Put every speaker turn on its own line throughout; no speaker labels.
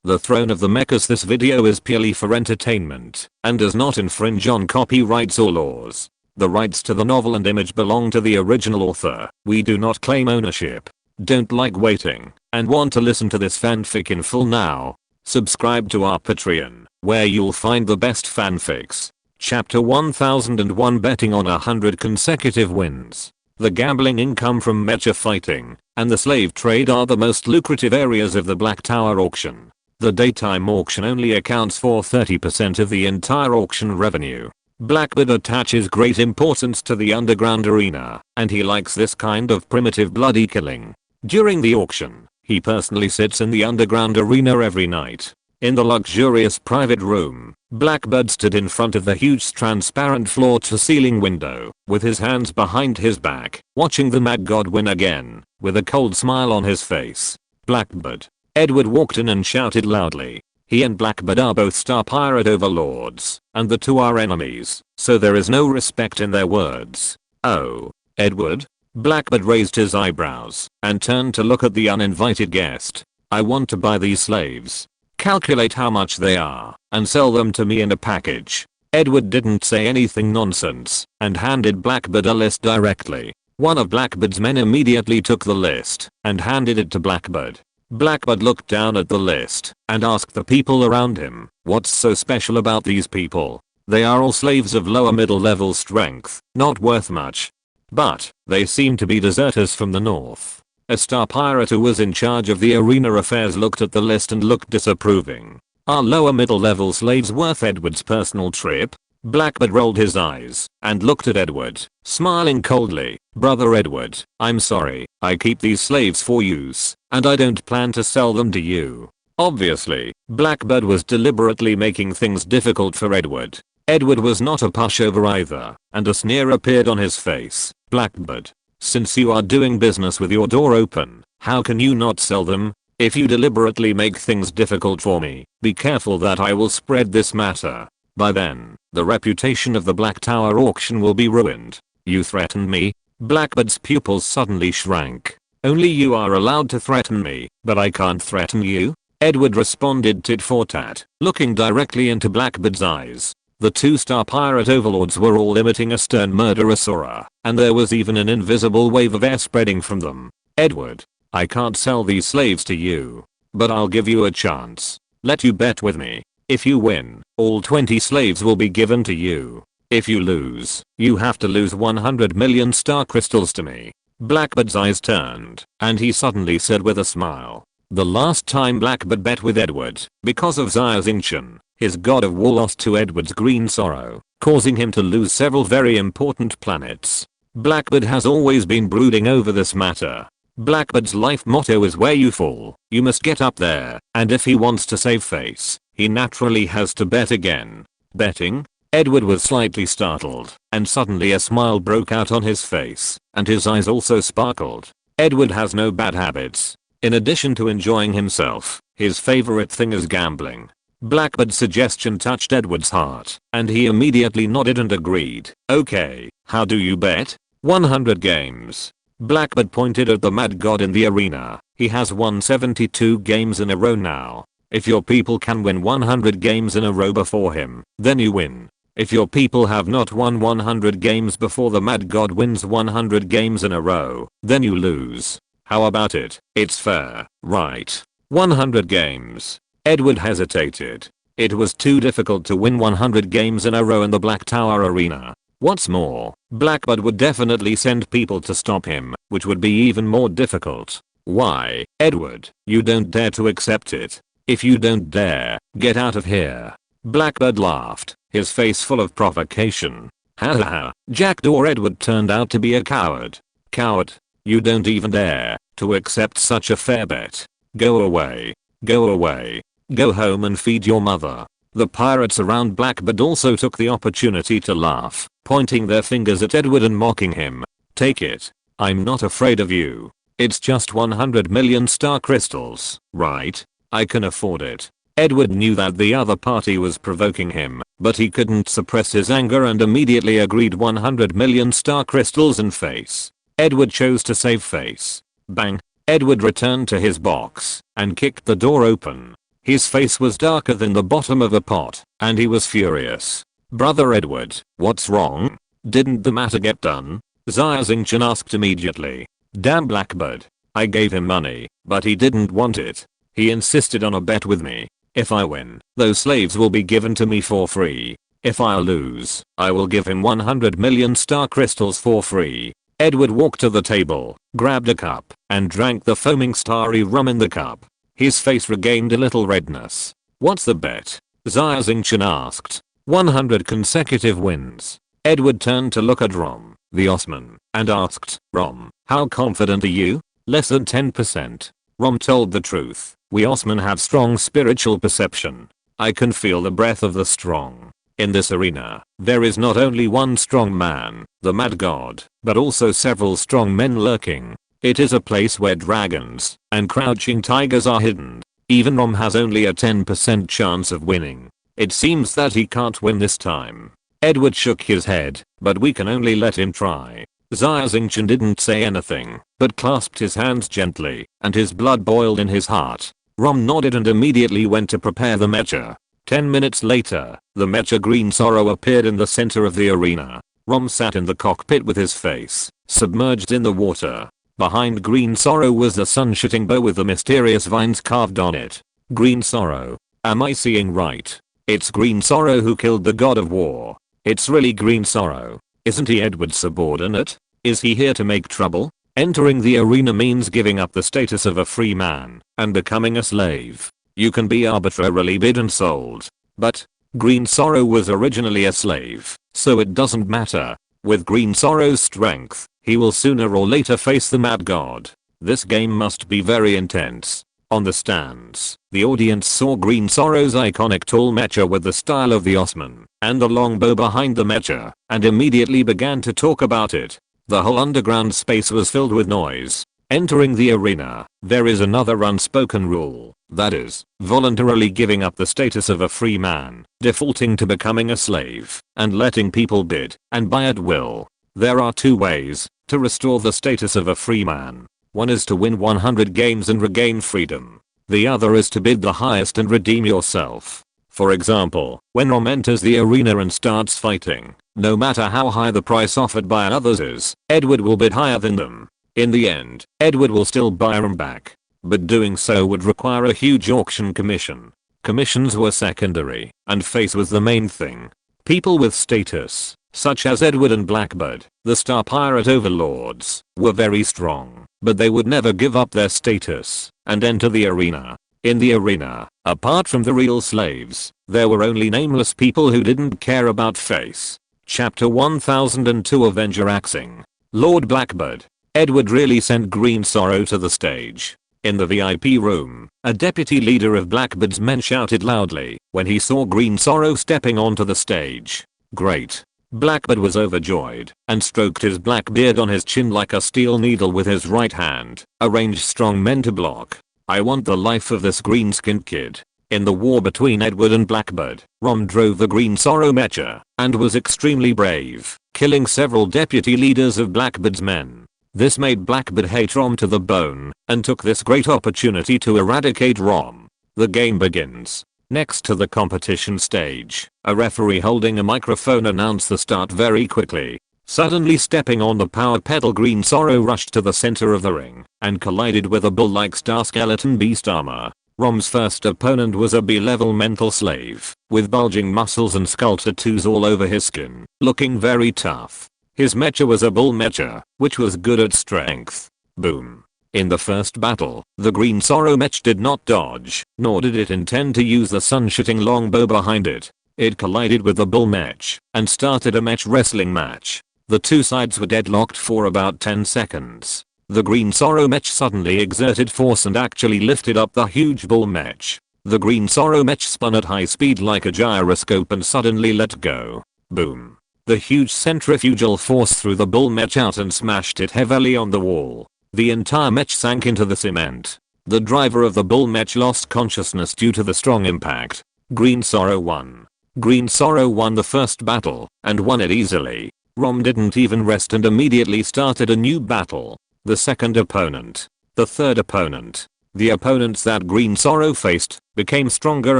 The Throne of the Mechas. This video is purely for entertainment and does not infringe on copyrights or laws. The rights to the novel and image belong to the original author. We do not claim ownership. Don't like waiting and want to listen to this fanfic in full now? Subscribe to our Patreon, where you'll find the best fanfics. Chapter 1001, Betting on 100 consecutive wins. The gambling income from mecha fighting and the slave trade are the most lucrative areas of the Black Tower auction. The daytime auction only accounts for 30% of the entire auction revenue. Blackbird attaches great importance to the underground arena, and he likes this kind of primitive bloody killing. During the auction, he personally sits in the underground arena every night. In the luxurious private room, Blackbird stood in front of the huge transparent floor-to-ceiling window, with his hands behind his back, watching the mad god win again, with a cold smile on his face. Blackbird. Edward walked in and shouted loudly. He and Blackbird are both star pirate overlords, and the two are enemies, so there is no respect in their words. Oh, Edward? Blackbird raised his eyebrows and turned to look at the uninvited guest. I want to buy these slaves. Calculate how much they are and sell them to me in a package. Edward didn't say anything nonsense and handed Blackbird a list directly. One of Blackbird's men immediately took the list and handed it to Blackbird. Blackbird looked down at the list and asked the people around him, what's so special about these people? They are all slaves of lower middle level strength, not worth much. But they seem to be deserters from the north. A star pirate who was in charge of the arena affairs looked at the list and looked disapproving. Are lower middle level slaves worth Edward's personal trip? Blackbird rolled his eyes and looked at Edward, smiling coldly. Brother Edward, I'm sorry, I keep these slaves for use, and I don't plan to sell them to you. Obviously, Blackbird was deliberately making things difficult for Edward. Edward was not a pushover either, and a sneer appeared on his face. Blackbird, since you are doing business with your door open, how can you not sell them? If you deliberately make things difficult for me, be careful that I will spread this matter. By then, the reputation of the Black Tower auction will be ruined. You threatened me? Blackbird's pupils suddenly shrank. Only you are allowed to threaten me, but I can't threaten you? Edward responded tit for tat, looking directly into Blackbird's eyes. The two star pirate overlords were all emitting a stern murderous aura, and there was even an invisible wave of air spreading from them. Edward, I can't sell these slaves to you, but I'll give you a chance. Let you bet with me. If you win, all 20 slaves will be given to you. If you lose, you have to lose 100 million star crystals to me. Blackbird's eyes turned, and he suddenly said with a smile. The last time Blackbird bet with Edward, because of Xia Xingchen, his god of war lost to Edward's green sorrow, causing him to lose several very important planets. Blackbird has always been brooding over this matter. Blackbird's life motto is where you fall, you must get up there, and if he wants to save face, he naturally has to bet again. Betting? Edward was slightly startled, and suddenly a smile broke out on his face, and his eyes also sparkled. Edward has no bad habits. In addition to enjoying himself, his favorite thing is gambling. Blackbird's suggestion touched Edward's heart, and he immediately nodded and agreed. Okay, how do you bet? 100 games. Blackbird pointed at the mad god in the arena. He has won 72 games in a row now. If your people can win 100 games in a row before him, then you win. If your people have not won 100 games before the mad god wins 100 games in a row, then you lose. How about it? It's fair, right? 100 games. Edward hesitated. It was too difficult to win 100 games in a row in the Black Tower arena. What's more, Blackbird would definitely send people to stop him, which would be even more difficult. Why, Edward, you don't dare to accept it. If you don't dare, get out of here. Blackbird laughed, his face full of provocation. Haha, jackdaw. Edward turned out to be a coward. Coward, you don't even dare to accept such a fair bet. Go away. Go away. Go home and feed your mother. The pirates around Blackbird also took the opportunity to laugh, pointing their fingers at Edward and mocking him. Take it. I'm not afraid of you. It's just 100 million star crystals, right? I can afford it. Edward knew that the other party was provoking him, but he couldn't suppress his anger and immediately agreed 100 million star crystals and face. Edward chose to save face. Bang. Edward returned to his box and kicked the door open. His face was darker than the bottom of a pot, and he was furious. "Brother Edward, what's wrong? Didn't the matter get done?" Xia Xingchen asked immediately. "Damn Blackbird. I gave him money, but he didn't want it. He insisted on a bet with me. If I win, those slaves will be given to me for free. If I lose, I will give him 100 million star crystals for free." Edward walked to the table, grabbed a cup, and drank the foaming starry rum in the cup. His face regained a little redness. "What's the bet?" Xia Xingchen asked. 100 consecutive wins. Edward turned to look at Rom, the Osman, and asked, "Rom, how confident are you?" "Less than 10%. Rom told the truth. "We Osman have strong spiritual perception. I can feel the breath of the strong. In this arena, there is not only one strong man, the Mad God, but also several strong men lurking. It is a place where dragons and crouching tigers are hidden. Even Rom has only a 10% chance of winning. It seems that he can't win this time." Edward shook his head, "But we can only let him try." Xia Xingchen didn't say anything, but clasped his hands gently, and his blood boiled in his heart. Rom nodded and immediately went to prepare the mecha. 10 minutes later, the mecha Green Sorrow appeared in the center of the arena. Rom sat in the cockpit with his face submerged in the water. Behind Green Sorrow was the sun-shooting bow with the mysterious vines carved on it. Green Sorrow. Am I seeing right? It's Green Sorrow who killed the god of war. It's really Green Sorrow. Isn't he Edward's subordinate? Is he here to make trouble? Entering the arena means giving up the status of a free man and becoming a slave. You can be arbitrarily bid and sold. But Green Sorrow was originally a slave, so it doesn't matter. With Green Sorrow's strength, he will sooner or later face the Mad God. This game must be very intense. On the stands, the audience saw Green Sorrow's iconic tall mecha with the style of the Osman and the long bow behind the mecha, and immediately began to talk about it. The whole underground space was filled with noise. Entering the arena, there is another unspoken rule, that is, voluntarily giving up the status of a free man, defaulting to becoming a slave, and letting people bid and buy at will. There are two ways to restore the status of a free man. One is to win 100 games and regain freedom. The other is to bid the highest and redeem yourself. For example, when Rom enters the arena and starts fighting, no matter how high the price offered by others is, Edward will bid higher than them. In the end, Edward will still buy Rom back, but doing so would require a huge auction commission. Commissions were secondary, and face was the main thing. People with status, such as Edward and Blackbird, the star pirate overlords, were very strong, but they would never give up their status and enter the arena. In the arena, apart from the real slaves, there were only nameless people who didn't care about face. Chapter 1002 Avenger Axing. Lord Blackbird. Edward really sent Green Sorrow to the stage. In the VIP room, a deputy leader of Blackbird's men shouted loudly when he saw Green Sorrow stepping onto the stage. "Great." Blackbird was overjoyed and stroked his black beard on his chin like a steel needle with his right hand, arranged strong men to block. "I want the life of this green-skinned kid." In the war between Edward and Blackbird, Rom drove the Green Sorrow mecha and was extremely brave, killing several deputy leaders of Blackbird's men. This made Blackbird hate Rom to the bone and took this great opportunity to eradicate Rom. The game begins. Next to the competition stage, a referee holding a microphone announced the start very quickly. Suddenly stepping on the power pedal, Green Sorrow rushed to the center of the ring and collided with a bull-like star skeleton beast armor. Rom's first opponent was a B-level mental slave, with bulging muscles and skull tattoos all over his skin, looking very tough. His mecha was a bull mecha, which was good at strength. Boom. In the first battle, the Green Sorrow mech did not dodge, nor did it intend to use the sun-shooting longbow behind it. It collided with the bull mech and started a mech wrestling match. The two sides were deadlocked for about 10 seconds. The Green Sorrow mech suddenly exerted force and actually lifted up the huge bull mech. The Green Sorrow mech spun at high speed like a gyroscope and suddenly let go. Boom. The huge centrifugal force threw the bull mech out and smashed it heavily on the wall. The entire mech sank into the cement. The driver of the bull mech lost consciousness due to the strong impact. Green Sorrow won. Green Sorrow won the first battle and won it easily. Rom didn't even rest and immediately started a new battle. The second opponent. The third opponent. The opponents that Green Sorrow faced became stronger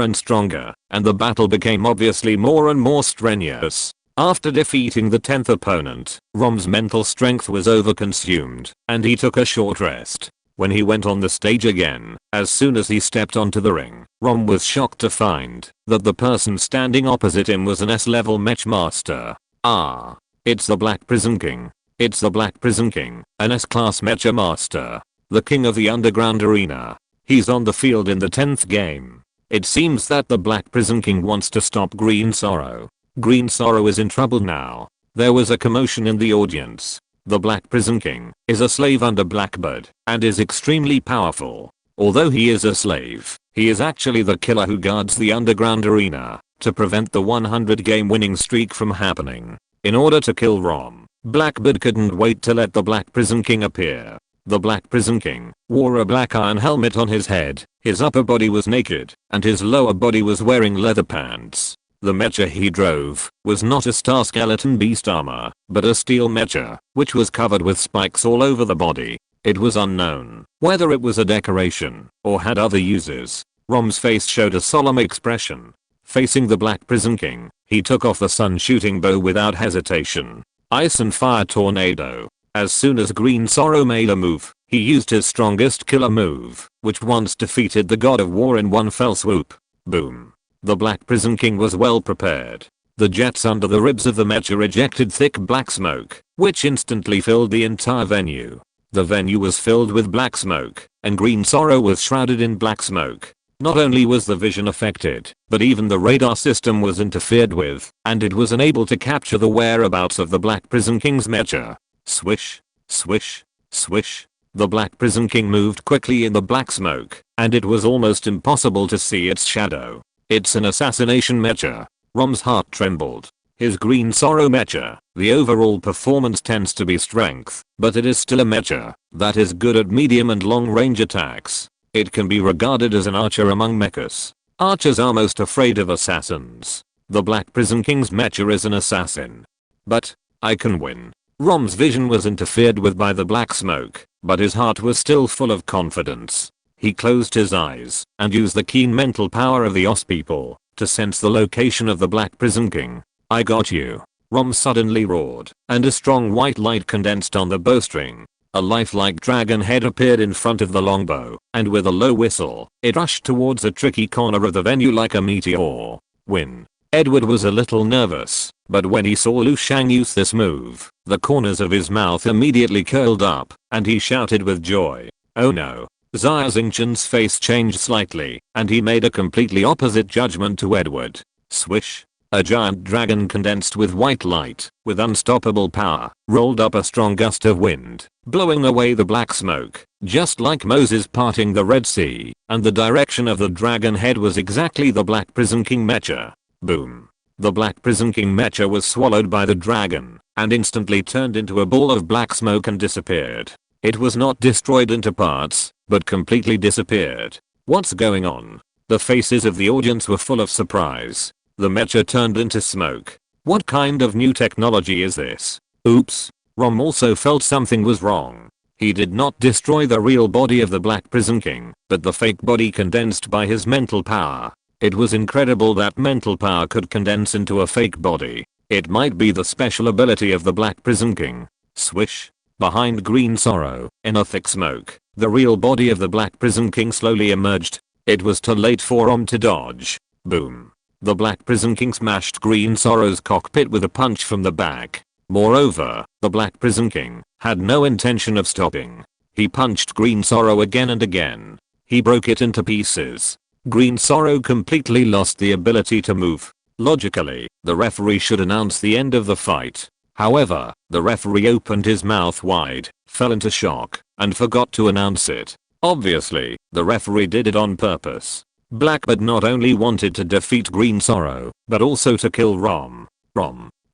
and stronger, and the battle became obviously more and more strenuous. After defeating the 10th opponent, Rom's mental strength was overconsumed, and he took a short rest. When he went on the stage again, as soon as he stepped onto the ring, Rom was shocked to find that the person standing opposite him was an S-level mech master. Ah, it's the Black Prison King. It's the Black Prison King, an S-class mecha master. The king of the underground arena. He's on the field in the 10th game. It seems that the Black Prison King wants to stop Green Sorrow. Green Sorrow is in trouble now. There was a commotion in the audience. The Black Prison King is a slave under Blackbird and is extremely powerful. Although he is a slave, he is actually the killer who guards the underground arena to prevent the 100 game winning streak from happening. In order to kill Rom, Blackbird couldn't wait to let the Black Prison King appear. The Black Prison King wore a black iron helmet on his head, his upper body was naked, and his lower body was wearing leather pants. The mecha he drove was not a star skeleton beast armor, but a steel mecha, which was covered with spikes all over the body. It was unknown whether it was a decoration or had other uses. Rom's face showed a solemn expression. Facing the Black Prison King, he took off the sun shooting bow without hesitation. Ice and fire tornado. As soon as Green Sorrow made a move, he used his strongest killer move, which once defeated the God of War in one fell swoop. Boom. The Black Prison King was well prepared. The jets under the ribs of the mecha ejected thick black smoke, which instantly filled the entire venue. The venue was filled with black smoke, and Green Sorrow was shrouded in black smoke. Not only was the vision affected, but even the radar system was interfered with, and it was unable to capture the whereabouts of the Black Prison King's mecha. Swish, swish, swish. The Black Prison King moved quickly in the black smoke, and it was almost impossible to see its shadow. It's an assassination mecha. Rom's heart trembled. His Green Sorrow mecha, the overall performance tends to be strength, but it is still a mecha that is good at medium and long range attacks. It can be regarded as an archer among mechas. Archers are most afraid of assassins. The Black Prison King's mecha is an assassin. But I can win. Rom's vision was interfered with by the black smoke, but his heart was still full of confidence. He closed his eyes and used the keen mental power of the OS people to sense the location of the Black Prison King. I got you. Rom suddenly roared, and a strong white light condensed on the bowstring. A lifelike dragon head appeared in front of the longbow, and with a low whistle, it rushed towards a tricky corner of the venue like a meteor. Win. Edward was a little nervous, but when he saw Lu Shang use this move, the corners of his mouth immediately curled up, and he shouted with joy. Oh no. Xia Xingchen's face changed slightly, and he made a completely opposite judgment to Edward. Swish. A giant dragon condensed with white light, with unstoppable power, rolled up a strong gust of wind, blowing away the black smoke, just like Moses parting the Red Sea, and the direction of the dragon head was exactly the Black Prison King mecha. Boom. The Black Prison King mecha was swallowed by the dragon, and instantly turned into a ball of black smoke and disappeared. It was not destroyed into parts, but completely disappeared. What's going on? The faces of the audience were full of surprise. The mecha turned into smoke. What kind of new technology is this? Oops. Rom also felt something was wrong. He did not destroy the real body of the Black Prison King, but the fake body condensed by his mental power. It was incredible that mental power could condense into a fake body. It might be the special ability of the Black Prison King. Swish. Behind Green Sorrow, in a thick smoke, the real body of the Black Prison King slowly emerged. It was too late for Rom to dodge. Boom. The Black Prison King smashed Green Sorrow's cockpit with a punch from the back. Moreover, the Black Prison King had no intention of stopping. He punched Green Sorrow again and again. He broke it into pieces. Green Sorrow completely lost the ability to move. Logically, the referee should announce the end of the fight. However, the referee opened his mouth wide, fell into shock, and forgot to announce it. Obviously, the referee did it on purpose. Blackbird not only wanted to defeat Green Sorrow, but also to kill Rom.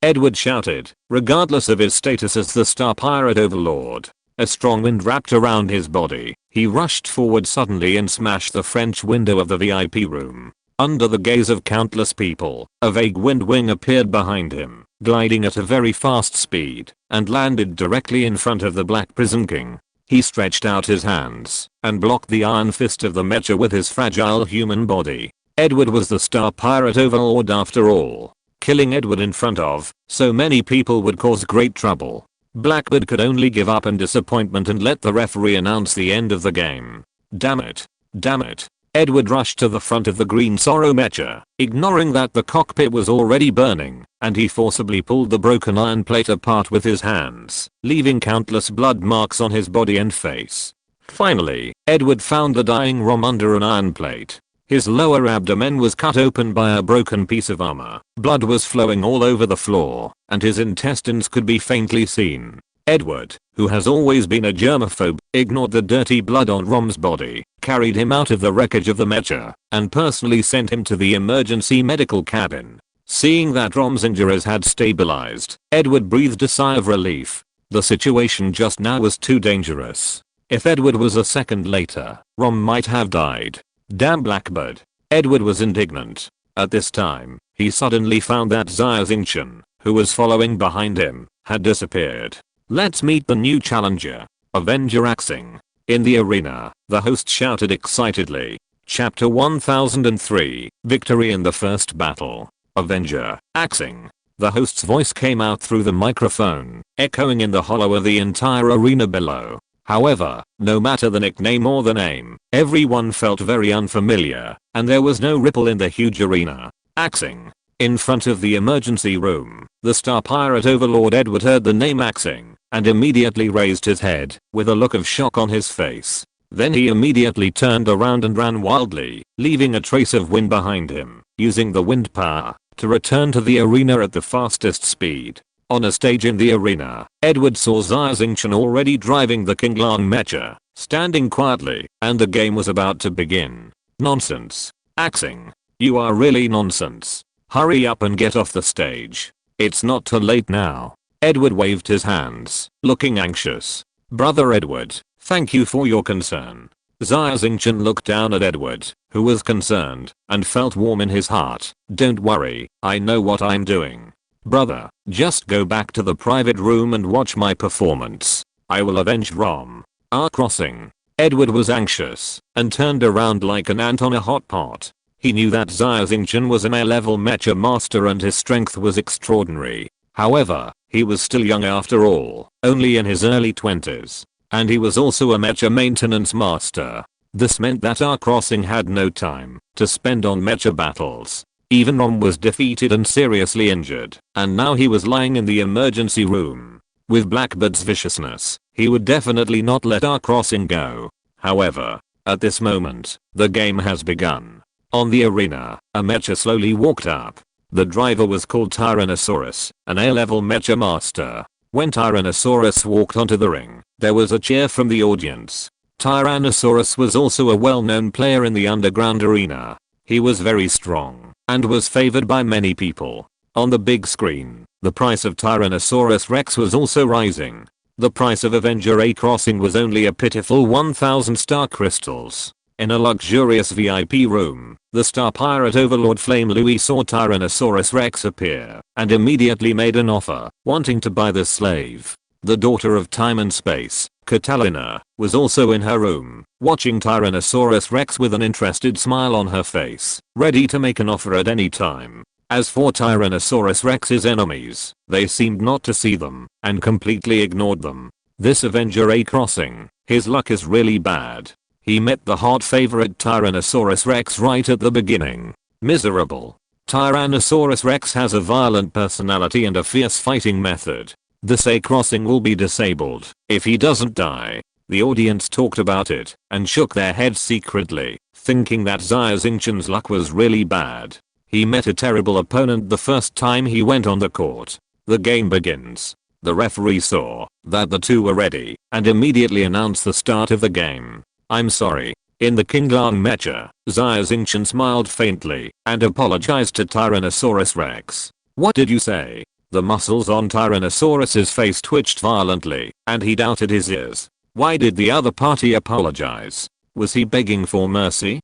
Edward shouted, regardless of his status as the Star Pirate Overlord. A strong wind wrapped around his body. He rushed forward suddenly and smashed the French window of the VIP room. Under the gaze of countless people, a vague wind wing appeared behind him, gliding at a very fast speed, and landed directly in front of the Black Prison King. He stretched out his hands and blocked the iron fist of the mecha with his fragile human body. Edward was the star pirate overlord after all. Killing Edward in front of so many people would cause great trouble. Blackbeard could only give up in disappointment and let the referee announce the end of the game. Damn it. Damn it. Edward rushed to the front of the Green Sorrow mecha, ignoring that the cockpit was already burning, and he forcibly pulled the broken iron plate apart with his hands, leaving countless blood marks on his body and face. Finally, Edward found the dying Rom under an iron plate. His lower abdomen was cut open by a broken piece of armor. Blood was flowing all over the floor, and his intestines could be faintly seen. Edward, who has always been a germaphobe, ignored the dirty blood on Rom's body, carried him out of the wreckage of the mecha, and personally sent him to the emergency medical cabin. Seeing that Rom's injuries had stabilized, Edward breathed a sigh of relief. The situation just now was too dangerous. If Edward was a second later, Rom might have died. Damn Blackbeard. Edward was indignant. At this time, he suddenly found that Xia Xingchen, who was following behind him, had disappeared. Let's meet the new challenger, Avenger Axing. In the arena, the host shouted excitedly. Chapter 1003, Victory in the First Battle. Avenger Axing. The host's voice came out through the microphone, echoing in the hollow of the entire arena below. However, no matter the nickname or the name, everyone felt very unfamiliar, and there was no ripple in the huge arena. Axing. In front of the emergency room, the star pirate overlord Edward heard the name Axing, and immediately raised his head, with a look of shock on his face. Then he immediately turned around and ran wildly, leaving a trace of wind behind him, using the wind power to return to the arena at the fastest speed. On a stage in the arena, Edward saw Xia Xingchen already driving the Qinglang mecha, standing quietly, and the game was about to begin. Nonsense. Axing. You are really nonsense. Hurry up and get off the stage. It's not too late now. Edward waved his hands, looking anxious. Brother Edward, thank you for your concern. Xia Xingchen looked down at Edward, who was concerned, and felt warm in his heart. Don't worry, I know what I'm doing. Brother, just go back to the private room and watch my performance. I will avenge Rom. Crossing. Edward was anxious, and turned around like an ant on a hot pot. He knew that Xia Xingchen was an A-level mecha master and his strength was extraordinary. However, he was still young after all, only in his early 20s. And he was also a mecha maintenance master. This meant that Crossing had no time to spend on mecha battles. Even Rom was defeated and seriously injured, and now he was lying in the emergency room. With Blackbeard's viciousness, he would definitely not let Crossing go. However, at this moment, the game has begun. On the arena, a mecha slowly walked up. The driver was called Tyrannosaurus, an A-level mecha master. When Tyrannosaurus walked onto the ring, there was a cheer from the audience. Tyrannosaurus was also a well-known player in the underground arena. He was very strong, and was favored by many people. On the big screen, the price of Tyrannosaurus Rex was also rising. The price of Avenger Crossing was only a pitiful 1000 star crystals. In a luxurious VIP room, the star pirate overlord Flame Louis saw Tyrannosaurus Rex appear, and immediately made an offer, wanting to buy the slave. The daughter of time and space, Catalina, was also in her room, watching Tyrannosaurus Rex with an interested smile on her face, ready to make an offer at any time. As for Tyrannosaurus Rex's enemies, they seemed not to see them, and completely ignored them. This Avenger Crossing, his luck is really bad. He met the hot favorite Tyrannosaurus Rex right at the beginning. Miserable. Tyrannosaurus Rex has a violent personality and a fierce fighting method. This Crossing will be disabled if he doesn't die. The audience talked about it and shook their heads secretly, thinking that Xia Xingchen's luck was really bad. He met a terrible opponent the first time he went on the court. The game begins. The referee saw that the two were ready and immediately announced the start of the game. I'm sorry. In the Qinglang mecha, Xia Xingchen smiled faintly and apologized to Tyrannosaurus Rex. What did you say? The muscles on Tyrannosaurus's face twitched violently, and he doubted his ears. Why did the other party apologize? Was he begging for mercy?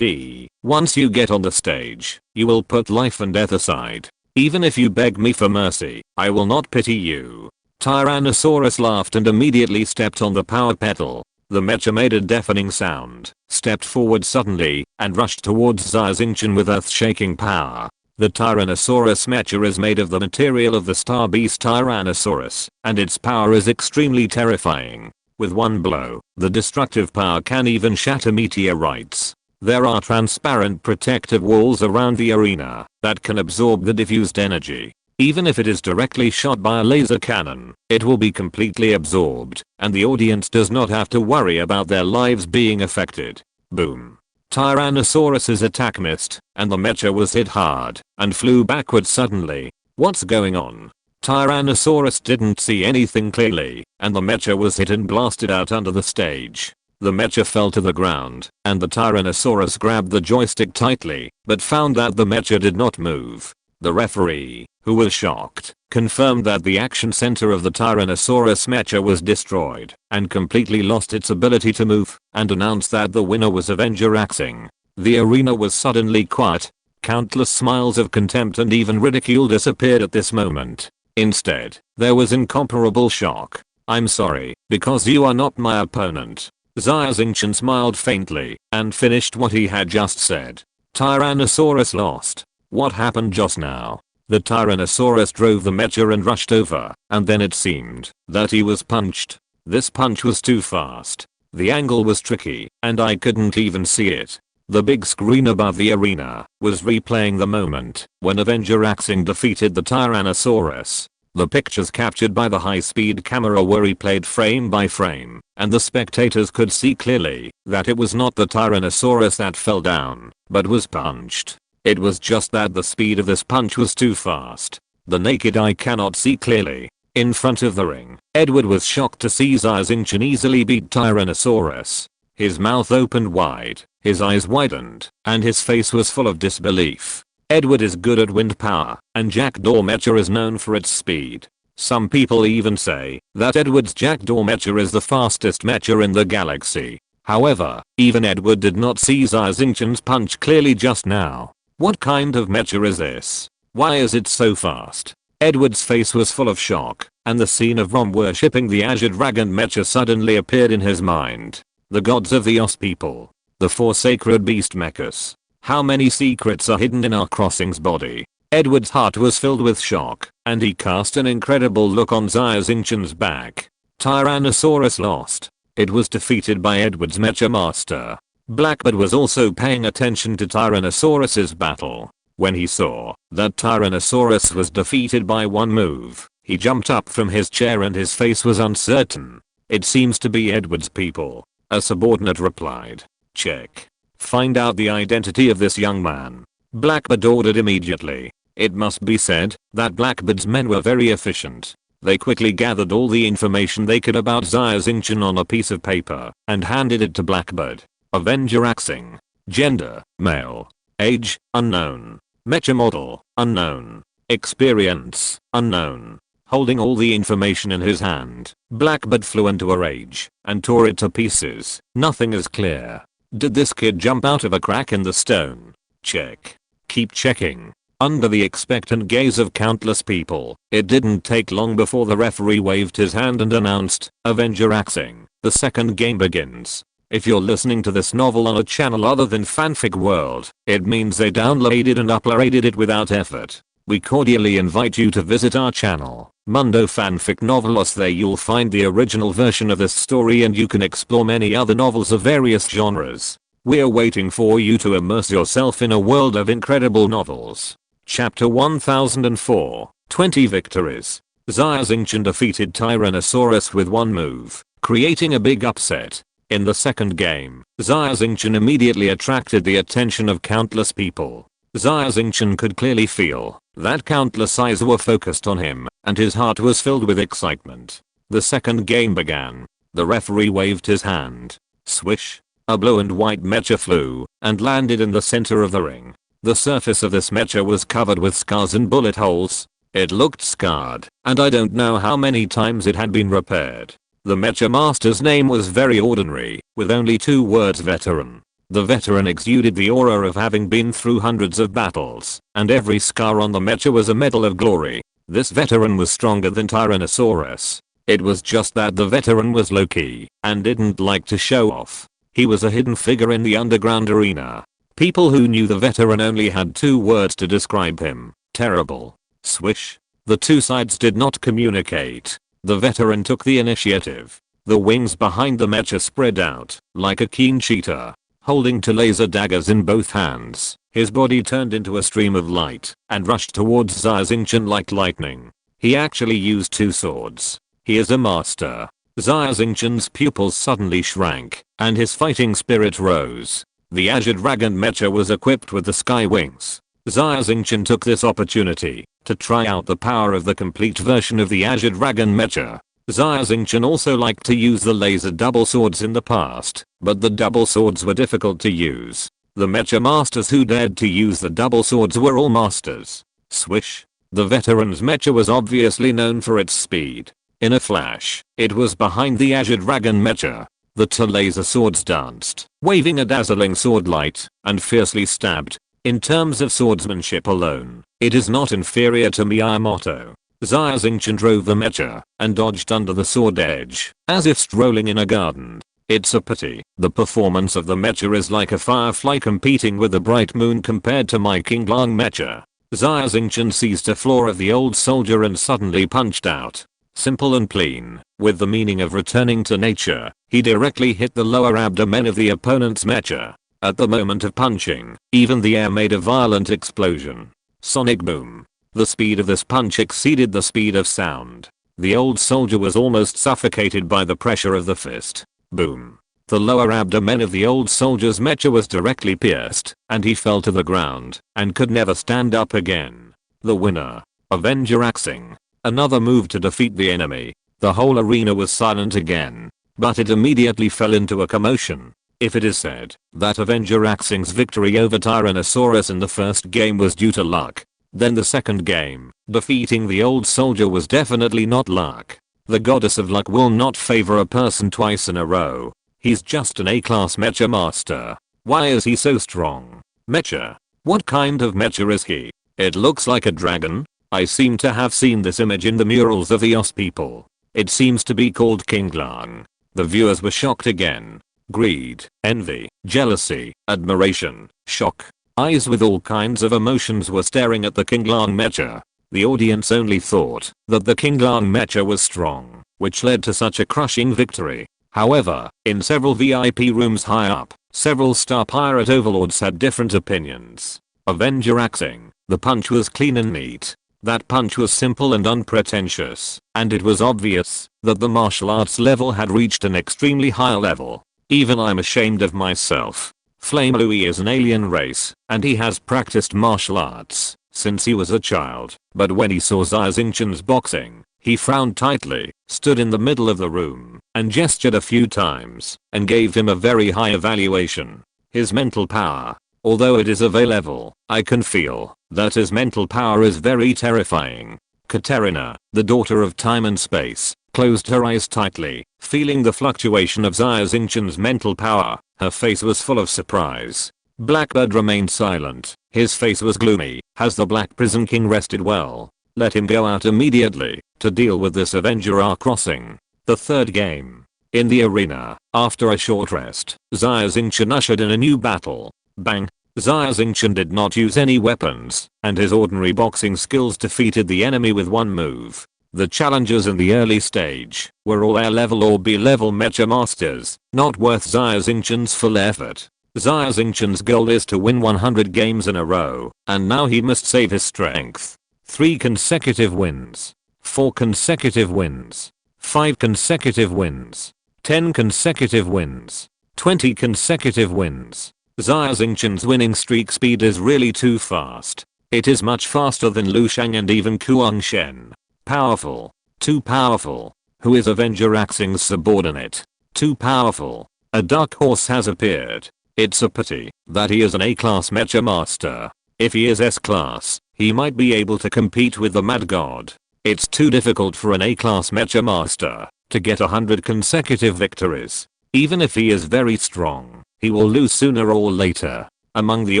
Once you get on the stage, you will put life and death aside. Even if you beg me for mercy, I will not pity you. Tyrannosaurus laughed and immediately stepped on the power pedal. The mecha made a deafening sound, stepped forward suddenly, and rushed towards Xia Xingchen with earth-shaking power. The Tyrannosaurus mecha is made of the material of the star beast Tyrannosaurus, and its power is extremely terrifying. With one blow, the destructive power can even shatter meteorites. There are transparent protective walls around the arena that can absorb the diffused energy. Even if it is directly shot by a laser cannon, it will be completely absorbed, and the audience does not have to worry about their lives being affected. Boom. Tyrannosaurus's attack missed, and the mecha was hit hard, and flew backwards suddenly. What's going on? Tyrannosaurus didn't see anything clearly, and the mecha was hit and blasted out under the stage. The mecha fell to the ground, and the Tyrannosaurus grabbed the joystick tightly, but found that the mecha did not move. The referee, who was shocked, confirmed that the action center of the Tyrannosaurus mecha was destroyed and completely lost its ability to move, and announced that the winner was Avenger Xing. The arena was suddenly quiet. Countless smiles of contempt and even ridicule disappeared at this moment. Instead, there was incomparable shock. I'm sorry, because you are not my opponent. Xia Xingchen smiled faintly and finished what he had just said. Tyrannosaurus lost. What happened just now? The Tyrannosaurus drove the mecha and rushed over, and then it seemed that he was punched. This punch was too fast. The angle was tricky, and I couldn't even see it. The big screen above the arena was replaying the moment when Avenger Xing defeated the Tyrannosaurus. The pictures captured by the high-speed camera were replayed frame by frame, and the spectators could see clearly that it was not the Tyrannosaurus that fell down, but was punched. It was just that the speed of this punch was too fast. The naked eye cannot see clearly. In front of the ring, Edward was shocked to see Xia Xingchen easily beat Tyrannosaurus. His mouth opened wide, his eyes widened, and his face was full of disbelief. Edward is good at wind power, and Jackdaw mecha is known for its speed. Some people even say that Edward's Jackdaw mecha is the fastest mecha in the galaxy. However, even Edward did not see Xia Xingchen's punch clearly just now. What kind of mecha is this? Why is it so fast? Edward's face was full of shock, and the scene of Rom worshipping the Azure Dragon mecha suddenly appeared in his mind. The gods of the Os people. The four sacred beast Mechas. How many secrets are hidden in our crossing's body? Edward's heart was filled with shock, and he cast an incredible look on Xia Xingchen's back. Tyrannosaurus lost. It was defeated by Edward's mecha master. Blackbird was also paying attention to Tyrannosaurus's battle. When he saw that Tyrannosaurus was defeated by one move, he jumped up from his chair and his face was uncertain. It seems to be Edward's people. A subordinate replied. Check. Find out the identity of this young man. Blackbird ordered immediately. It must be said that Blackbird's men were very efficient. They quickly gathered all the information they could about Xia Xingchen on a piece of paper and handed it to Blackbird. Avenger Xing. Gender, male. Age, unknown. Mecha model, unknown. Experience, unknown. Holding all the information in his hand, Blackbird flew into a rage and tore it to pieces. Nothing is clear. Did this kid jump out of a crack in the stone? Check. Keep checking. Under the expectant gaze of countless people, it didn't take long before the referee waved his hand and announced, Avenger Xing, the second game begins. If you're listening to this novel on a channel other than Fanfic World, it means they downloaded and uploaded it without effort. We cordially invite you to visit our channel, Mundo Fanfic Novelos. There you'll find the original version of this story and you can explore many other novels of various genres. We're waiting for you to immerse yourself in a world of incredible novels. Chapter 1004, 20 Victories. Xia Xingchen defeated Tyrannosaurus with one move, creating a big upset. In the second game, Xia Xingchen immediately attracted the attention of countless people. Xia Xingchen could clearly feel that countless eyes were focused on him, and his heart was filled with excitement. The second game began. The referee waved his hand. Swish. A blue and white mecha flew and landed in the center of the ring. The surface of this mecha was covered with scars and bullet holes. It looked scarred, and I don't know how many times it had been repaired. The mecha master's name was very ordinary, with only 2 words: veteran. The veteran exuded the aura of having been through hundreds of battles, and every scar on the mecha was a medal of glory. This veteran was stronger than Tyrannosaurus. It was just that the veteran was low-key and didn't like to show off. He was a hidden figure in the underground arena. People who knew the veteran only had 2 words to describe him: terrible. Swish. The two sides did not communicate. The veteran took the initiative. The wings behind the mecha spread out like a keen cheetah. Holding 2 laser daggers in both hands, his body turned into a stream of light and rushed towards Xia Xingchen like lightning. He actually used 2 swords. He is a master. Xia Xingchen's pupils suddenly shrank and his fighting spirit rose. The Azure Dragon mecha was equipped with the sky wings. Xia Xingchen took this opportunity to try out the power of the complete version of the Azure Dragon mecha. Xia Xingchen also liked to use the laser double swords in the past, but the double swords were difficult to use. The mecha masters who dared to use the double swords were all masters. Swish. The veteran's mecha was obviously known for its speed. In a flash, it was behind the Azure Dragon mecha. The 2 laser swords danced, waving a dazzling sword light, and fiercely stabbed. In terms of swordsmanship alone, it is not inferior to Miyamoto. Xia Xingchen drove the mecha and dodged under the sword edge, as if strolling in a garden. It's a pity. The performance of the mecha is like a firefly competing with the bright moon compared to my King Lang mecha. Xia Xingchen seized a floor of the old soldier and suddenly punched out. Simple and clean, with the meaning of returning to nature, he directly hit the lower abdomen of the opponent's mecha. At the moment of punching, even the air made a violent explosion. Sonic boom. The speed of this punch exceeded the speed of sound. The old soldier was almost suffocated by the pressure of the fist. Boom. The lower abdomen of the old soldier's mecha was directly pierced, and he fell to the ground and could never stand up again. The winner. Avenger Axing. Another move to defeat the enemy. The whole arena was silent again, but it immediately fell into a commotion. If it is said that Avenger Axing's victory over Tyrannosaurus in the first game was due to luck, then the second game, defeating the old soldier, was definitely not luck. The goddess of luck will not favor a person twice in a row. He's just an A-class mecha master. Why is he so strong? Mecha? What kind of mecha is he? It looks like a dragon. I seem to have seen this image in the murals of the Eos people. It seems to be called King Lang. The viewers were shocked again. Greed, envy, jealousy, admiration, shock. Eyes with all kinds of emotions were staring at the King Lang mecha. The audience only thought that the King Lang mecha was strong, which led to such a crushing victory. However, in several VIP rooms high up, several star pirate overlords had different opinions. Avenger Axing. The punch was clean and neat. That punch was simple and unpretentious, and it was obvious that the martial arts level had reached an extremely high level. Even I'm ashamed of myself. Flame Louis is an alien race, and he has practiced martial arts since he was a child, but when he saw Xia Xingchen's boxing, he frowned tightly, stood in the middle of the room, and gestured a few times, and gave him a very high evaluation. His mental power. Although it is of A level, I can feel that his mental power is very terrifying. Katerina, the daughter of time and space, closed her eyes tightly, feeling the fluctuation of Xia Xingchen's mental power. Her face was full of surprise. Blackbird remained silent. His face was gloomy. Has the Black Prison King rested well? Let him go out immediately to deal with this Avenger R crossing. The third game. In the arena, after a short rest, Xia Xingchen ushered in a new battle. Bang. Xia Xingchen did not use any weapons, and his ordinary boxing skills defeated the enemy with one move. The challengers in the early stage were all A level or B level mecha masters, not worth Xia Xingchen's full effort. Xia Xingchen's goal is to win 100 games in a row, and now he must save his strength. 3 consecutive wins. 4 consecutive wins. 5 consecutive wins. 10 consecutive wins. 20 consecutive wins. Xia Xingchen's winning streak speed is really too fast. It is much faster than Lu Shang and even Kuang Shen. Powerful. Too powerful. Who is Avenger Axing's subordinate? Too powerful. A dark horse has appeared. It's a pity that he is an A-class mecha master. If he is S-class, he might be able to compete with the Mad God. It's too difficult for an A-class mecha master to get 100 consecutive victories. Even if he is very strong, he will lose sooner or later. Among the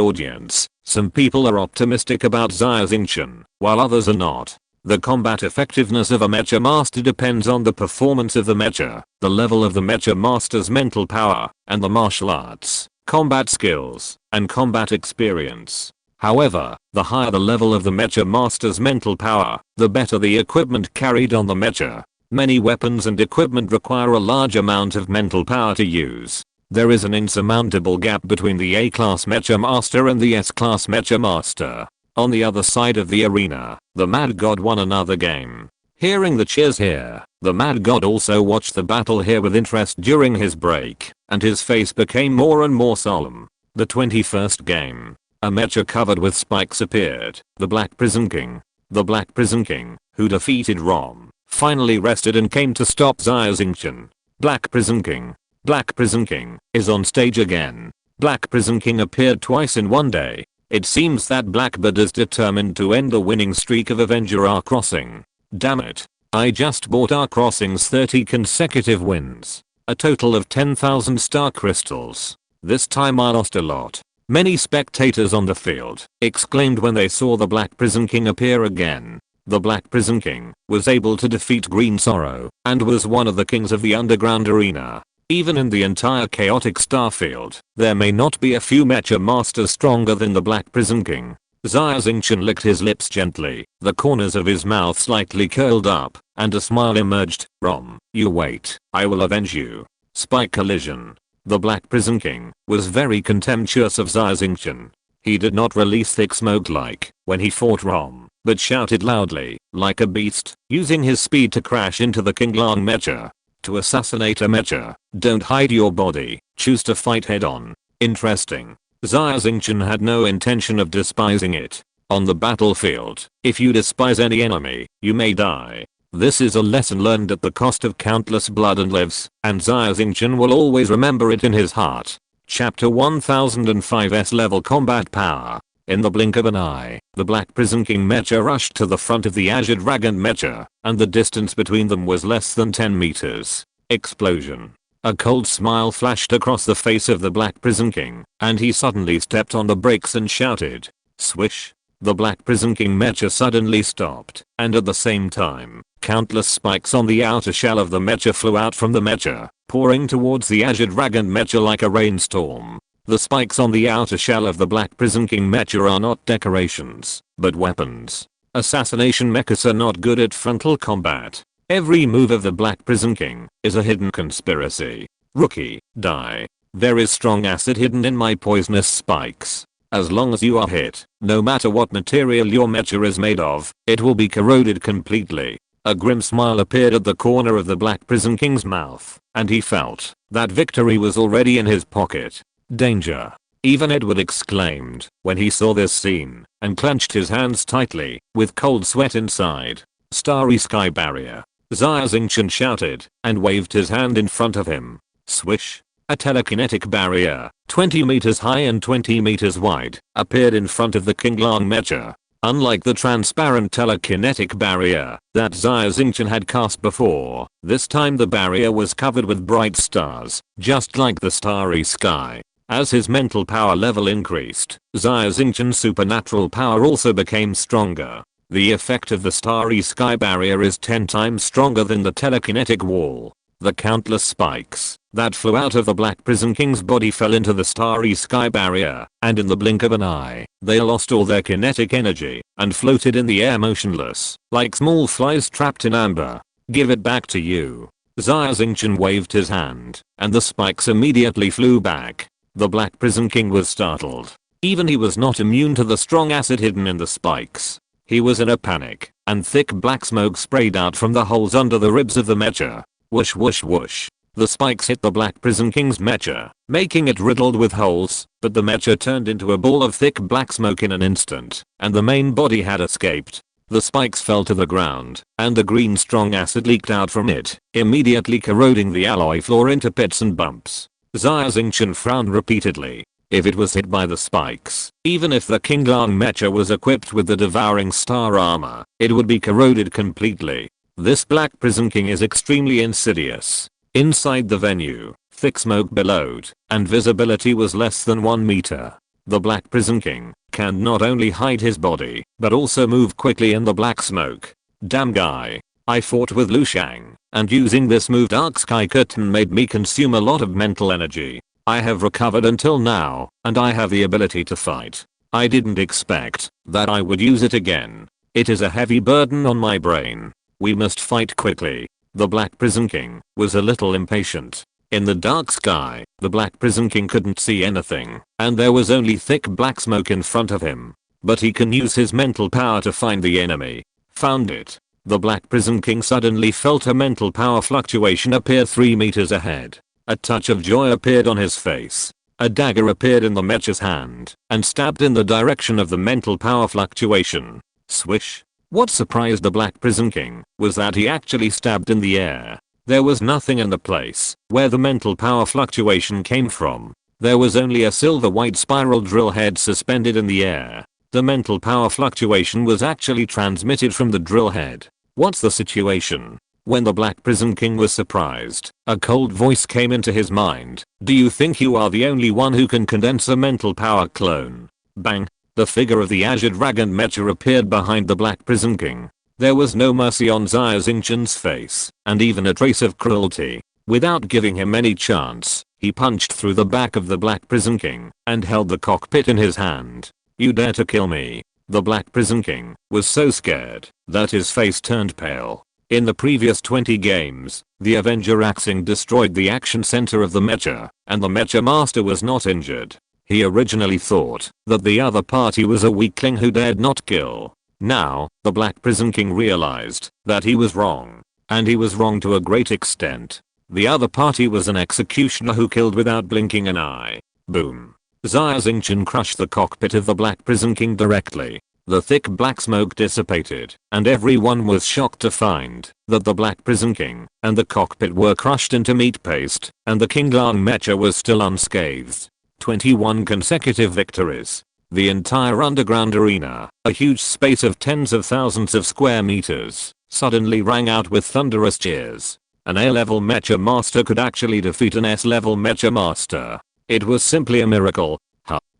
audience, some people are optimistic about Xia Xingchen, while others are not. The combat effectiveness of a mecha master depends on the performance of the mecha, the level of the mecha master's mental power, and the martial arts, combat skills, and combat experience. However, the higher the level of the mecha master's mental power, the better the equipment carried on the mecha. Many weapons and equipment require a large amount of mental power to use. There is an insurmountable gap between the A-class mecha master and the S-class mecha master. On the other side of the arena, the Mad God won another game. Hearing the cheers here, the Mad God also watched the battle here with interest during his break, and his face became more and more solemn. The 21st game. A mecha covered with spikes appeared, the Black Prison King. The Black Prison King, who defeated Rom, finally rested and came to stop Xia Xingchen. Black Prison King. Black Prison King is on stage again. Black Prison King appeared twice in one day. It seems that Blackbird is determined to end the winning streak of Avenger R Crossing. Damn it. I just bought R Crossing's 30 consecutive wins. A total of 10,000 star crystals. This time I lost a lot. Many spectators on the field exclaimed when they saw the Black Prison King appear again. The Black Prison King was able to defeat Green Sorrow and was one of the kings of the underground arena. Even in the entire chaotic starfield, there may not be a few mecha masters stronger than the Black Prison King. Xia Xingchen licked his lips gently, the corners of his mouth slightly curled up, and a smile emerged. Rom, you wait, I will avenge you. Spike collision. The Black Prison King was very contemptuous of Xia Xingchen. He did not release thick smoke like when he fought Rom, but shouted loudly, like a beast, using his speed to crash into the King Lang mecha. To assassinate a mecha, don't hide your body, choose to fight head on. Interesting. Xia Xingchen had no intention of despising it. On the battlefield, if you despise any enemy, you may die. This is a lesson learned at the cost of countless blood and lives, and Xia Xingchen will always remember it in his heart. Chapter 1005 level combat power. In the blink of an eye, the Black Prison King mecha rushed to the front of the Azure Dragon mecha, and the distance between them was less than 10 meters. Explosion. A cold smile flashed across the face of the Black Prison King, and he suddenly stepped on the brakes and shouted. Swish. The Black Prison King mecha suddenly stopped, and at the same time, countless spikes on the outer shell of the mecha flew out from the mecha, pouring towards the Azure Dragon mecha like a rainstorm. The spikes on the outer shell of the Black Prison King mecha are not decorations, but weapons. Assassination mechas are not good at frontal combat. Every move of the Black Prison King is a hidden conspiracy. Rookie, die. There is strong acid hidden in my poisonous spikes. As long as you are hit, no matter what material your mecha is made of, it will be corroded completely. A grim smile appeared at the corner of the Black Prison King's mouth, and he felt that victory was already in his pocket. Danger. Even Edward exclaimed when he saw this scene, and clenched his hands tightly, with cold sweat inside. Starry sky barrier. Xia Xingchen shouted, and waved his hand in front of him. Swish. A telekinetic barrier, 20 meters high and 20 meters wide, appeared in front of the King Lang mecha. Unlike the transparent telekinetic barrier that Xia Xingchen had cast before, this time the barrier was covered with bright stars, just like the starry sky. As his mental power level increased, Xia Xingchen's supernatural power also became stronger. The effect of the starry sky barrier is 10 times stronger than the telekinetic wall. The countless spikes that flew out of the Black Prison King's body fell into the starry sky barrier, and in the blink of an eye, they lost all their kinetic energy and floated in the air motionless, like small flies trapped in amber. Give it back to you. Xia Xingchen waved his hand, and the spikes immediately flew back. The Black Prison King was startled. Even he was not immune to the strong acid hidden in the spikes. He was in a panic, and thick black smoke sprayed out from the holes under the ribs of the mecha. Whoosh whoosh whoosh. The spikes hit the Black Prison King's mecha, making it riddled with holes, but the mecha turned into a ball of thick black smoke in an instant, and the main body had escaped. The spikes fell to the ground, and the green strong acid leaked out from it, immediately corroding the alloy floor into pits and bumps. Xia Xingchen frowned repeatedly. If it was hit by the spikes, even if the King Lang mecha was equipped with the devouring star armor, it would be corroded completely. This Black Prison King is extremely insidious. Inside the venue, thick smoke billowed, and visibility was less than 1 meter. The Black Prison King can not only hide his body, but also move quickly in the black smoke. Damn guy. I fought with Lu Shang, and using this move Dark Sky Curtain made me consume a lot of mental energy. I have recovered until now, and I have the ability to fight. I didn't expect that I would use it again. It is a heavy burden on my brain. We must fight quickly. The Black Prison King was a little impatient. In the dark sky, the Black Prison King couldn't see anything, and there was only thick black smoke in front of him. But he can use his mental power to find the enemy. Found it. The Black Prison King suddenly felt a mental power fluctuation appear 3 meters ahead. A touch of joy appeared on his face. A dagger appeared in the Mecha's hand and stabbed in the direction of the mental power fluctuation. Swish. What surprised the Black Prison King was that he actually stabbed in the air. There was nothing in the place where the mental power fluctuation came from. There was only a silver white spiral drill head suspended in the air. The mental power fluctuation was actually transmitted from the drill head. What's the situation? When the Black Prison King was surprised, a cold voice came into his mind. Do you think you are the only one who can condense a mental power clone? Bang. The figure of the Azure Dragon Mecha appeared behind the Black Prison King. There was no mercy on Xia Xingchen's face, and even a trace of cruelty. Without giving him any chance, he punched through the back of the Black Prison King and held the cockpit in his hand. You dare to kill me? The Black Prison King was so scared that his face turned pale. In the previous 20 games, the Avenger Axing destroyed the action center of the Mecha, and the Mecha Master was not injured. He originally thought that the other party was a weakling who dared not kill. Now, the Black Prison King realized that he was wrong. And he was wrong to a great extent. The other party was an executioner who killed without blinking an eye. Boom. Xia Xingchen crushed the cockpit of the Black Prison King directly. The thick black smoke dissipated, and everyone was shocked to find that the Black Prison King and the cockpit were crushed into meat paste, and the King Lang Mecha was still unscathed. 21 consecutive victories. The entire underground arena, a huge space of tens of thousands of square meters, suddenly rang out with thunderous cheers. An A-level Mecha Master could actually defeat an S-level Mecha Master. It was simply a miracle.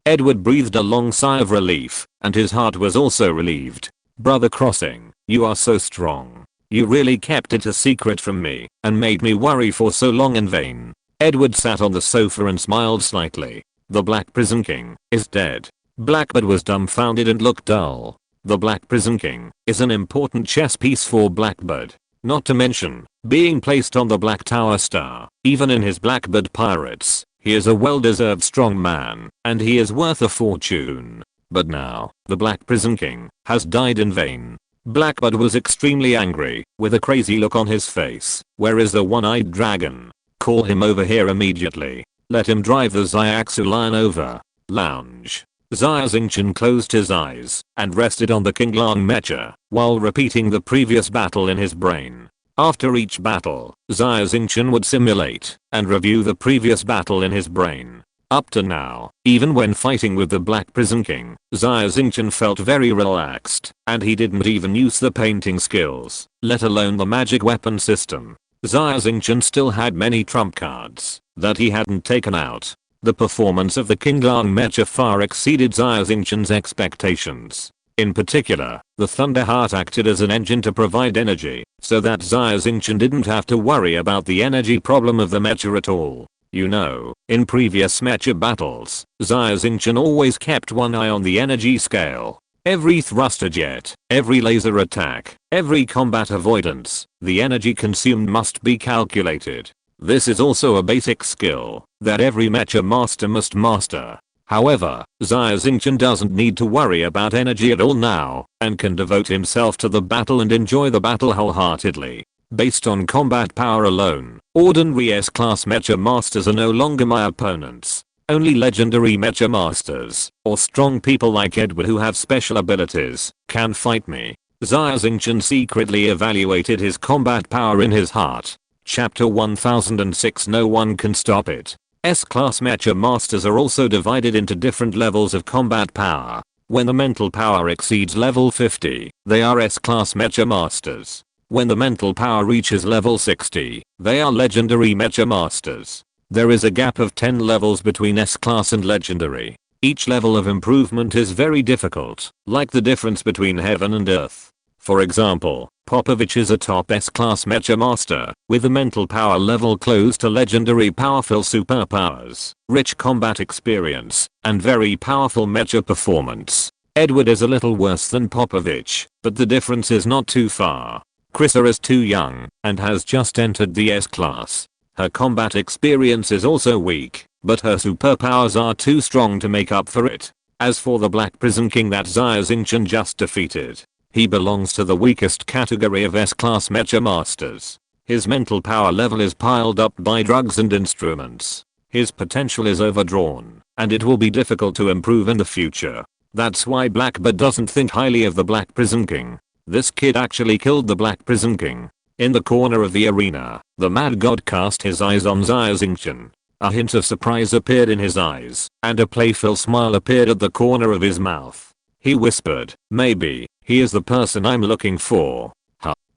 Edward breathed a long sigh of relief, and his heart was also relieved. Brother Crossing, you are so strong. You really kept it a secret from me, and made me worry for so long in vain. Edward sat on the sofa and smiled slightly. The Black Prison King is dead. Blackbird was dumbfounded and looked dull. The Black Prison King is an important chess piece for Blackbird. Not to mention, being placed on the Black Tower star, even in his Blackbird Pirates, he is a well-deserved strong man, and he is worth a fortune. But now, the Black Prison King has died in vain. Blackbird was extremely angry, with a crazy look on his face. Where is the one-eyed dragon? Call him over here immediately. Let him drive the Xiaxu lion over. Lounge. Xia Xingchen closed his eyes and rested on the King Lang Mecha while repeating the previous battle in his brain. After each battle, Xia Xingchen would simulate and review the previous battle in his brain. Up to now, even when fighting with the Black Prison King, Xia Xingchen felt very relaxed, and he didn't even use the painting skills, let alone the magic weapon system. Xia Xingchen still had many trump cards that he hadn't taken out. The performance of the King Lang Mecha far exceeded Xia Xingchen's expectations. In particular, the Thunder Heart acted as an engine to provide energy, so that Xia Xingchen didn't have to worry about the energy problem of the Mecha at all. You know, in previous Mecha battles, Xia Xingchen always kept one eye on the energy scale. Every thruster jet, every laser attack, every combat avoidance, the energy consumed must be calculated. This is also a basic skill that every Mecha Master must master. However, Xia Xingchen doesn't need to worry about energy at all now, and can devote himself to the battle and enjoy the battle wholeheartedly. Based on combat power alone, ordinary S-class Mecha Masters are no longer my opponents. Only legendary Mecha Masters, or strong people like Edward who have special abilities, can fight me. Xia Xingchen secretly evaluated his combat power in his heart. Chapter 1006. No one can stop it. S-class Mecha Masters are also divided into different levels of combat power. When the mental power exceeds level 50, they are S-class Mecha Masters. When the mental power reaches level 60, they are legendary Mecha Masters. There is a gap of 10 levels between S-class and legendary. Each level of improvement is very difficult, like the difference between heaven and earth. For example, Popovich is a top S-class mecha master, with a mental power level close to legendary powerful superpowers, rich combat experience, and very powerful mecha performance. Edward is a little worse than Popovich, but the difference is not too far. Krissa is too young, and has just entered the S-class. Her combat experience is also weak, but her superpowers are too strong to make up for it. As for the Black Prison King that Xia Xingchen just defeated, he belongs to the weakest category of S-class mecha masters. His mental power level is piled up by drugs and instruments. His potential is overdrawn, and it will be difficult to improve in the future. That's why Blackbird doesn't think highly of the Black Prison King. This kid actually killed the Black Prison King. In the corner of the arena, the Mad God cast his eyes on Xia Xingchen. A hint of surprise appeared in his eyes, and a playful smile appeared at the corner of his mouth. He whispered, "Maybe, he is the person I'm looking for."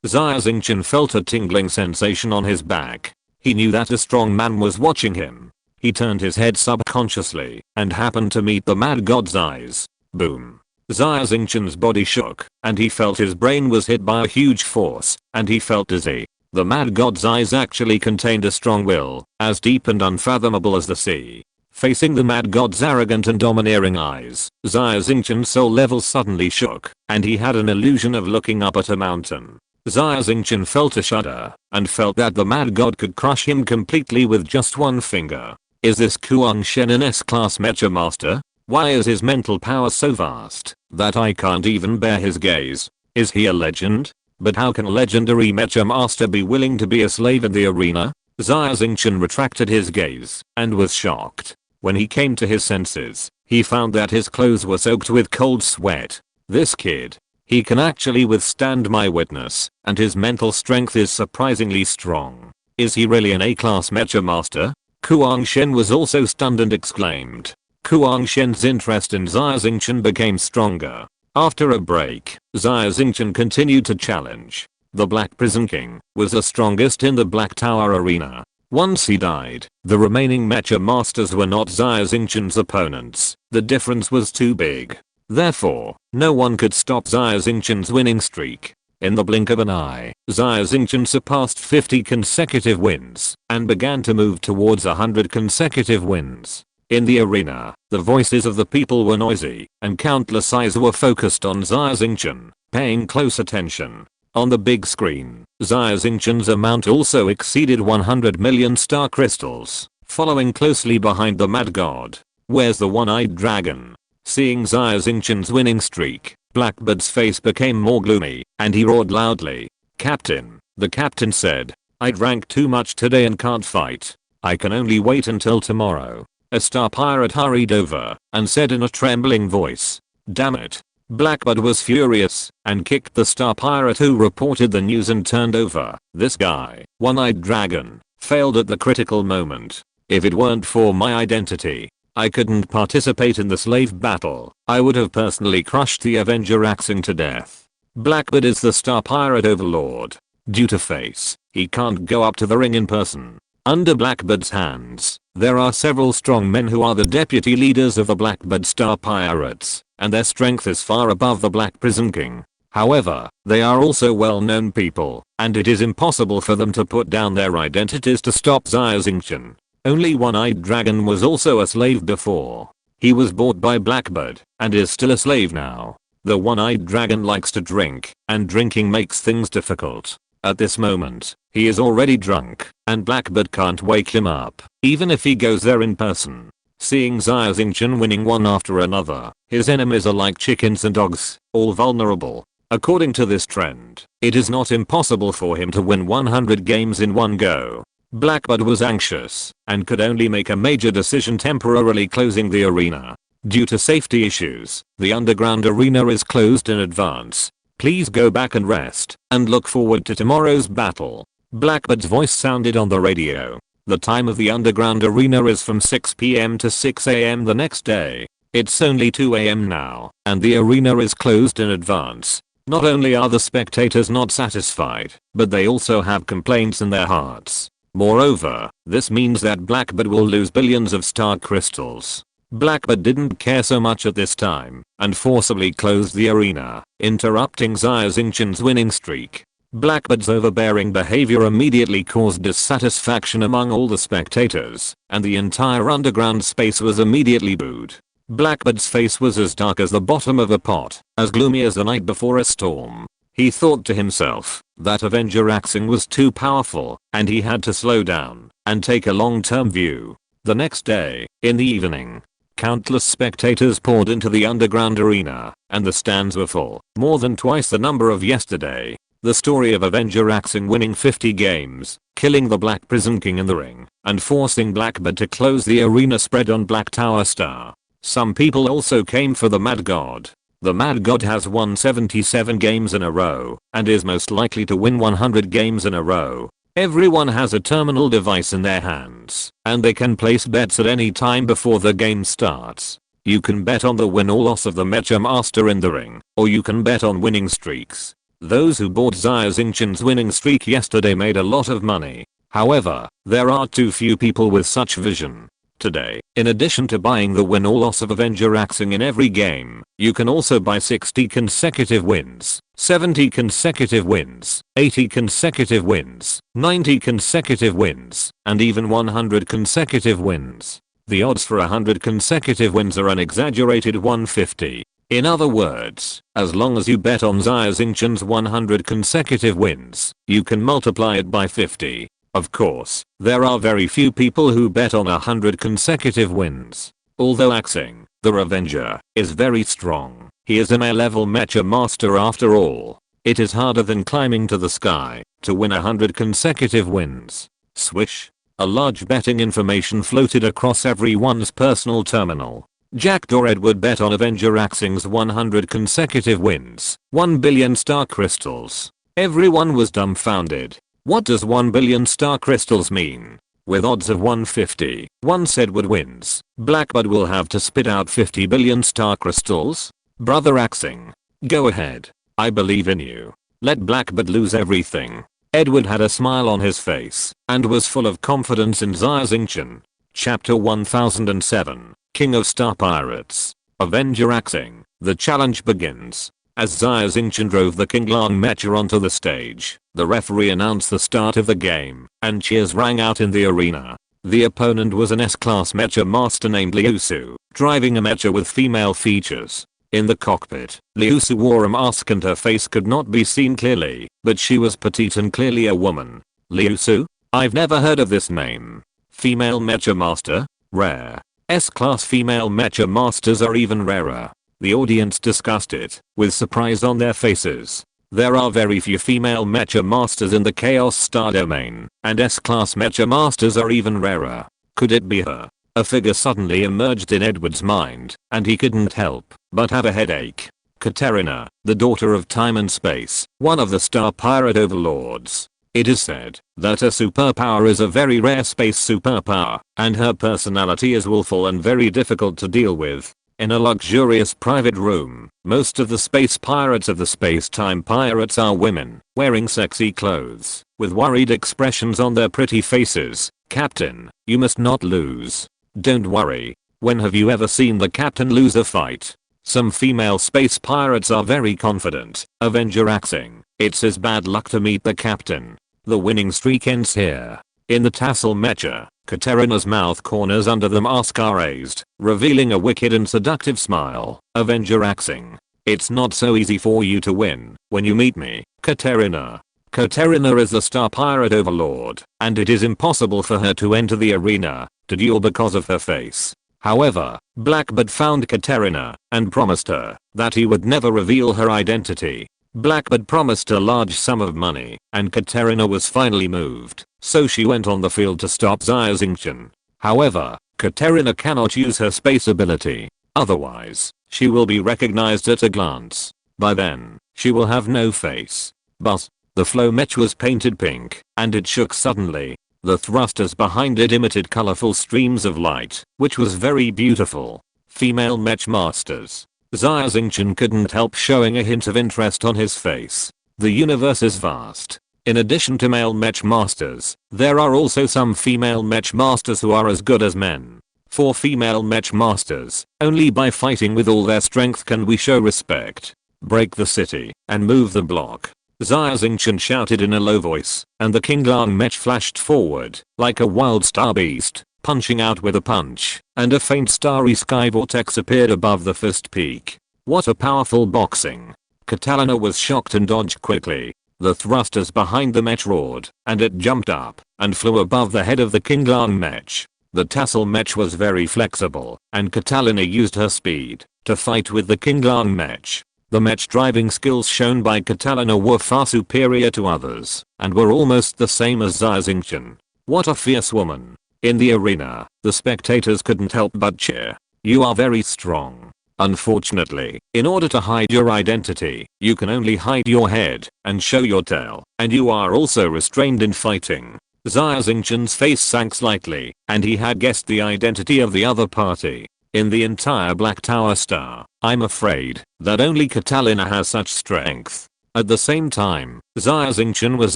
Xia Xingchen felt a tingling sensation on his back. He knew that a strong man was watching him. He turned his head subconsciously, and happened to meet the Mad God's eyes. Boom. Xia Xingchen's body shook, and he felt his brain was hit by a huge force, and he felt dizzy. The Mad God's eyes actually contained a strong will, as deep and unfathomable as the sea. Facing the Mad God's arrogant and domineering eyes, Xia Xingchen's soul level suddenly shook, and he had an illusion of looking up at a mountain. Xia Xingchen felt a shudder, and felt that the Mad God could crush him completely with just one finger. Is this Kuang Shen an S-class mecha master? Why is his mental power so vast that I can't even bear his gaze? Is he a legend? But how can a legendary mecha master be willing to be a slave in the arena? Xia Xingchen retracted his gaze, and was shocked. When he came to his senses, he found that his clothes were soaked with cold sweat. This kid. He can actually withstand my witness, and his mental strength is surprisingly strong. Is he really an A-class mecha master? Kuang Shen was also stunned and exclaimed. Kuang Shen's interest in Xia Xingchen became stronger. After a break, Xia Xingchen continued to challenge. The Black Prison King was the strongest in the Black Tower arena. Once he died, the remaining mecha masters were not Xia Xingchen's opponents. The difference was too big. Therefore, no one could stop Xia Xingchen's winning streak. In the blink of an eye, Xia Xingchen surpassed 50 consecutive wins, and began to move towards 100 consecutive wins. In the arena, the voices of the people were noisy, and countless eyes were focused on Xia Xingchen, paying close attention. On the big screen, Xia Xingchen's amount also exceeded 100 million star crystals, following closely behind the Mad God. Where's the one-eyed dragon? Seeing Xia Xingchen's winning streak, Blackbird's face became more gloomy, and he roared loudly. "Captain," the captain said, "I drank too much today and can't fight. I can only wait until tomorrow." A star pirate hurried over, and said in a trembling voice, "Damn it." Blackbird was furious, and kicked the star pirate who reported the news and turned over. This guy, one-eyed dragon, failed at the critical moment. If it weren't for my identity, I couldn't participate in the slave battle. I would have personally crushed the Avenger axing to death. Blackbird is the star pirate overlord. Due to face, he can't go up to the ring in person. Under Blackbird's hands, there are several strong men who are the deputy leaders of the Blackbird Star Pirates, and their strength is far above the Black Prison King. However, they are also well-known people, and it is impossible for them to put down their identities to stop Xia Xingchen. Only One-Eyed Dragon was also a slave before. He was bought by Blackbird, and is still a slave now. The One-Eyed Dragon likes to drink, and drinking makes things difficult. At this moment, he is already drunk, and Blackbird can't wake him up, even if he goes there in person. Seeing Xia Xingchen winning one after another, his enemies are like chickens and dogs, all vulnerable. According to this trend, it is not impossible for him to win 100 games in one go. Blackbird was anxious, and could only make a major decision temporarily closing the arena. Due to safety issues, the underground arena is closed in advance. Please go back and rest, and look forward to tomorrow's battle. Blackbird's voice sounded on the radio. The time of the underground arena is from 6 PM to 6 AM the next day. It's only 2 AM now, and the arena is closed in advance. Not only are the spectators not satisfied, but they also have complaints in their hearts. Moreover, this means that Blackbird will lose billions of star crystals. Blackbird didn't care so much at this time and forcibly closed the arena, interrupting Xia Xingchen's winning streak. Blackbird's overbearing behavior immediately caused dissatisfaction among all the spectators, and the entire underground space was immediately booed. Blackbird's face was as dark as the bottom of a pot, as gloomy as the night before a storm. He thought to himself that Avenger Xing was too powerful, and he had to slow down and take a long-term view. The next day, in the evening, countless spectators poured into the underground arena, and the stands were full, more than twice the number of yesterday. The story of Avenger Xing winning 50 games, killing the Black Prison King in the ring, and forcing Blackbird to close the arena spread on Black Tower Star. Some people also came for the Mad God. The Mad God has won 77 games in a row, and is most likely to win 100 games in a row. Everyone has a terminal device in their hands, and they can place bets at any time before the game starts. You can bet on the win or loss of the Mecha Master in the ring, or you can bet on winning streaks. Those who bought Xia Xingchen's winning streak yesterday made a lot of money. However, there are too few people with such vision. Today, in addition to buying the win or loss of Avenger Xing in every game, you can also buy 60 consecutive wins, 70 consecutive wins, 80 consecutive wins, 90 consecutive wins, and even 100 consecutive wins. The odds for 100 consecutive wins are an exaggerated 150. In other words, as long as you bet on Xia Xingchen's 100 consecutive wins, you can multiply it by 50. Of course, there are very few people who bet on 100 consecutive wins. Although Xing, the Revenger, is very strong, he is a male-level Mecha Master after all. It is harder than climbing to the sky to win 100 consecutive wins. Swish. A large betting information floated across everyone's personal terminal. Jackdaw Edward bet on Avenger Xing's 100 consecutive wins, 1 billion star crystals. Everyone was dumbfounded. What does 1 billion star crystals mean? With odds of 150, once Edward wins, Blackbird will have to spit out 50 billion star crystals? Brother Xing, go ahead. I believe in you. Let Blackbird lose everything. Edward had a smile on his face and was full of confidence in Xia Xingchen. Chapter 1007. King of Star Pirates. Avenger Xing. The challenge begins. As Xia Xingchen drove the King Lang Mecha onto the stage, the referee announced the start of the game, and cheers rang out in the arena. The opponent was an S-class Mecha Master named Liu Su, driving a Mecha with female features. In the cockpit, Liu Su wore a mask and her face could not be seen clearly, but she was petite and clearly a woman. Liu Su? I've never heard of this name. Female Mecha Master? Rare. S-class female Mecha Masters are even rarer. The audience discussed it, with surprise on their faces. There are very few female Mecha Masters in the Chaos Star domain, and S-class Mecha Masters are even rarer. Could it be her? A figure suddenly emerged in Edward's mind, and he couldn't help but have a headache. Katerina, the daughter of time and space, one of the Star Pirate overlords. It is said that her superpower is a very rare space superpower, and her personality is willful and very difficult to deal with. In a luxurious private room, most of the space pirates of the space-time pirates are women, wearing sexy clothes, with worried expressions on their pretty faces. Captain, you must not lose. Don't worry. When have you ever seen the captain lose a fight? Some female space pirates are very confident. Avenger Xing, it's his bad luck to meet the captain. The winning streak ends here. In the tassel Mecha, Katerina's mouth corners under the mask are raised, revealing a wicked and seductive smile. Avenger Xing, it's not so easy for you to win when you meet me, Katerina. Katerina is the Star Pirate Overlord, and it is impossible for her to enter the arena to duel because of her face. However, Blackbird found Katerina and promised her that he would never reveal her identity. Blackbird promised a large sum of money, and Katerina was finally moved, so she went on the field to stop Xia Xingchen. However, Katerina cannot use her space ability, otherwise, she will be recognized at a glance. By then, she will have no face. But, the flow mech was painted pink, and it shook suddenly. The thrusters behind it emitted colorful streams of light, which was very beautiful. Female mech masters. Xia Xingchen couldn't help showing a hint of interest on his face. The universe is vast. In addition to male mech masters, there are also some female mech masters who are as good as men. For female mech masters, only by fighting with all their strength can we show respect. Break the city and move the block. Xia Xingchen shouted in a low voice, and the Kinglan mech flashed forward like a wild star beast, punching out with a punch, and a faint starry sky vortex appeared above the fist peak. What a powerful boxing. Catalina was shocked and dodged quickly. The thrusters behind the mech roared, and it jumped up and flew above the head of the Kinglan mech. The tassel mech was very flexible, and Catalina used her speed to fight with the Kinglan mech. The mech driving skills shown by Catalina were far superior to others, and were almost the same as Xia Xingchen. What a fierce woman. In the arena, the spectators couldn't help but cheer. You are very strong. Unfortunately, in order to hide your identity, you can only hide your head and show your tail, and you are also restrained in fighting. Xia Xingchen's face sank slightly, and he had guessed the identity of the other party. In the entire Black Tower Star, I'm afraid that only Catalina has such strength. At the same time, Xia Xingchen was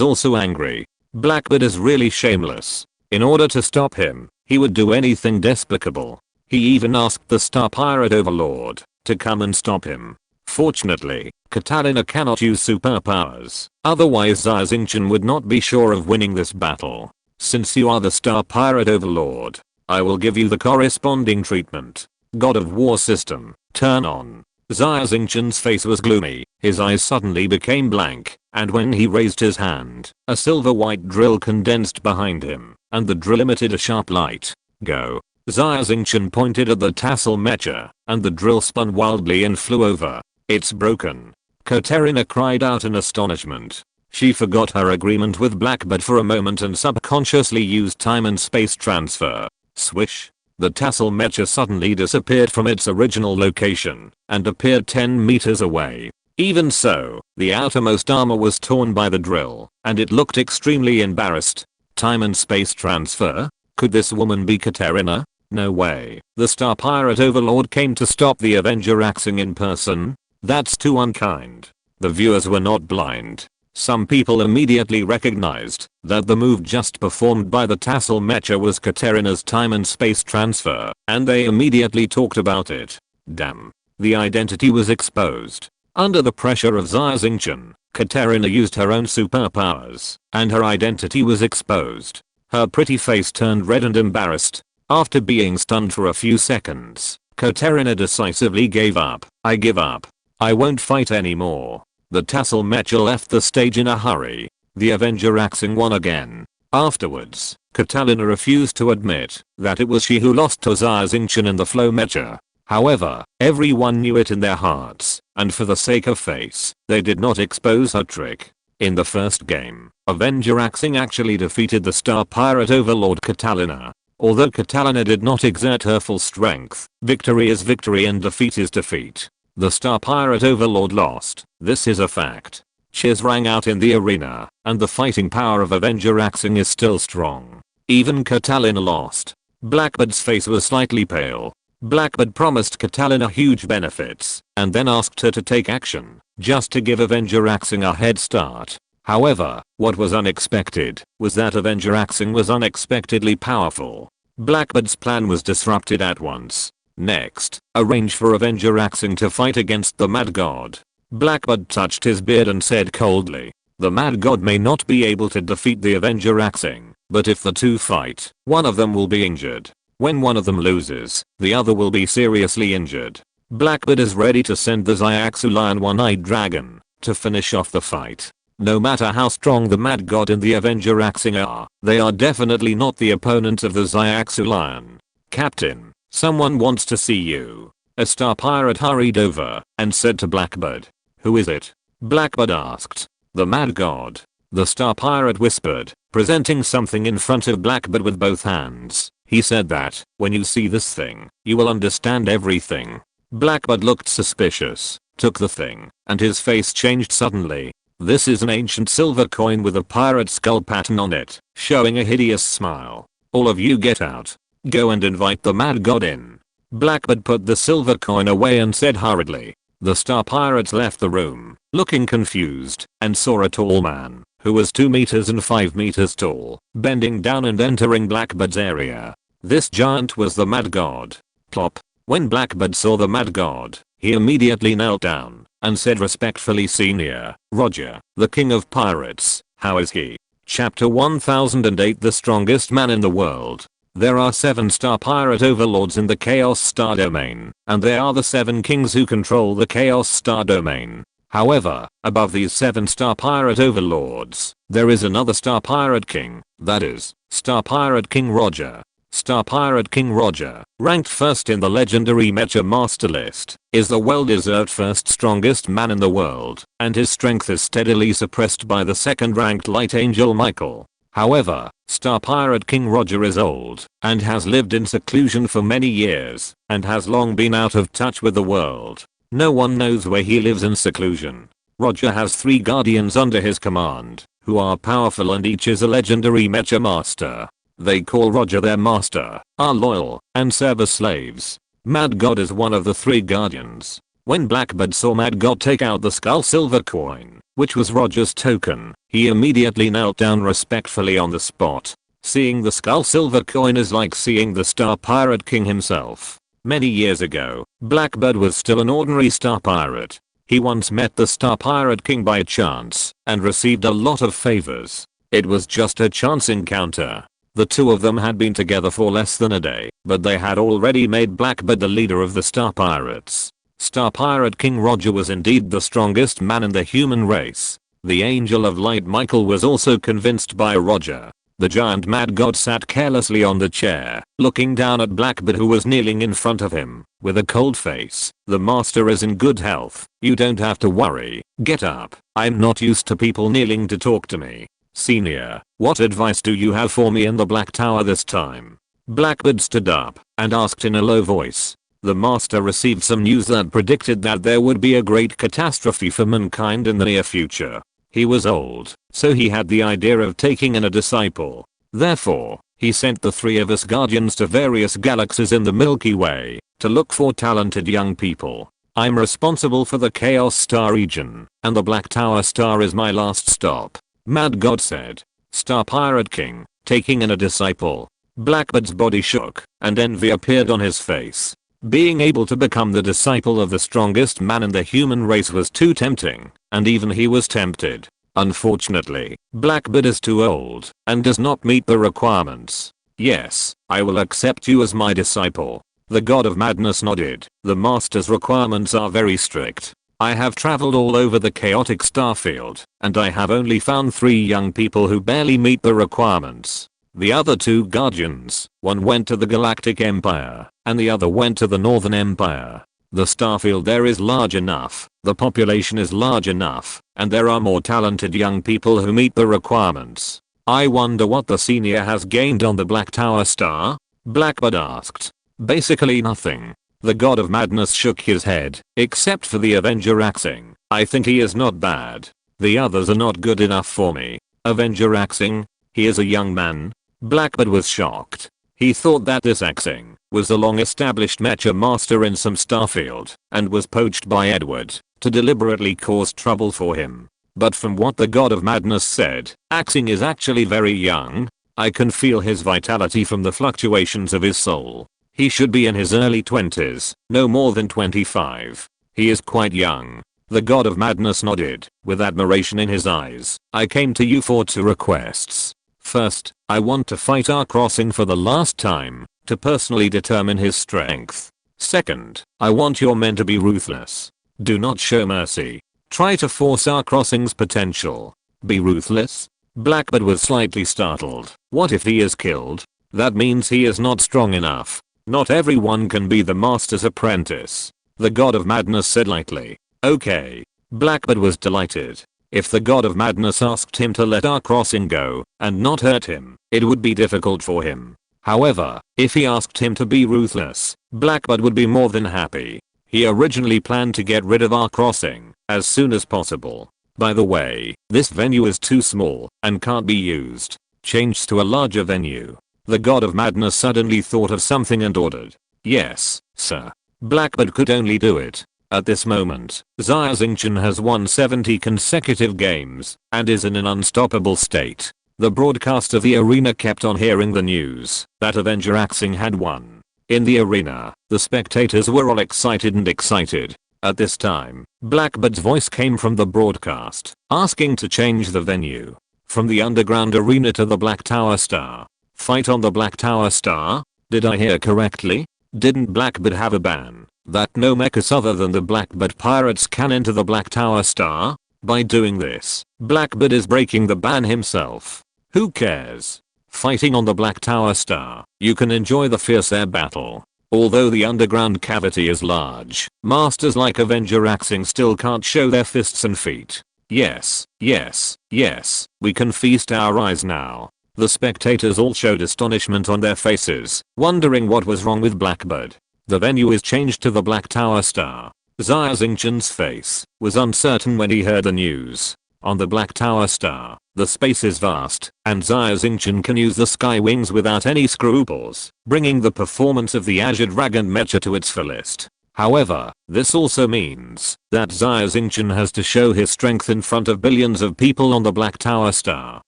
also angry. Blackbeard is really shameless. In order to stop him, he would do anything despicable. He even asked the Star Pirate Overlord to come and stop him. Fortunately, Catalina cannot use superpowers, otherwise Xia Xingchen would not be sure of winning this battle. Since you are the Star Pirate Overlord, I will give you the corresponding treatment. God of War system, turn on. Xia Xingchen's face was gloomy, his eyes suddenly became blank, and when he raised his hand, a silver white drill condensed behind him, and the drill emitted a sharp light. Go. Xia Xingchen pointed at the tassel mecha, and the drill spun wildly and flew over. It's broken. Katerina cried out in astonishment. She forgot her agreement with Blackbeard for a moment and subconsciously used time and space transfer. Swish. The tassel mecha suddenly disappeared from its original location and appeared 10 meters away. Even so, the outermost armor was torn by the drill, and it looked extremely embarrassed. Time and space transfer? Could this woman be Katerina? No way. The Star Pirate Overlord came to stop the Avenger axing in person? That's too unkind. The viewers were not blind. Some people immediately recognized that the move just performed by the tassel mecha was Katerina's time and space transfer, and they immediately talked about it. Damn. The identity was exposed. Under the pressure of Xia Xingchen, Katerina used her own superpowers, and her identity was exposed. Her pretty face turned red and embarrassed. After being stunned for a few seconds, Katerina decisively gave up. I give up. I won't fight anymore. The tassel mecha left the stage in a hurry. The Avenger axing won again. Afterwards, Catalina refused to admit that it was she who lost to Xia Xingchen in the flow mecha. However, everyone knew it in their hearts, and for the sake of face, they did not expose her trick. In the first game, Avenger axing actually defeated the Star Pirate Overlord Catalina. Although Catalina did not exert her full strength, victory is victory and defeat is defeat. The Star Pirate Overlord lost. This is a fact. Cheers rang out in the arena, and the fighting power of Avenger axing is still strong. Even Catalina lost. Blackbeard's face was slightly pale. Blackbeard promised Catalina huge benefits, and then asked her to take action, just to give Avenger axing a head start. However, what was unexpected was that Avenger axing was unexpectedly powerful. Blackbeard's plan was disrupted at once. Next, arrange for Avenger axing to fight against the Mad God. Blackbeard touched his beard and said coldly, the Mad God may not be able to defeat the Avenger axing, but if the two fight, one of them will be injured. When one of them loses, the other will be seriously injured. Blackbeard is ready to send the Xia One-Eyed Dragon to finish off the fight. No matter how strong the Mad God and the Avenger axing are, they are definitely not the opponents of the Xia Lion. Captain, someone wants to see you. A Star Pirate hurried over and said to Blackbeard. Who is it? Blackbeard asked. The Mad God. The Star Pirate whispered, presenting something in front of Blackbeard with both hands. He said that, when you see this thing, you will understand everything. Blackbeard looked suspicious, took the thing, and his face changed suddenly. This is an ancient silver coin with a pirate skull pattern on it, showing a hideous smile. All of you get out. Go and invite the Mad God in. Blackbeard put the silver coin away and said hurriedly. The Star Pirates left the room, looking confused, and saw a tall man, who was 2 meters and 5 meters tall, bending down and entering Blackbeard's area. This giant was the Mad God. Plop. When Blackbird saw the Mad God, he immediately knelt down and said respectfully, "Senior, Roger, the king of pirates, how is he?" Chapter 1008. The strongest man in the world. There are 7-star pirate overlords in the Chaos Star domain, and they are the 7 kings who control the Chaos Star domain. However, above these 7-star pirate overlords, there is another star pirate king, that is, Star Pirate King Roger. Star Pirate King Roger, ranked first in the legendary Mecha Master list, is the well-deserved first strongest man in the world, and his strength is steadily suppressed by the second-ranked Light Angel Michael. However, Star Pirate King Roger is old, and has lived in seclusion for many years, and has long been out of touch with the world. No one knows where he lives in seclusion. Roger has 3 guardians under his command, who are powerful and each is a legendary Mecha Master. They call Roger their master, are loyal, and serve as slaves. Mad God is one of the 3 guardians. When Blackbird saw Mad God take out the Skull Silver coin, which was Roger's token, he immediately knelt down respectfully on the spot. Seeing the Skull Silver coin is like seeing the Star Pirate King himself. Many years ago, Blackbird was still an ordinary star pirate. He once met the Star Pirate King by chance, and received a lot of favors. It was just a chance encounter. The 2 of them had been together for less than a day, but they had already made Blackbird the leader of the Star Pirates. Star Pirate King Roger was indeed the strongest man in the human race. The Angel of Light Michael was also convinced by Roger. The giant Mad God sat carelessly on the chair, looking down at Blackbird who was kneeling in front of him, with a cold face. "The master is in good health, you don't have to worry, get up, I'm not used to people kneeling to talk to me. Senior, what advice do you have for me in the Black Tower this time?" Blackbird stood up and asked in a low voice. The master received some news that predicted that there would be a great catastrophe for mankind in the near future. He was old, so he had the idea of taking in a disciple. Therefore, he sent the 3 of his guardians to various galaxies in the Milky Way to look for talented young people. "I'm responsible for the Chaos Star region, and the Black Tower Star is my last stop," Mad God said. Star Pirate King, taking in a disciple. Blackbird's body shook, and envy appeared on his face. Being able to become the disciple of the strongest man in the human race was too tempting, and even he was tempted. Unfortunately, Blackbird is too old, and does not meet the requirements. "Yes, I will accept you as my disciple." The God of Madness nodded. "The master's requirements are very strict. I have traveled all over the chaotic starfield, and I have only found 3 young people who barely meet the requirements. The other 2 guardians, one went to the Galactic Empire, and the other went to the Northern Empire. The starfield there is large enough, the population is large enough, and there are more talented young people who meet the requirements. I wonder what the senior has gained on the Black Tower Star?" Blackbird asked. "Basically nothing." The God of Madness shook his head. "Except for the Avenger Axing, I think he is not bad. The others are not good enough for me." "Avenger Axing? He is a young man?" Blackbird was shocked. He thought that this Xing was a long-established Mecha Master in some starfield and was poached by Edward to deliberately cause trouble for him. But from what the God of Madness said, Xing is actually very young. I can feel his vitality from the fluctuations of his soul. He should be in his early 20s, no more than 25. He is quite young. The God of Madness nodded, with admiration in his eyes. "I came to you for 2 requests. First, I want to fight our crossing for the last time, to personally determine his strength. Second, I want your men to be ruthless. Do not show mercy. Try to force our crossing's potential. Be ruthless?" Blackbird was slightly startled. What if he is killed? That means he is not strong enough. Not everyone can be the master's apprentice. The God of Madness said lightly. "Okay." Blackbird was delighted. If the God of Madness asked him to let our crossing go and not hurt him, it would be difficult for him. However, if he asked him to be ruthless, Blackbird would be more than happy. He originally planned to get rid of our crossing as soon as possible. "By the way, this venue is too small and can't be used. Change to a larger venue." The God of Madness suddenly thought of something and ordered. "Yes, sir." Blackbird could only do it. At this moment, Xia Xingchen has won 70 consecutive games and is in an unstoppable state. The broadcast of the arena kept on hearing the news that Avenger Xia had won. In the arena, the spectators were all excited and excited. At this time, Blackbird's voice came from the broadcast, asking to change the venue. From the underground arena to the Black Tower Star. Fight on the Black Tower Star? Did I hear correctly? Didn't Blackbird have a ban that no mechas other than the Blackbird pirates can enter the Black Tower Star? By doing this, Blackbird is breaking the ban himself. Who cares? Fighting on the Black Tower Star, you can enjoy the fierce air battle. Although the underground cavity is large, masters like Avenger Xia still can't show their fists and feet. Yes, yes, yes, we can feast our eyes now. The spectators all showed astonishment on their faces, wondering what was wrong with Blackbird. The venue is changed to the Black Tower Star. Xia Xingchen's face was uncertain when he heard the news. On the Black Tower Star, the space is vast, and Xia Xingchen can use the sky wings without any scruples, bringing the performance of the Azure Dragon mecha to its fullest. However, this also means that Xia Xingchen has to show his strength in front of billions of people on the Black Tower Star.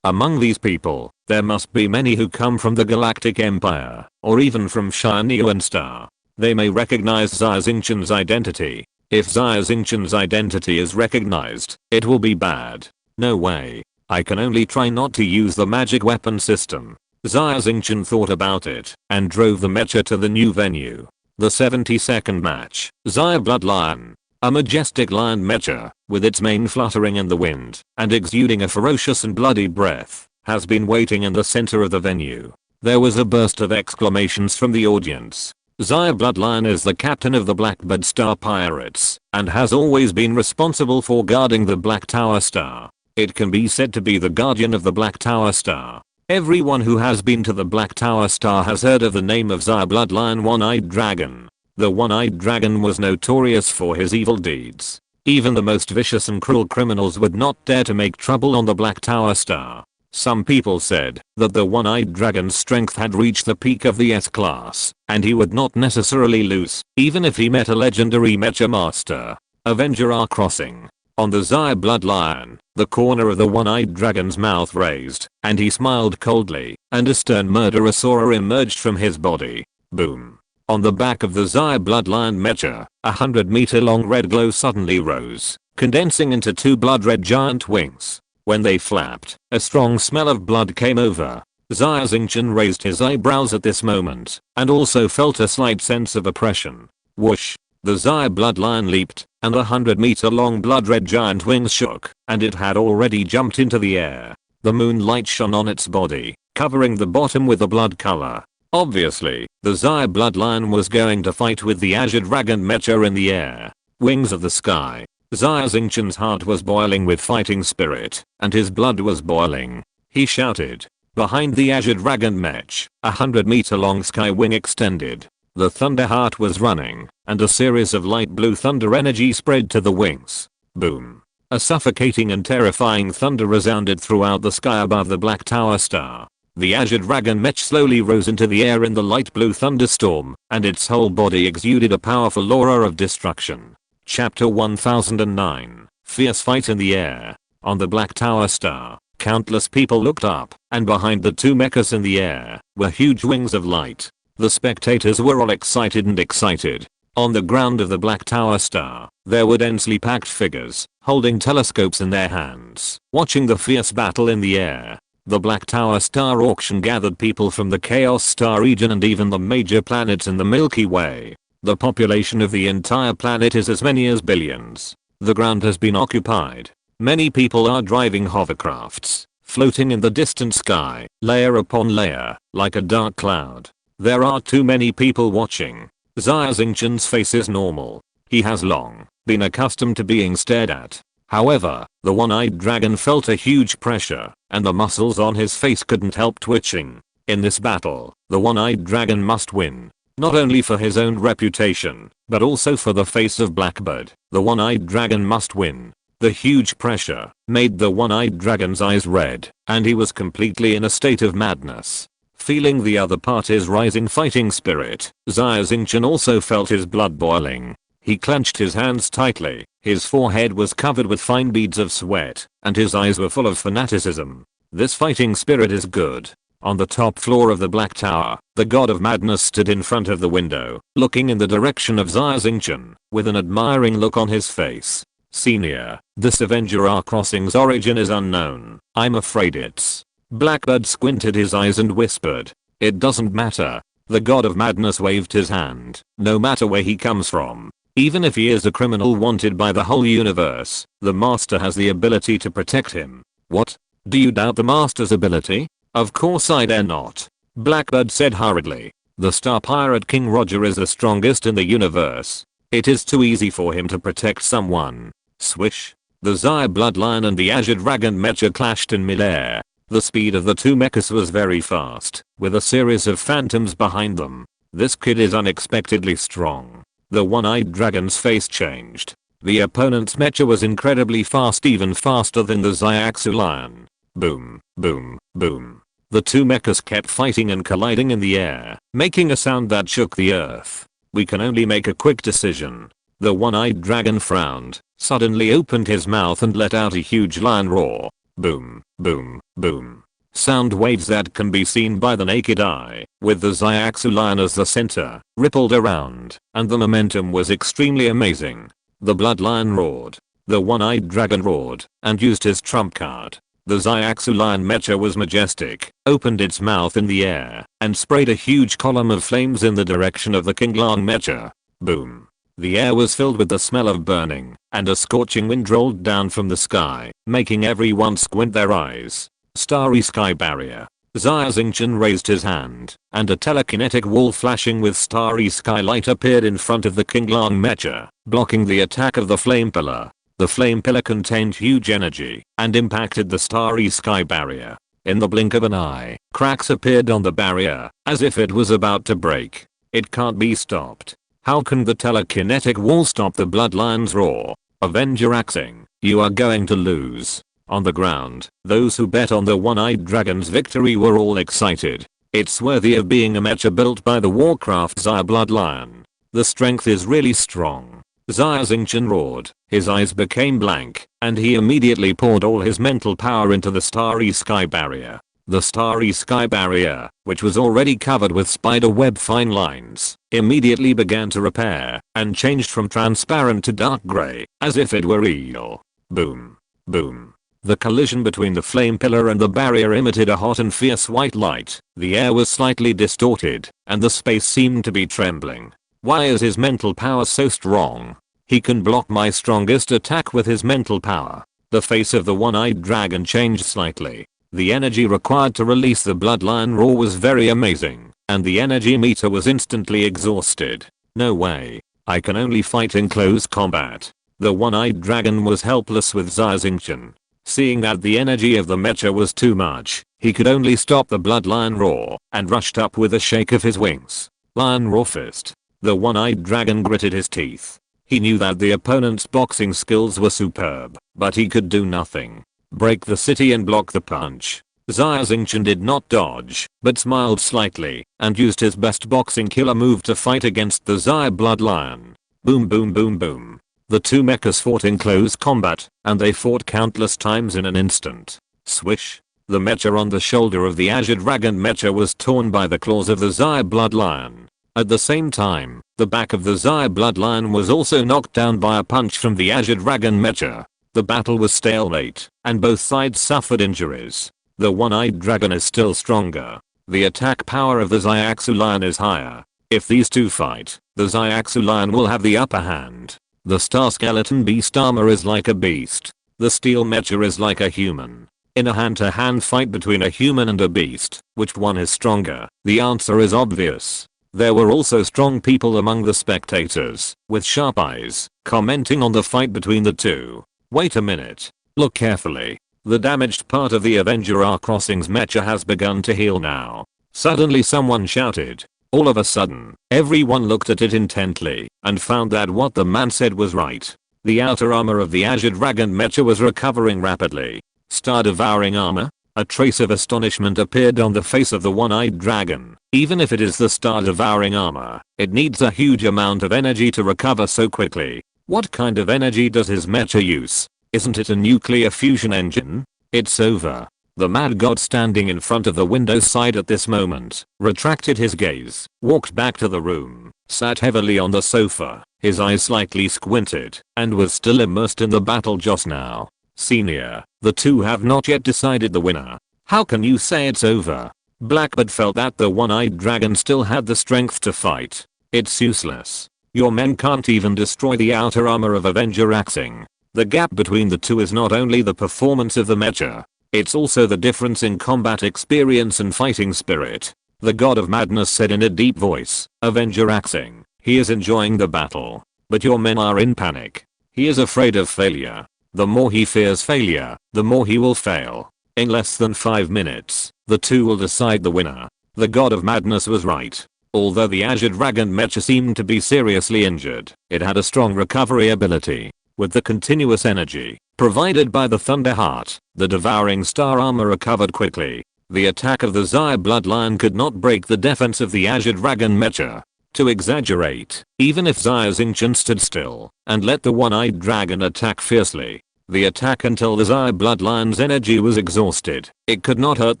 Among these people, there must be many who come from the Galactic Empire, or even from Xia Star. They may recognize Xia Xingchen's identity. If Xia Xingchen's identity is recognized, it will be bad. No way. I can only try not to use the magic weapon system. Xia Xingchen thought about it, and drove the mecha to the new venue. The 72nd match, Xia Blood Lion. A majestic lion mecha, with its mane fluttering in the wind, and exuding a ferocious and bloody breath, has been waiting in the center of the venue. There was a burst of exclamations from the audience. Xia Blood Lion is the captain of the Blackbird Star Pirates, and has always been responsible for guarding the Black Tower Star. It can be said to be the guardian of the Black Tower Star. Everyone who has been to the Black Tower Star has heard of the name of Xia Blood Lion One-Eyed Dragon. The One-Eyed Dragon was notorious for his evil deeds. Even the most vicious and cruel criminals would not dare to make trouble on the Black Tower Star. Some people said that the One-Eyed Dragon's strength had reached the peak of the S-Class, and he would not necessarily lose, even if he met a legendary mecha master. Avenger R crossing. On the Xia Blood Lion, the corner of the One-Eyed Dragon's mouth raised, and he smiled coldly, and a stern murderous aura emerged from his body. Boom. On the back of the Xia Blood Lion mecha, a 100-meter long red glow suddenly rose, condensing into two blood-red giant wings. When they flapped, a strong smell of blood came over. Xia Xingchen raised his eyebrows at this moment, and also felt a slight sense of oppression. Whoosh! The Xia Blood Lion leaped, and the 100-meter long blood-red giant wings shook, and it had already jumped into the air. The moonlight shone on its body, covering the bottom with a blood color. Obviously, the Xia Blood Lion was going to fight with the Azure Dragon mecha in the air. Wings of the sky. Xia Xingchen's heart was boiling with fighting spirit, and his blood was boiling. He shouted. Behind the Azure Dragon mech, a 100-meter long sky wing extended. The thunder heart was running, and a series of light blue thunder energy spread to the wings. Boom. A suffocating and terrifying thunder resounded throughout the sky above the Black Tower Star. The Azure Dragon mech slowly rose into the air in the light blue thunderstorm, and its whole body exuded a powerful aura of destruction. Chapter 1009. Fierce fight in the air. On the Black Tower Star, countless people looked up, and behind the two mechas in the air were huge wings of light. The spectators were all excited and excited. On the ground of the Black Tower Star, there were densely packed figures, holding telescopes in their hands, watching the fierce battle in the air. The Black Tower Star auction gathered people from the Chaos Star region and even the major planets in the Milky Way. The population of the entire planet is as many as billions. The ground has been occupied. Many people are driving hovercrafts, floating in the distant sky, layer upon layer, like a dark cloud. There are too many people watching. Xia Xingchen's face is normal. He has long been accustomed to being stared at. However, the One-Eyed Dragon felt a huge pressure, and the muscles on his face couldn't help twitching. In this battle, the One-Eyed Dragon must win. Not only for his own reputation, but also for the face of Blackbird. The One-Eyed Dragon must win. The huge pressure made the One-Eyed Dragon's eyes red, and he was completely in a state of madness. Feeling the other party's rising fighting spirit, Xia Xingchen also felt his blood boiling. He clenched his hands tightly, his forehead was covered with fine beads of sweat, and his eyes were full of fanaticism. This fighting spirit is good. On the top floor of the Black Tower, the God of Madness stood in front of the window, looking in the direction of Xia Xingchen, with an admiring look on his face. Senior, this Avenger Crossing's origin is unknown. I'm afraid it's... Blackbird squinted his eyes and whispered. It doesn't matter. The God of Madness waved his hand. No matter where he comes from, even if he is a criminal wanted by the whole universe, the Master has the ability to protect him. What? Do you doubt the Master's ability? Of course I dare not. Blackbird said hurriedly. The Star Pirate King Roger is the strongest in the universe. It is too easy for him to protect someone. Swish. The Xia Bloodline and the Azure Dragon Mecha clashed in midair. The speed of the two mechas was very fast, with a series of phantoms behind them. This kid is unexpectedly strong. The one-eyed dragon's face changed. The opponent's mecha was incredibly fast, even faster than the Xia Xingchen. Boom, boom, boom. The two mechas kept fighting and colliding in the air, making a sound that shook the earth. We can only make a quick decision. The one-eyed dragon frowned, suddenly opened his mouth and let out a huge lion roar. Boom, boom, boom. Sound waves that can be seen by the naked eye, with the Xia Xingchen as the center, rippled around, and the momentum was extremely amazing. The blood lion roared. The one-eyed dragon roared, and used his trump card. The Xia Xingchen mecha was majestic, opened its mouth in the air, and sprayed a huge column of flames in the direction of the King Long mecha. Boom. The air was filled with the smell of burning, and a scorching wind rolled down from the sky, making everyone squint their eyes. Starry sky barrier. Xia Xingchen raised his hand, and a telekinetic wall flashing with starry sky light appeared in front of the King Long mecha, blocking the attack of the flame pillar. The flame pillar contained huge energy, and impacted the starry sky barrier. In the blink of an eye, cracks appeared on the barrier, as if it was about to break. It can't be stopped. How can the telekinetic wall stop the bloodlion's roar? Avenger Axing, you are going to lose. On the ground, those who bet on the one-eyed dragon's victory were all excited. It's worthy of being a mecha built by the Warcraft Xia bloodline. The strength is really strong. Xia Xingchen roared. His eyes became blank, and he immediately poured all his mental power into the starry sky barrier. The starry sky barrier, which was already covered with spider-web fine lines, immediately began to repair, and changed from transparent to dark gray, as if it were real. Boom. Boom. The collision between the flame pillar and the barrier emitted a hot and fierce white light. The air was slightly distorted, and the space seemed to be trembling. Why is his mental power so strong? He can block my strongest attack with his mental power. The face of the one-eyed dragon changed slightly. The energy required to release the bloodline roar was very amazing, and the energy meter was instantly exhausted. No way. I can only fight in close combat. The one-eyed dragon was helpless with Xia Xingchen. Seeing that the energy of the mecha was too much, he could only stop the bloodline roar, and rushed up with a shake of his wings. Lion roar fist. The one-eyed dragon gritted his teeth. He knew that the opponent's boxing skills were superb, but he could do nothing. Break the city and block the punch. Xia Xingchen did not dodge, but smiled slightly, and used his best boxing killer move to fight against the Xia bloodline. Boom boom boom boom. The two mechas fought in close combat, and they fought countless times in an instant. Swish. The mecha on the shoulder of the Azure Dragon mecha was torn by the claws of the Xia bloodline. At the same time, the back of the Xia bloodline was also knocked down by a punch from the Azure Dragon mecha. The battle was stalemate, and both sides suffered injuries. The one-eyed dragon is still stronger. The attack power of the Xia Xingchen is higher. If these two fight, the Xia Xingchen will have the upper hand. The star skeleton beast armor is like a beast. The steel mecha is like a human. In a hand-to-hand fight between a human and a beast, which one is stronger? The answer is obvious. There were also strong people among the spectators, with sharp eyes, commenting on the fight between the two. Wait a minute. Look carefully. The damaged part of the Avenger Crossing's mecha has begun to heal now. Suddenly someone shouted. All of a sudden, everyone looked at it intently, and found that what the man said was right. The outer armor of the Azure Dragon mecha was recovering rapidly. Star-devouring armor? A trace of astonishment appeared on the face of the one-eyed dragon. Even if it is the star-devouring armor, it needs a huge amount of energy to recover so quickly. What kind of energy does his mecha use? Isn't it a nuclear fusion engine? It's over. The mad god standing in front of the window side at this moment, retracted his gaze, walked back to the room, sat heavily on the sofa, his eyes slightly squinted, and was still immersed in the battle just now. Senior, the two have not yet decided the winner. How can you say it's over? Blackbeard felt that the one-eyed dragon still had the strength to fight. It's useless. Your men can't even destroy the outer armor of Avenger Axing. The gap between the two is not only the performance of the mecha, it's also the difference in combat experience and fighting spirit. The god of madness said in a deep voice, Avenger Axing, he is enjoying the battle. But your men are in panic. He is afraid of failure. The more he fears failure, the more he will fail. In less than 5 minutes, the two will decide the winner. The god of madness was right. Although the Azure Dragon mecha seemed to be seriously injured, it had a strong recovery ability. With the continuous energy provided by the Thunder Heart, the devouring star armor recovered quickly. The attack of the Xia bloodline could not break the defense of the Azure Dragon mecha. To exaggerate, even if Xia Xingchen stood still and let the one-eyed dragon attack fiercely, the attack until the Xia bloodline's energy was exhausted, it could not hurt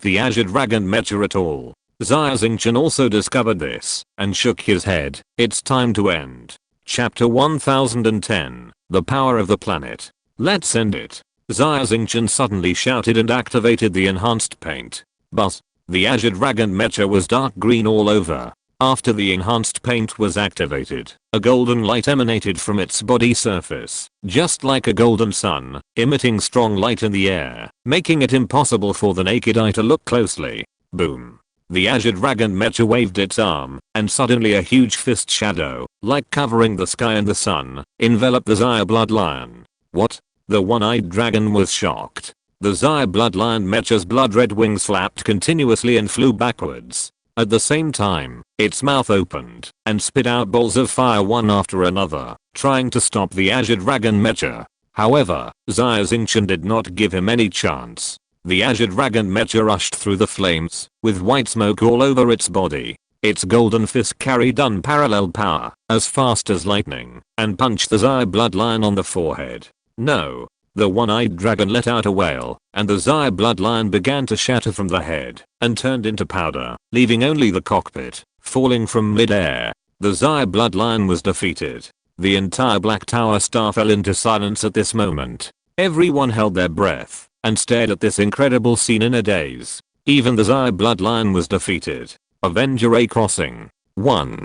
the Azure Dragon mecha at all. Xia Xingchen also discovered this and shook his head. It's time to end. Chapter 1010, The Power of the Planet. Let's end it. Xia Xingchen suddenly shouted and activated the enhanced paint. But the Azure Dragon mecha was dark green all over. After the enhanced paint was activated, a golden light emanated from its body surface, just like a golden sun, emitting strong light in the air, making it impossible for the naked eye to look closely. Boom. The Azure Dragon mecha waved its arm, and suddenly a huge fist shadow, like covering the sky and the sun, enveloped the Xia bloodline. What? The one-eyed dragon was shocked. The Xia bloodline mecha's blood-red wings flapped continuously and flew backwards. At the same time, its mouth opened and spit out balls of fire one after another, trying to stop the Azure Dragon mecha. However, Xia Xingchen did not give him any chance. The Azure Dragon mecha rushed through the flames, with white smoke all over its body. Its golden fist carried unparalleled power, as fast as lightning, and punched the Xia bloodline on the forehead. No. The one-eyed dragon let out a wail, and the Xia bloodline began to shatter from the head, and turned into powder, leaving only the cockpit, falling from mid-air. The Xia bloodline was defeated. The entire Black Tower star fell into silence at this moment. Everyone held their breath, and stared at this incredible scene in a daze. Even the Xia bloodline was defeated. Avenger A crossing. 1.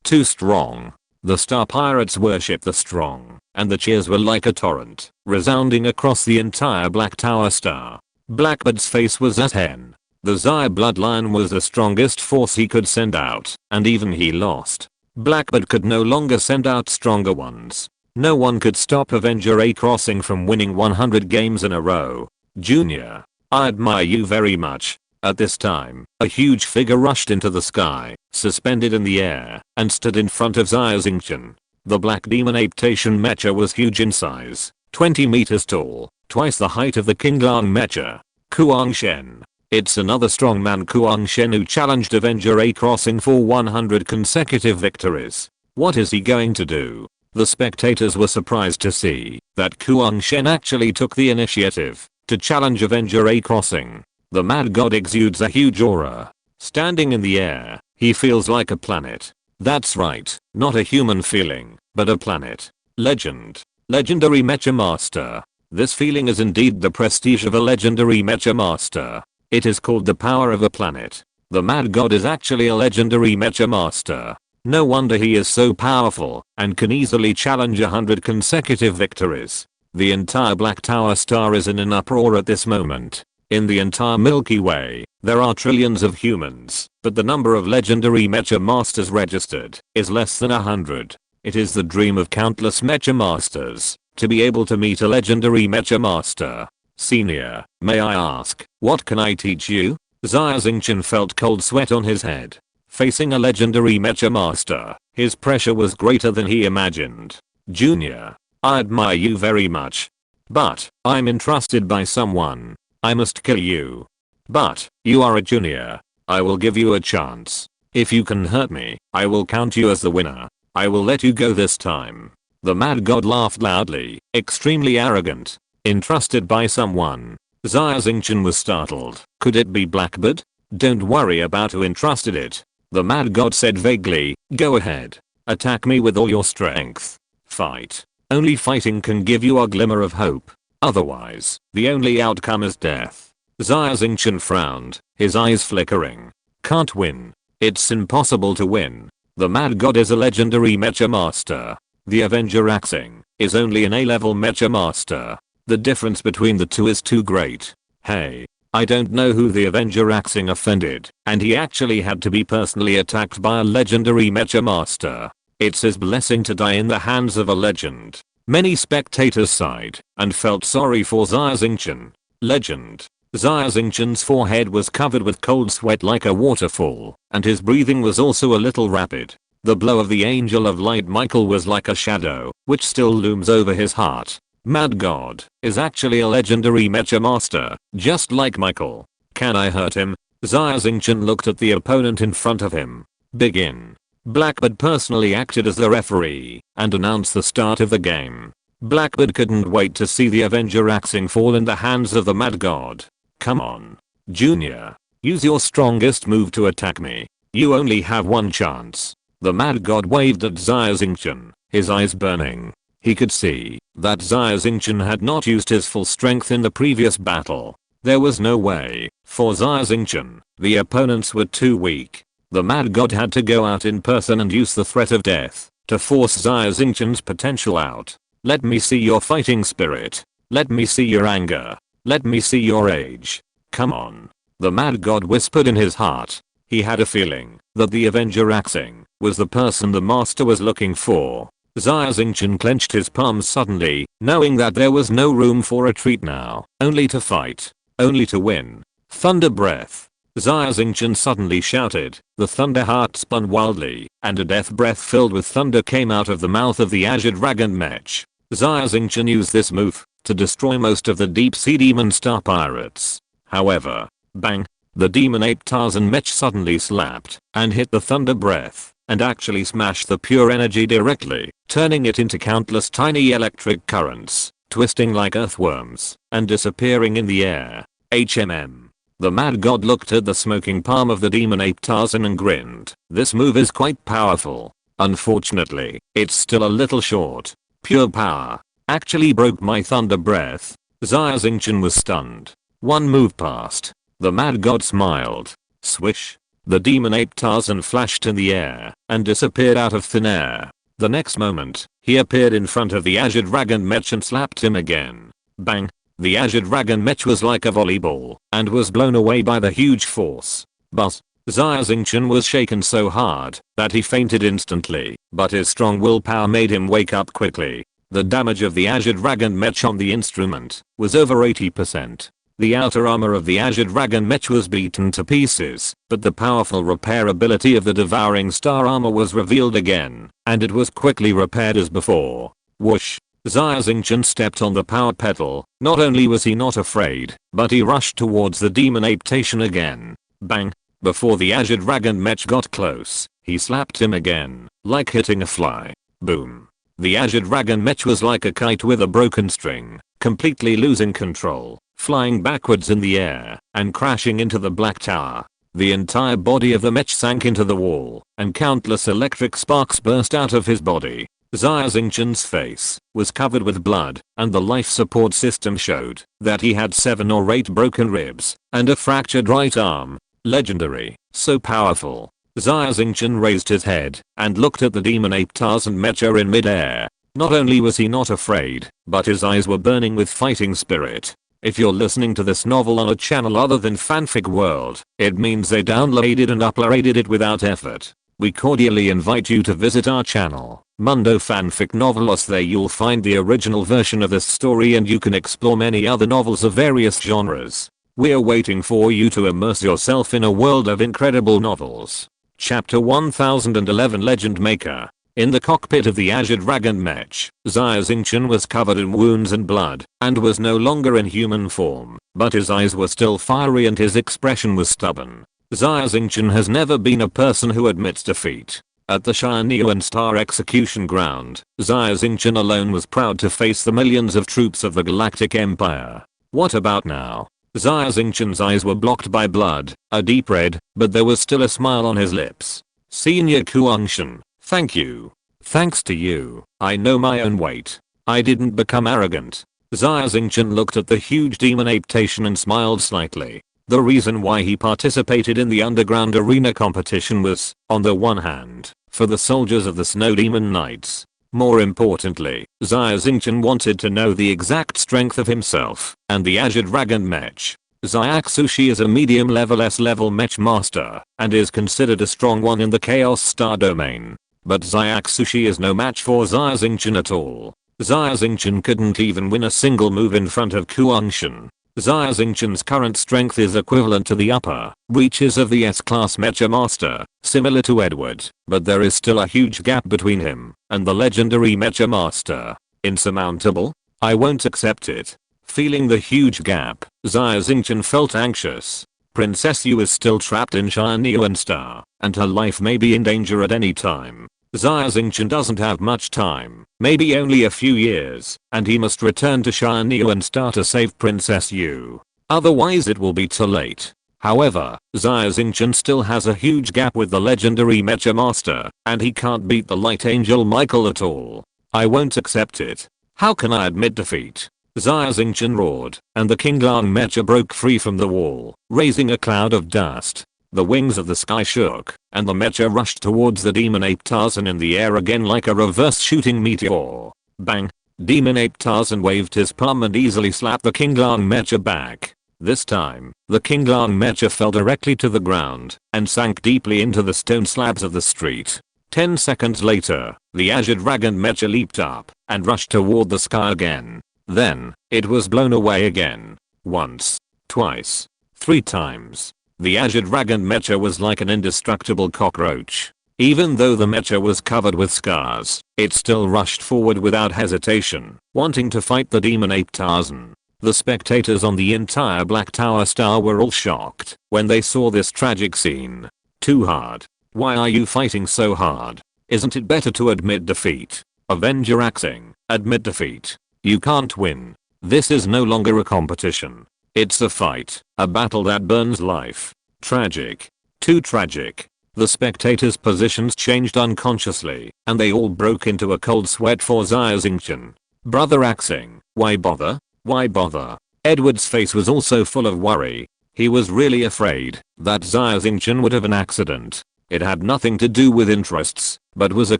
Too strong. The star pirates worship the strong, and the cheers were like a torrent, resounding across the entire Black Tower star. Blackbeard's face was at 10. The Xia bloodline was the strongest force he could send out, and even he lost. Blackbeard could no longer send out stronger ones. No one could stop Avenger A crossing from winning 100 games in a row. Junior, I admire you very much. At this time, a huge figure rushed into the sky, suspended in the air, and stood in front of Xia Xingchen. The black demon aptation mecha was huge in size, 20 meters tall, twice the height of the King Lang mecha. Kuang Shen. It's another strongman Kuang Shen who challenged Avenger A crossing for 100 consecutive victories. What is he going to do? The spectators were surprised to see that Kuang Shen actually took the initiative to challenge Avenger A crossing. The mad god exudes a huge aura. Standing in the air, he feels like a planet. That's right, not a human feeling, but a planet. Legend. Legendary Mecha Master. This feeling is indeed the prestige of a legendary Mecha Master. It is called the power of a planet. The mad god is actually a legendary Mecha Master. No wonder he is so powerful and can easily challenge 100 consecutive victories. The entire Black Tower star is in an uproar at this moment. In the entire Milky Way, there are trillions of humans, but the number of legendary Mecha Masters registered is less than 100. It is the dream of countless Mecha Masters to be able to meet a legendary Mecha Master. Senior, may I ask, what can I teach you? Xia Xingchen felt cold sweat on his head. Facing a legendary Mecha Master, his pressure was greater than he imagined. Junior, I admire you very much. But, I'm entrusted by someone. I must kill you. But, you are a junior. I will give you a chance. If you can hurt me, I will count you as the winner. I will let you go this time. The mad god laughed loudly, extremely arrogant. Entrusted by someone. Xia Xingchen was startled. Could it be Blackbird? Don't worry about who entrusted it. The mad god said vaguely, go ahead. Attack me with all your strength. Fight. Only fighting can give you a glimmer of hope. Otherwise, the only outcome is death. Xia Xingchen frowned, his eyes flickering. Can't win. It's impossible to win. The mad god is a legendary mecha master. The Avenger Xing is only an A-level mecha master. The difference between the two is too great. Hey, I don't know who the Avenger Xing offended, and he actually had to be personally attacked by a legendary mecha master. It's his blessing to die in the hands of a legend. Many spectators sighed and felt sorry for Xia Xingchen. Legend. Xia Xingchen's forehead was covered with cold sweat like a waterfall, and his breathing was also a little rapid. The blow of the Angel of Light Michael was like a shadow, which still looms over his heart. Mad God is actually a legendary mecha master, just like Michael. Can I hurt him? Xia Xingchen looked at the opponent in front of him. Begin. Blackbird personally acted as the referee and announced the start of the game. Blackbird couldn't wait to see the Avenger Xing fall in the hands of the Mad God. Come on. Junior. Use your strongest move to attack me. You only have one chance. The Mad God waved at Xia Xingchen, his eyes burning. He could see that Xia Xingchen had not used his full strength in the previous battle. There was no way for Xia Xingchen. The opponents were too weak. The Mad God had to go out in person and use the threat of death to force Xia Xingchen's potential out. Let me see your fighting spirit. Let me see your anger. Let me see your rage. Come on. The Mad God whispered in his heart. He had a feeling that the Avenger Xing was the person the master was looking for. Xia Xingchen clenched his palms suddenly, knowing that there was no room for retreat now. Only to fight. Only to win. Thunder breath. Xia Xingchen suddenly shouted. The thunder heart spun wildly, and a death breath filled with thunder came out of the mouth of the Azure Dragon Mech. Xia Xingchen used this move to destroy most of the deep sea demon star pirates. However, bang, the demon ape Tarzan Mech suddenly slapped and hit the thunder breath and actually smashed the pure energy directly, turning it into countless tiny electric currents, twisting like earthworms and disappearing in the air. HMM. The Mad God looked at the smoking palm of the demon ape Tarzan and grinned. This move is quite powerful. Unfortunately, it's still a little short. Pure power actually broke my thunder breath. Xia Xingchen was stunned. One move passed. The Mad God smiled. Swish. The demon ape Tarzan flashed in the air and disappeared out of thin air. The next moment, he appeared in front of the Azure Dragon Mech and slapped him again. Bang. The Azure Dragon Mech was like a volleyball and was blown away by the huge force. But Xia Xingchen was shaken so hard that he fainted instantly, but his strong willpower made him wake up quickly. The damage of the Azure Dragon Mech on the instrument was over 80%. The outer armor of the Azure Dragon Mech was beaten to pieces, but the powerful repair ability of the Devouring Star armor was revealed again, and it was quickly repaired as before. Whoosh. Xia Xingchen stepped on the power pedal. Not only was he not afraid, but he rushed towards the demon ape Tarzan again. Bang. Before the Azure Dragon Mech got close, he slapped him again, like hitting a fly. Boom. The Azure Dragon Mech was like a kite with a broken string, completely losing control, flying backwards in the air, and crashing into the Black Tower. The entire body of the Mech sank into the wall, and countless electric sparks burst out of his body. Xia Xingchen's face was covered with blood, and the life support system showed that he had 7 or 8 broken ribs, and a fractured right arm. Legendary, so powerful. Xia Xingchen raised his head and looked at the demon ape Tarzan Mecha in midair. Not only was he not afraid, but his eyes were burning with fighting spirit. If you're listening to this novel on a channel other than Fanfic World, it means they downloaded and uploaded it without effort. We cordially invite you to visit our channel, Mundo Fanfic Novelos. There you'll find the original version of this story and you can explore many other novels of various genres. We're waiting for you to immerse yourself in a world of incredible novels. Chapter 1011 Legend Maker. In the cockpit of the Azure Dragon Mech, Xia Xingchen was covered in wounds and blood, and was no longer in human form, but his eyes were still fiery and his expression was stubborn. Xia Xingchen has never been a person who admits defeat. At the Shinyuan Star execution ground, Xia Xingchen alone was proud to face the millions of troops of the Galactic Empire. What about now? Xia Xingchen's eyes were blocked by blood, a deep red, but there was still a smile on his lips. Senior Kuangshan, thank you. Thanks to you, I know my own weight. I didn't become arrogant. Xia Xingchen looked at the huge demon aptation and smiled slightly. The reason why he participated in the underground arena competition was, on the one hand, for the soldiers of the Snow Demon Knights. More importantly, Xia Xingchen wanted to know the exact strength of himself and the Azure Dragon Mech. Xia Xingchen is a medium level S-level mech master and is considered a strong one in the Chaos Star domain. But Xia Xingchen is no match for Xia Xingchen at all. Xia Xingchen couldn't even win a single move in front of Kuangshan. Xia Xingchen's current strength is equivalent to the upper reaches of the S-class Mecha Master, similar to Edward, but there is still a huge gap between him and the legendary Mecha Master. Insurmountable? I won't accept it. Feeling the huge gap, Xia Xingchen felt anxious. Princess Yu is still trapped in Xia Star, and her life may be in danger at any time. Xia Xingchen doesn't have much time, maybe only a few years, and he must return to Xia Star to save Princess Yu. Otherwise it will be too late. However, Xia Xingchen still has a huge gap with the legendary Mecha Master, and he can't beat the Light Angel Michael at all. I won't accept it. How can I admit defeat? Xia Xingchen roared, and the King Lang Mecha broke free from the wall, raising a cloud of dust. The wings of the sky shook, and the mecha rushed towards the demon ape Tarzan in the air again like a reverse shooting meteor. Bang! Demon ape Tarzan waved his palm and easily slapped the King Lang mecha back. This time, the King Lang mecha fell directly to the ground and sank deeply into the stone slabs of the street. 10 seconds later, the Azure Dragon mecha leaped up and rushed toward the sky again. Then, it was blown away again. Once, twice, 3 times. The Azure Dragon mecha was like an indestructible cockroach. Even though the mecha was covered with scars, it still rushed forward without hesitation, wanting to fight the demon ape Tarzan. The spectators on the entire Black Tower Star were all shocked when they saw this tragic scene. Too hard. Why are you fighting so hard? Isn't it better to admit defeat? Avenger Axing, admit defeat. You can't win. This is no longer a competition. It's a fight, a battle that burns life. Tragic. Too tragic. The spectators' positions changed unconsciously, and they all broke into a cold sweat for Xia Xingchen. Brother Axing, why bother? Why bother? Edward's face was also full of worry. He was really afraid that Xia Xingchen would have an accident. It had nothing to do with interests, but was a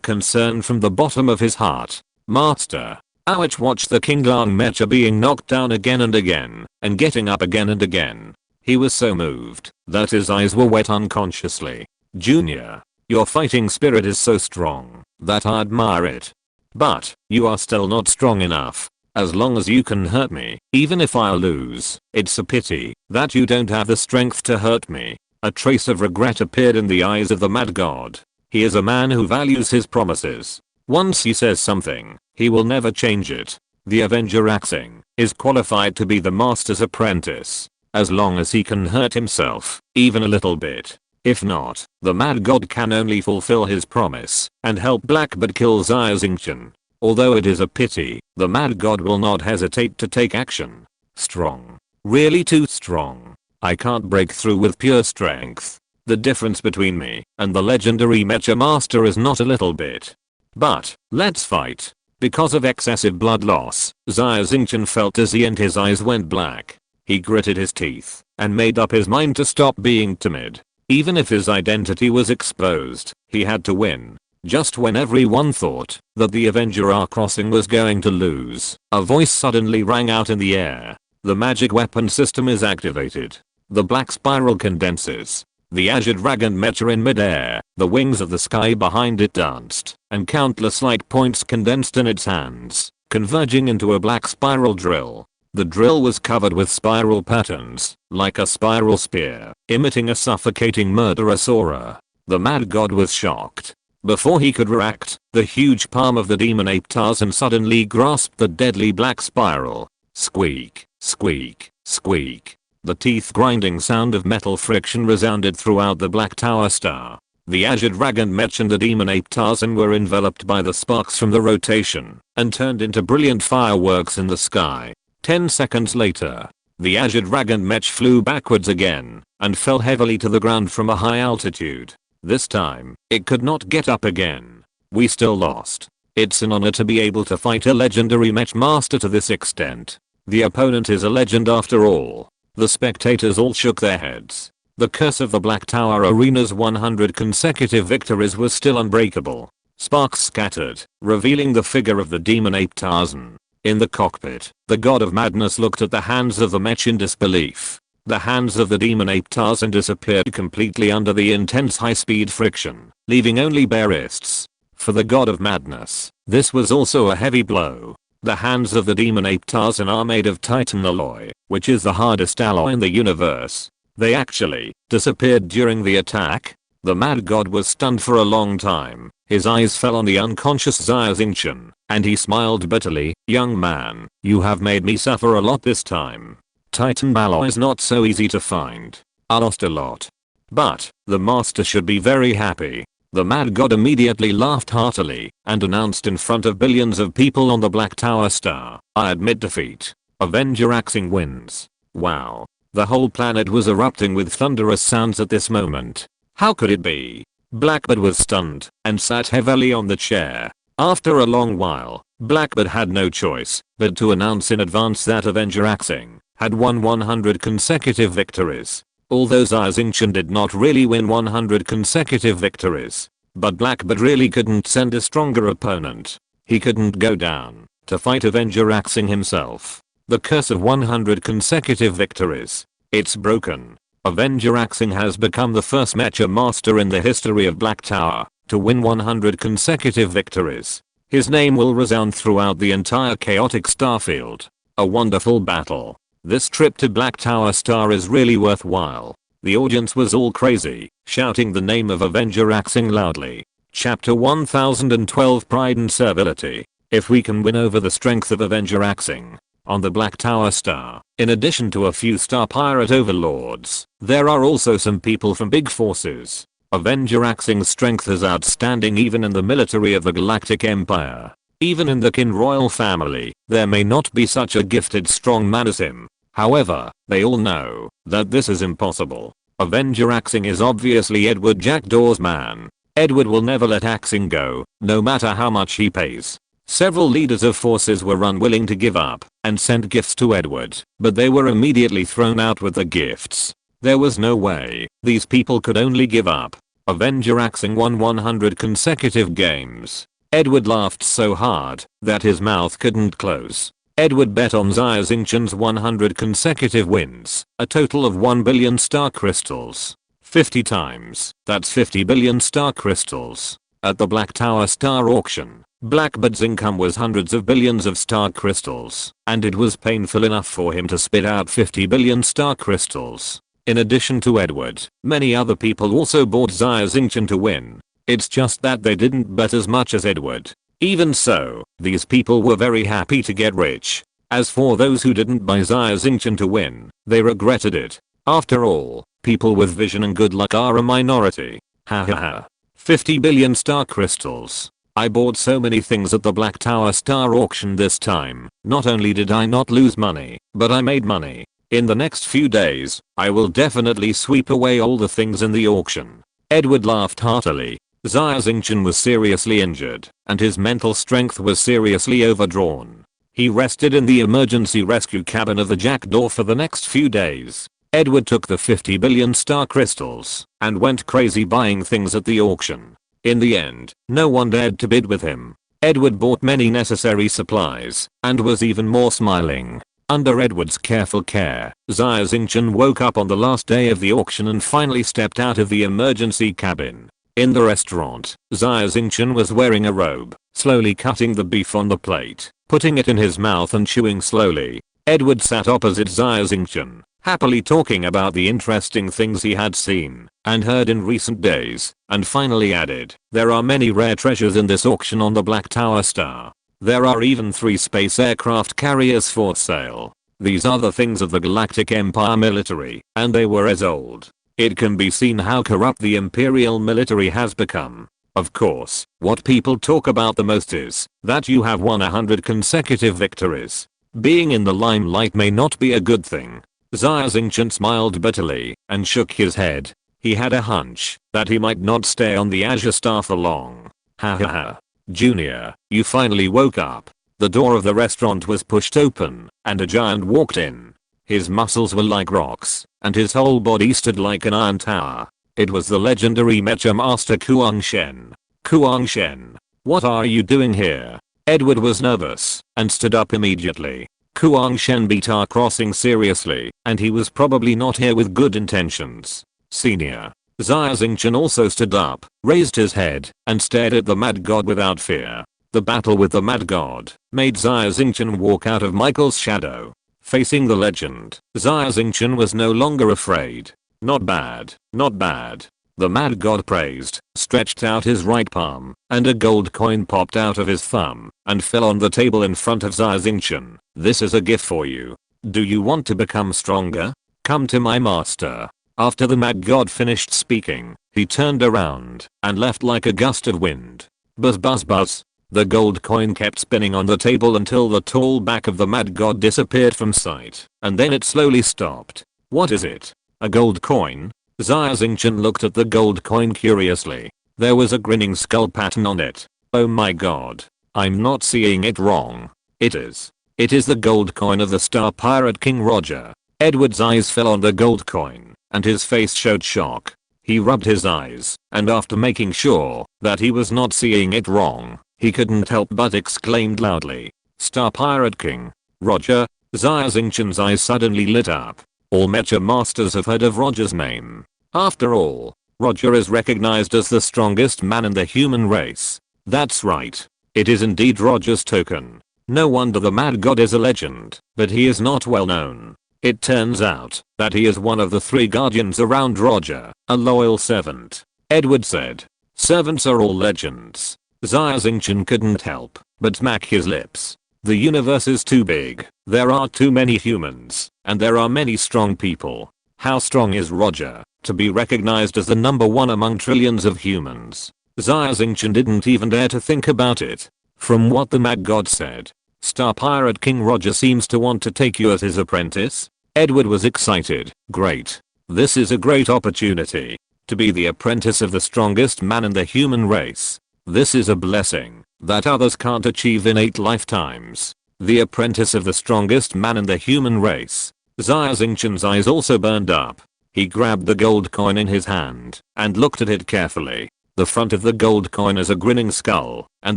concern from the bottom of his heart. Master. Ouch, watched the King Lang mecha being knocked down again and again, and getting up again and again. He was so moved that his eyes were wet unconsciously. Junior, your fighting spirit is so strong that I admire it. But, you are still not strong enough. As long as you can hurt me, even if I lose, it's a pity that you don't have the strength to hurt me. A trace of regret appeared in the eyes of the mad god. He is a man who values his promises. Once he says something, he will never change it. The Avenger Axing is qualified to be the master's apprentice, as long as he can hurt himself, even a little bit. If not, the mad god can only fulfill his promise and help Blackbird kill Xia Xingchen. Although it is a pity, the mad god will not hesitate to take action. Strong. Really too strong. I can't break through with pure strength. The difference between me and the legendary Mecha Master is not a little bit. But, let's fight. Because of excessive blood loss, Xia Xingchen felt dizzy and his eyes went black. He gritted his teeth and made up his mind to stop being timid. Even if his identity was exposed, he had to win. Just when everyone thought that the Avenger R-Crossing was going to lose, a voice suddenly rang out in the air. The magic weapon system is activated. The black spiral condenses. The Azure Dragon mecha in midair, the wings of the sky behind it danced, and countless light points condensed in its hands, converging into a black spiral drill. The drill was covered with spiral patterns, like a spiral spear, emitting a suffocating murderous aura. The mad god was shocked. Before he could react, the huge palm of the demon ape Tarzan suddenly grasped the deadly black spiral. Squeak, squeak, squeak. The teeth-grinding sound of metal friction resounded throughout the Black Tower Star. The Azure Dragon Mech and the Demon Ape Tarzan were enveloped by the sparks from the rotation and turned into brilliant fireworks in the sky. 10 seconds later, The Azure Dragon mech flew backwards again and fell heavily to the ground from a high altitude. This time, it could not get up again. We still lost. It's an honor to be able to fight a legendary mech master to this extent. The opponent is a legend after all. The spectators all shook their heads. The curse of the Black Tower Arena's 100 consecutive victories was still unbreakable. Sparks scattered, revealing the figure of the demon ape Tarzan. In the cockpit, the god of madness looked at the hands of the mech in disbelief. The hands of the demon ape Tarzan disappeared completely under the intense high-speed friction, leaving only bare wrists. For the god of madness, this was also a heavy blow. The hands of the demon ape Tarzan are made of titan alloy, which is the hardest alloy in the universe. They actually disappeared during the attack. The mad god was stunned for a long time. His eyes fell on the unconscious Xia Xingchen, and he smiled bitterly. "Young man, you have made me suffer a lot this time. Titan alloy is not so easy to find. I lost a lot. But the master should be very happy." The mad god immediately laughed heartily and announced in front of billions of people on the Black Tower Star, "I admit defeat. Avenger Xing wins." Wow. The whole planet was erupting with thunderous sounds at this moment. How could it be? Blackbird was stunned and sat heavily on the chair. After a long while, Blackbird had no choice but to announce in advance that Avenger Xing had won 100 consecutive victories. Although Xia Xingchen did not really win 100 consecutive victories, but Blackbird really couldn't send a stronger opponent. He couldn't go down to fight Avenger Xing himself. The curse of 100 consecutive victories. It's broken. Avenger Xing has become the first mecha master in the history of Black Tower to win 100 consecutive victories. His name will resound throughout the entire chaotic starfield. A wonderful battle. This trip to Black Tower Star is really worthwhile. The audience was all crazy, shouting the name of Avenger Xing loudly. Chapter 1012 Pride and Servility. If we can win over the strength of Avenger Xing on the Black Tower Star, in addition to a few star pirate overlords, there are also some people from big forces. Avenger Xing's strength is outstanding even in the military of the Galactic Empire. Even in the Qin royal family, there may not be such a gifted strong man as him. However, they all know that this is impossible. Avenger Xing is obviously Edward Jackdaw's man. Edward will never let Xing go, no matter how much he pays. Several leaders of forces were unwilling to give up and sent gifts to Edward, but they were immediately thrown out with the gifts. There was no way. These people could only give up. Avenger Xing won 100 consecutive games. Edward laughed so hard that his mouth couldn't close. Edward bet on Xia Xingchen's 100 consecutive wins, a total of 1 billion star crystals. 50 times, that's 50 billion star crystals. At the Black Tower Star auction, Blackbird's income was hundreds of billions of star crystals, and it was painful enough for him to spit out 50 billion star crystals. In addition to Edward, many other people also bought Xia Xingchen to win. It's just that they didn't bet as much as Edward. Even so, these people were very happy to get rich. As for those who didn't buy Xia Xingchen to win, they regretted it. After all, people with vision and good luck are a minority. Ha ha ha. 50 billion star crystals. I bought so many things at the Black Tower Star auction this time. Not only did I not lose money, but I made money. In the next few days, I will definitely sweep away all the things in the auction. Edward laughed heartily. Xia Xingchen was seriously injured, and his mental strength was seriously overdrawn. He rested in the emergency rescue cabin of the Jackdaw for the next few days. Edward took the 50 billion star crystals and went crazy buying things at the auction. In the end, no one dared to bid with him. Edward bought many necessary supplies and was even more smiling. Under Edward's careful care, Xia Xingchen woke up on the last day of the auction and finally stepped out of the emergency cabin. In the restaurant, Xia Xingchen was wearing a robe, slowly cutting the beef on the plate, putting it in his mouth and chewing slowly. Edward sat opposite Xia Xingchen, happily talking about the interesting things he had seen and heard in recent days, and finally added, "There are many rare treasures in this auction on the Black Tower Star. There are even 3 space aircraft carriers for sale. These are the things of the Galactic Empire military, and they were as old. It can be seen how corrupt the Imperial military has become. Of course, what people talk about the most is that you have won 100 consecutive victories. Being in the limelight may not be a good thing, Xia Xingchen smiled bitterly and shook his head. He had a hunch that he might not stay on the Azure Star for long. Ha ha ha. Junior, you finally woke up. The door of the restaurant was pushed open and a giant walked in. His muscles were like rocks and his whole body stood like an iron tower. It was the legendary Mecha Master Kuang Shen. Kuang Shen, what are you doing here? Edward was nervous and stood up immediately. Kuang Shen beat our crossing seriously and he was probably not here with good intentions. Senior. Xia Xingchen also stood up, raised his head, and stared at the Mad God without fear. The battle with the Mad God made Xia Xingchen walk out of Michael's shadow. Facing the legend, Xia Xingchen was no longer afraid. Not bad, not bad. The Mad God praised, stretched out his right palm, and a gold coin popped out of his thumb and fell on the table in front of Xia Xingchen. This is a gift for you. Do you want to become stronger? Come to my master. After the Mad God finished speaking, he turned around and left like a gust of wind. Buzz buzz buzz. The gold coin kept spinning on the table until the tall back of the Mad God disappeared from sight, and then it slowly stopped. What is it? A gold coin? Xia Xingchen looked at the gold coin curiously. There was a grinning skull pattern on it. Oh my god. I'm not seeing it wrong. It is. It is the gold coin of the Star Pirate King Roger. Edward's eyes fell on the gold coin, and his face showed shock. He rubbed his eyes, and after making sure that he was not seeing it wrong, he couldn't help but exclaimed loudly, Star Pirate King Roger. Xia Xingchen's eyes suddenly lit up. All Mecha Masters have heard of Roger's name. After all, Roger is recognized as the strongest man in the human race. That's right. It is indeed Roger's token. No wonder the Mad God is a legend, but he is not well known. It turns out that he is one of the 3 guardians around Roger, a loyal servant. Edward said, servants are all legends. Xia Xingchen couldn't help but smack his lips. The universe is too big, there are too many humans, and there are many strong people. How strong is Roger to be recognized as the #1 among trillions of humans? Xia Xingchen didn't even dare to think about it. From what the Mad God said, Star Pirate King Roger seems to want to take you as his apprentice. Edward was excited. Great. This is a great opportunity to be the apprentice of the strongest man in the human race. This is a blessing that others can't achieve in 8 lifetimes. The apprentice of the strongest man in the human race. Xia Xingchen's eyes also burned up. He grabbed the gold coin in his hand and looked at it carefully. The front of the gold coin is a grinning skull, and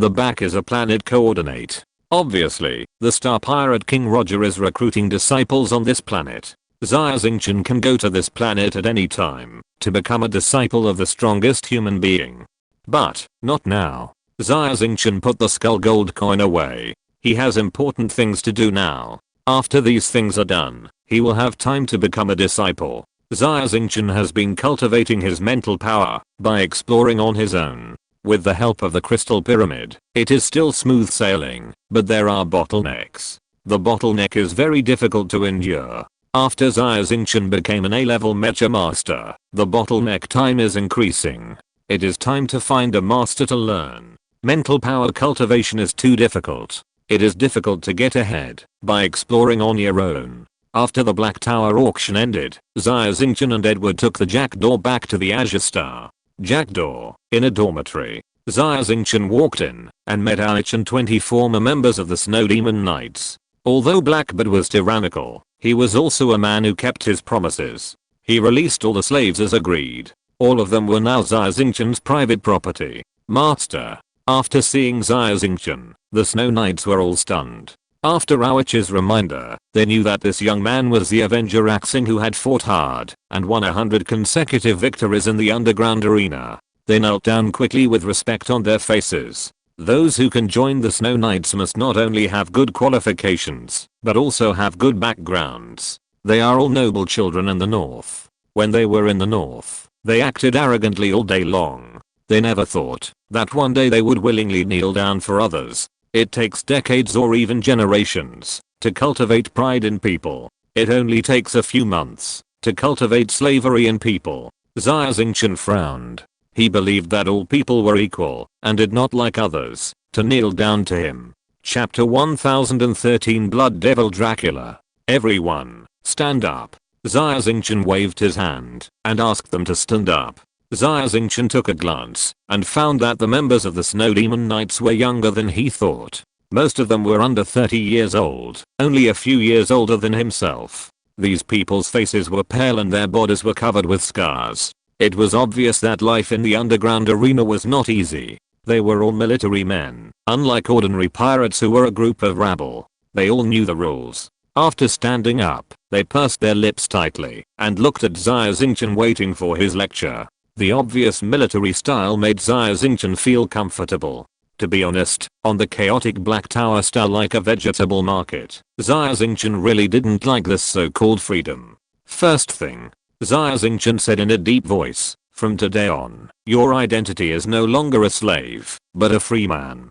the back is a planet coordinate. Obviously, the Star Pirate King Roger is recruiting disciples on this planet. Xia Xingchen can go to this planet at any time to become a disciple of the strongest human being. But, not now. Xia Xingchen put the skull gold coin away. He has important things to do now. After these things are done, he will have time to become a disciple. Xia Xingchen has been cultivating his mental power by exploring on his own. With the help of the Crystal Pyramid, it is still smooth sailing, but there are bottlenecks. The bottleneck is very difficult to endure. After Xia Xingchen became an A-level Mecha Master, the bottleneck time is increasing. It is time to find a master to learn. Mental power cultivation is too difficult. It is difficult to get ahead by exploring on your own. After the Black Tower auction ended, Xia Xingchen and Edward took the Jackdaw back to the Azure Star. Jackdaw, in a dormitory. Xia Xingchen walked in and met Alich and 20 former members of the Snow Demon Knights. Although Blackbeard was tyrannical, he was also a man who kept his promises. He released all the slaves as agreed. All of them were now Xia Xingchen's private property. Master. After seeing Xia Xingchen, the Snow Knights were all stunned. After Awich's reminder, they knew that this young man was the Avenger Axing who had fought hard and won 100 consecutive victories in the underground arena. They knelt down quickly with respect on their faces. Those who can join the Snow Knights must not only have good qualifications, but also have good backgrounds. They are all noble children in the north. When they were in the north, they acted arrogantly all day long. They never thought that one day they would willingly kneel down for others. It takes decades or even generations to cultivate pride in people. It only takes a few months to cultivate slavery in people. Xia Xingchen frowned. He believed that all people were equal and did not like others to kneel down to him. Chapter 1013 Blood Devil Dracula. Everyone, stand up. Xia Xingchen waved his hand and asked them to stand up. Xia Xingchen took a glance and found that the members of the Snow Demon Knights were younger than he thought. Most of them were under 30 years old, only a few years older than himself. These people's faces were pale and their bodies were covered with scars. It was obvious that life in the underground arena was not easy. They were all military men, unlike ordinary pirates who were a group of rabble. They all knew the rules. After standing up, they pursed their lips tightly and looked at Xia Xingchen waiting for his lecture. The obvious military style made Xia Xingchen feel comfortable. To be honest, on the chaotic Black Tower style like a vegetable market, Xia Xingchen really didn't like this so-called freedom. First thing, Xia Xingchen said in a deep voice, from today on, your identity is no longer a slave, but a free man.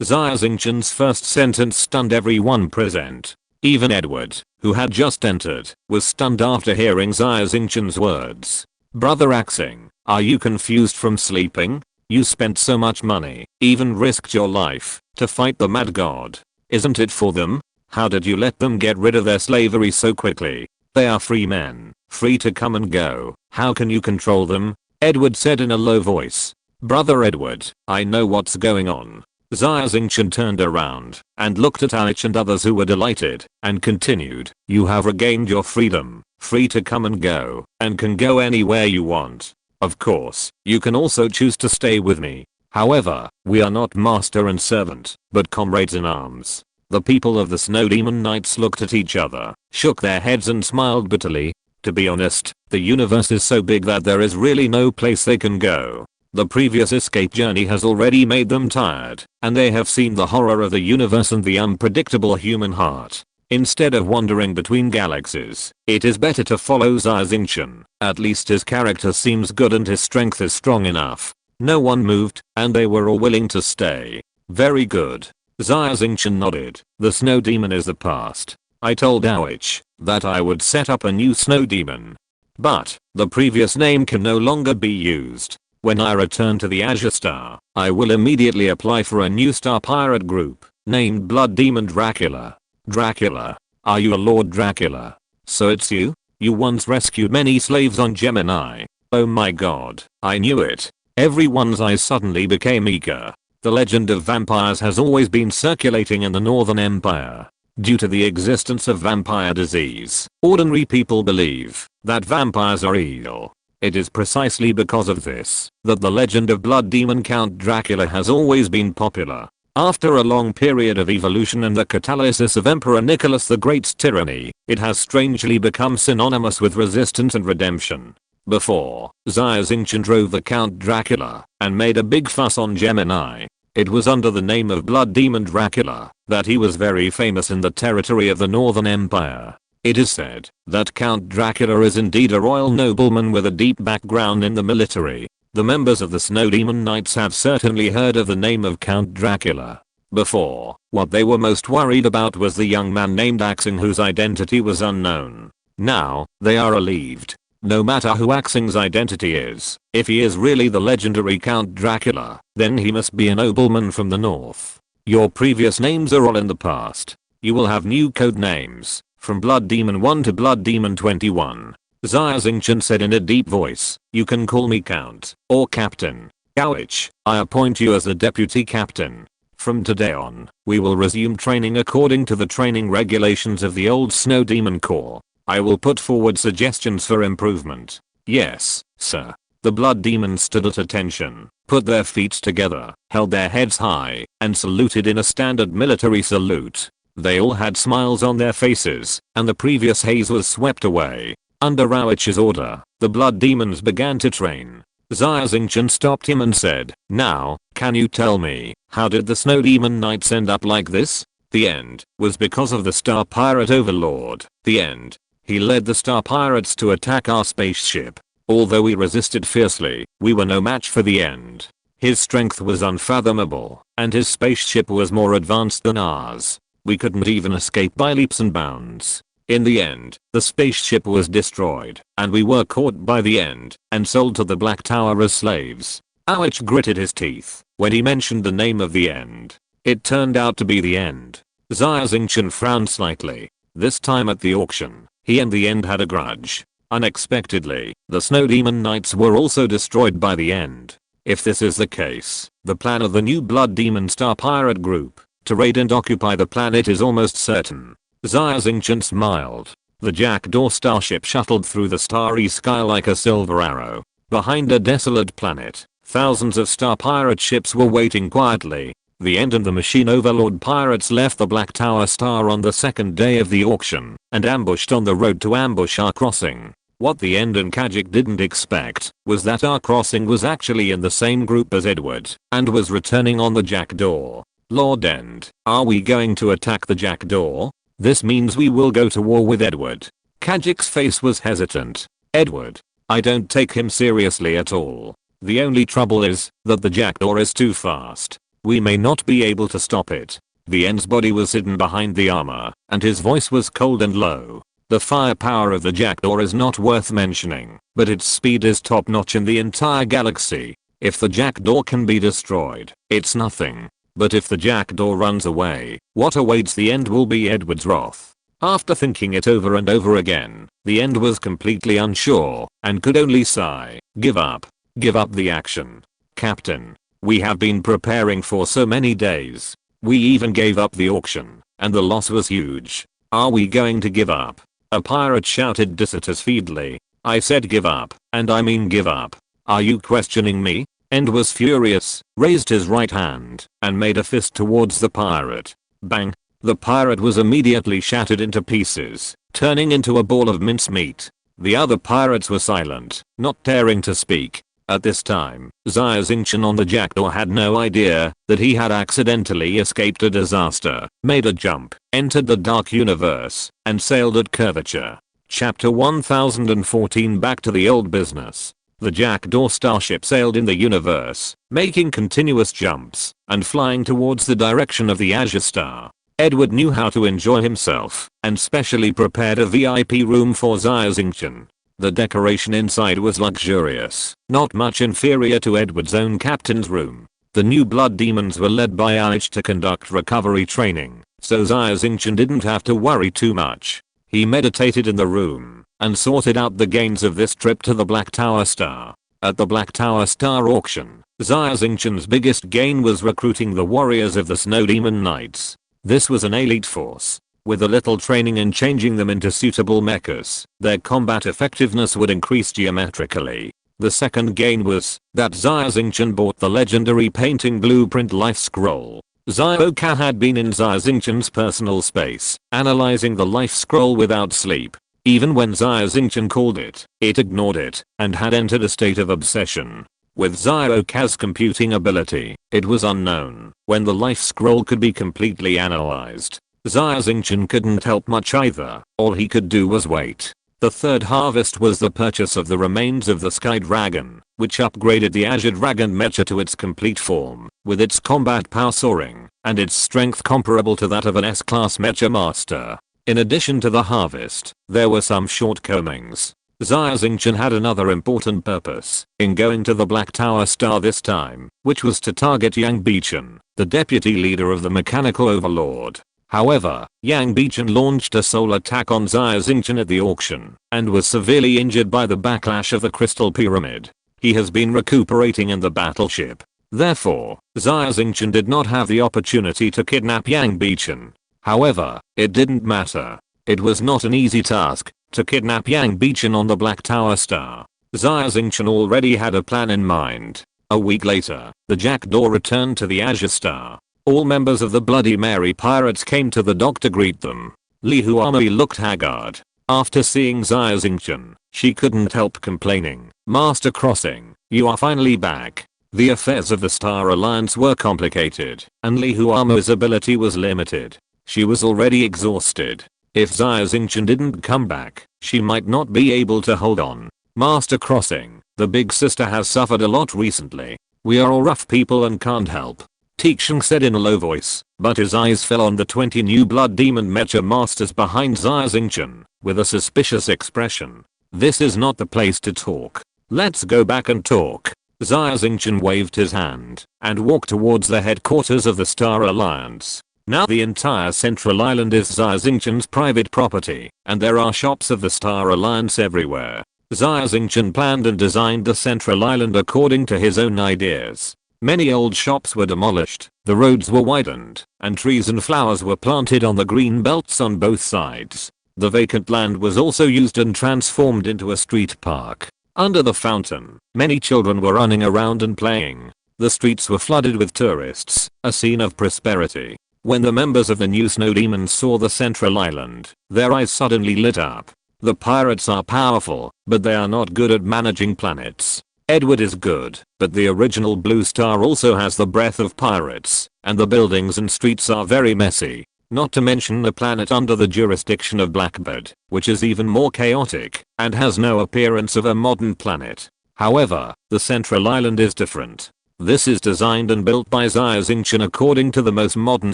Xia Xingchen's first sentence stunned everyone present. Even Edward, who had just entered, was stunned after hearing Xia Xingchen's words. Brother Axing, are you confused from sleeping? You spent so much money, even risked your life, to fight the mad god. Isn't it for them? How did you let them get rid of their slavery so quickly? They are free men, free to come and go. How can you control them? Edward said in a low voice. Brother Edward, I know what's going on. Xia Xingchen turned around and looked at Alex and others who were delighted and continued. You have regained your freedom, free to come and go, and can go anywhere you want. Of course, you can also choose to stay with me. However, we are not master and servant, but comrades in arms. The people of the Snow Demon Knights looked at each other, shook their heads and smiled bitterly. To be honest, the universe is so big that there is really no place they can go. The previous escape journey has already made them tired, and they have seen the horror of the universe and the unpredictable human heart. Instead of wandering between galaxies, it is better to follow Xia Xingchen. At least his character seems good and his strength is strong enough. No one moved, and they were all willing to stay. Very good. Xia Xingchen nodded. The snow demon is the past. I told Awich that I would set up a new snow demon. But, the previous name can no longer be used. When I return to the Azure Star, I will immediately apply for a new star pirate group, named Blood Demon Dracula. Dracula? Are you a Lord Dracula? So it's you? You once rescued many slaves on Gemini. Oh my god, I knew it. Everyone's eyes suddenly became eager. The legend of vampires has always been circulating in the Northern Empire. Due to the existence of vampire disease, ordinary people believe that vampires are evil. It is precisely because of this that the legend of Blood Demon Count Dracula has always been popular. After a long period of evolution and the catalysis of Emperor Nicholas the Great's tyranny, it has strangely become synonymous with resistance and redemption. Before, Xia Xingchen drove the Count Dracula and made a big fuss on Gemini. It was under the name of Blood Demon Dracula that he was very famous in the territory of the Northern Empire. It is said that Count Dracula is indeed a royal nobleman with a deep background in the military. The members of the Snow Demon Knights have certainly heard of the name of Count Dracula. Before, what they were most worried about was the young man named Axing whose identity was unknown. Now, they are relieved. No matter who Axing's identity is, if he is really the legendary Count Dracula, then he must be a nobleman from the north. Your previous names are all in the past. You will have new code names, from Blood Demon 1 to Blood Demon 21. Xia Xingchen said in a deep voice, you can call me Count, or Captain. Gowich, I appoint you as the Deputy Captain. From today on, we will resume training according to the training regulations of the old Snow Demon Corps. I will put forward suggestions for improvement. Yes, sir. The Blood Demons stood at attention, put their feet together, held their heads high, and saluted in a standard military salute. They all had smiles on their faces, and the previous haze was swept away. Under Rawich's order, the Blood Demons began to train. Xia Xingchen stopped him and said, now, can you tell me, how did the Snow Demon Knights end up like this? The end was because of the Star Pirate Overlord. The end. He led the Star Pirates to attack our spaceship. Although we resisted fiercely, we were no match for the end. His strength was unfathomable, and his spaceship was more advanced than ours. We couldn't even escape by leaps and bounds. In the end, the spaceship was destroyed, and we were caught by the end, and sold to the Black Tower as slaves. Awich gritted his teeth when he mentioned the name of the end. It turned out to be the end. Xia Xingchen frowned slightly. This time at the auction, He and the End had a grudge. Unexpectedly, the Snow Demon Knights were also destroyed by the End. If this is the case, the plan of the new Blood Demon Star Pirate group to raid and occupy the planet is almost certain. Xia Xingchen smiled. The Jackdaw starship shuttled through the starry sky like a silver arrow. Behind a desolate planet, thousands of star pirate ships were waiting quietly. The End and the Machine Overlord pirates left the Black Tower Star on the second day of the auction and ambushed on the road to ambush our crossing. What the End and Kajik didn't expect was that our crossing was actually in the same group as Edward and was returning on the Jackdaw. Lord End, are we going to attack the Jackdaw? This means we will go to war with Edward. Kajik's face was hesitant. Edward? I don't take him seriously at all. The only trouble is that the Jackdaw is too fast. We may not be able to stop it. The End's body was hidden behind the armor, and his voice was cold and low. The firepower of the Jackdaw is not worth mentioning, but its speed is top notch in the entire galaxy. If the Jackdaw can be destroyed, it's nothing. But if the Jackdaw runs away, what awaits the End will be Edward's wrath. After thinking it over and over again, the End was completely unsure and could only sigh. Give up. Give up the action. Captain. We have been preparing for so many days. We even gave up the auction, and the loss was huge. Are we going to give up? A pirate shouted dissatisfiedly. I said give up, and I mean give up. Are you questioning me? End was furious, raised his right hand, and made a fist towards the pirate. Bang! The pirate was immediately shattered into pieces, turning into a ball of mincemeat. The other pirates were silent, not daring to speak. At this time, Xia Xingchen on the Jackdaw had no idea that he had accidentally escaped a disaster, made a jump, entered the dark universe, and sailed at curvature. Chapter 1014 Back to the old business. The Jackdaw starship sailed in the universe, making continuous jumps, and flying towards the direction of the Azure Star. Edward knew how to enjoy himself, and specially prepared a VIP room for Xia Xingchen. The decoration inside was luxurious, not much inferior to Edward's own captain's room. The new blood demons were led by Aich to conduct recovery training, so Xia Xingchen didn't have to worry too much. He meditated in the room and sorted out the gains of this trip to the Black Tower Star. At the Black Tower Star auction, Xia Xingchen's biggest gain was recruiting the warriors of the Snow Demon Knights. This was an elite force. With a little training and changing them into suitable mechas, their combat effectiveness would increase geometrically. The second gain was that Xia Xingchen bought the legendary painting blueprint life scroll. Xia had been in Xia Xingchen's personal space, analyzing the life scroll without sleep. Even when Xia Xingchen called it, it ignored it, and had entered a state of obsession. With Xia computing ability, it was unknown when the life scroll could be completely analyzed. Xia Xingchen couldn't help much either. All he could do was wait. The third harvest was the purchase of the remains of the Sky Dragon, which upgraded the Azure Dragon mecha to its complete form, with its combat power soaring, and its strength comparable to that of an S-class mecha master. In addition to the harvest, there were some shortcomings. Xia Xingchen had another important purpose in going to the Black Tower Star this time, which was to target Yang Bichen, the deputy leader of the Mechanical Overlord. However, Yang Bichen launched a soul attack on Xia Xingchen at the auction, and was severely injured by the backlash of the Crystal Pyramid. He has been recuperating in the battleship. Therefore, Xia Xingchen did not have the opportunity to kidnap Yang Bichen. However, it didn't matter. It was not an easy task to kidnap Yang Bichen on the Black Tower Star. Xia Xingchen already had a plan in mind. A week later, the Jackdaw returned to the Azure Star. All members of the Bloody Mary pirates came to the dock to greet them. Li Huami looked haggard. After seeing Xia Xingchen, she couldn't help complaining. Master Crossing, you are finally back. The affairs of the Star Alliance were complicated, and Li Huami's ability was limited. She was already exhausted. If Xia Xingchen didn't come back, she might not be able to hold on. Master Crossing, the big sister has suffered a lot recently. We are all rough people and can't help. Tixing said in a low voice, but his eyes fell on the 20 new blood demon mecha masters behind Xia Xingchen, with a suspicious expression. This is not the place to talk. Let's go back and talk. Xia Xingchen waved his hand, and walked towards the headquarters of the Star Alliance. Now the entire Central Island is Xia Xingchen's private property, and there are shops of the Star Alliance everywhere. Xia Xingchen planned and designed the Central Island according to his own ideas. Many old shops were demolished, the roads were widened, and trees and flowers were planted on the green belts on both sides. The vacant land was also used and transformed into a street park. Under the fountain, many children were running around and playing. The streets were flooded with tourists, a scene of prosperity. When the members of the new Snow Demons saw the Central Island, their eyes suddenly lit up. The pirates are powerful, but they are not good at managing planets. Edward is good, but the original Blue Star also has the breath of pirates, and the buildings and streets are very messy. Not to mention the planet under the jurisdiction of Blackbird, which is even more chaotic, and has no appearance of a modern planet. However, the Central Island is different. This is designed and built by Xia Xingchen according to the most modern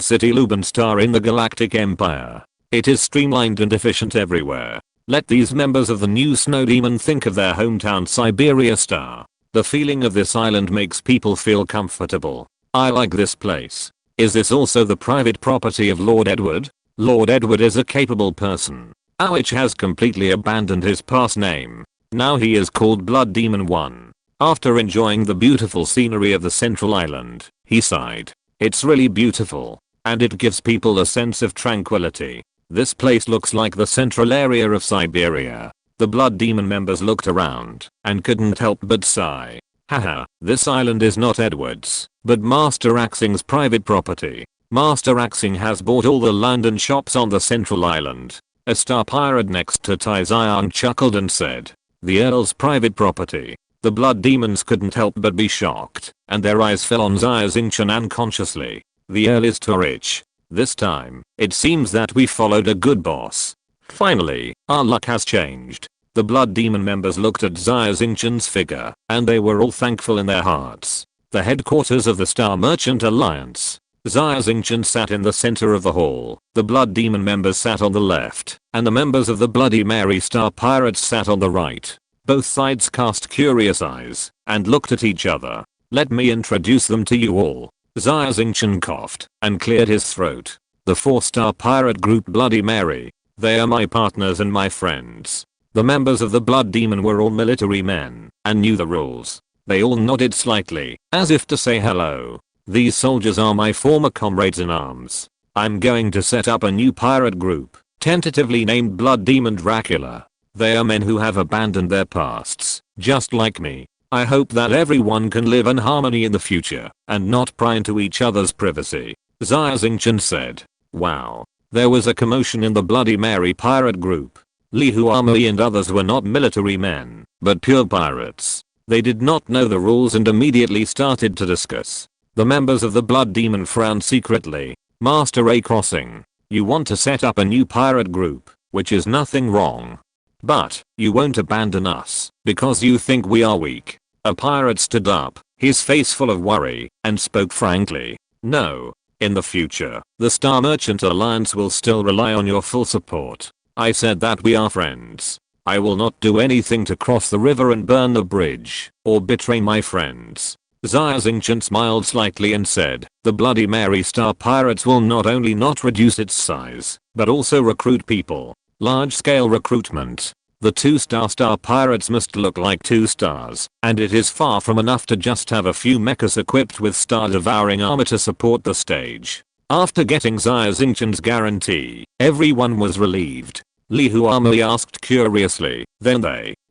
city Luban Star in the Galactic Empire. It is streamlined and efficient everywhere. Let these members of the new Snow Demon think of their hometown Siberia Star. The feeling of this island makes people feel comfortable. I like this place. Is this also the private property of Lord Edward? Lord Edward is a capable person. Which has completely abandoned his past name. Now he is called Blood Demon 1. After enjoying the beautiful scenery of the Central Island, he sighed. It's really beautiful, and it gives people a sense of tranquility. This place looks like the central area of Siberia. The Blood Demon members looked around and couldn't help but sigh. Haha, this island is not Edward's, but Master Axing's private property. Master Axing has bought all the land and shops on the Central Island. A star pirate next to Tai Xiang chuckled and said, the Earl's private property. The Blood Demons couldn't help but be shocked, and their eyes fell on Xia Xingchen unconsciously. The Earl is too rich. This time, it seems that we followed a good boss. Finally, our luck has changed. The Blood Demon members looked at Xia Xingchen's figure, and they were all thankful in their hearts. The headquarters of the Star Merchant Alliance. Xia Xingchen sat in the center of the hall, the Blood Demon members sat on the left, and the members of the Bloody Mary Star Pirates sat on the right. Both sides cast curious eyes, and looked at each other. Let me introduce them to you all. Xia Xingchen coughed, and cleared his throat. The 4-star pirate group Bloody Mary. They are my partners and my friends. The members of the Blood Demon were all military men, and knew the rules. They all nodded slightly, as if to say hello. These soldiers are my former comrades in arms. I'm going to set up a new pirate group, tentatively named Blood Demon Dracula. They are men who have abandoned their pasts, just like me. I hope that everyone can live in harmony in the future, and not pry into each other's privacy. Xia Xingchen said. Wow. There was a commotion in the Bloody Mary pirate group. Li Huamui and others were not military men, but pure pirates. They did not know the rules and immediately started to discuss. The members of the Blood Demon frowned secretly. Master A Crossing. You want to set up a new pirate group, which is nothing wrong. But, you won't abandon us, because you think we are weak. A pirate stood up, his face full of worry, and spoke frankly. No. In the future, the Star Merchant Alliance will still rely on your full support. I said that we are friends. I will not do anything to cross the river and burn the bridge, or betray my friends. Xia Xingchen smiled slightly and said, the Bloody Mary Star Pirates will not only not reduce its size, but also recruit people. Large-scale recruitment. The 2-star pirates must look like 2 stars, and it is far from enough to just have a few mechas equipped with star-devouring armor to support the stage. After getting Xia Xingchen's guarantee, everyone was relieved. Li Huamui asked curiously, then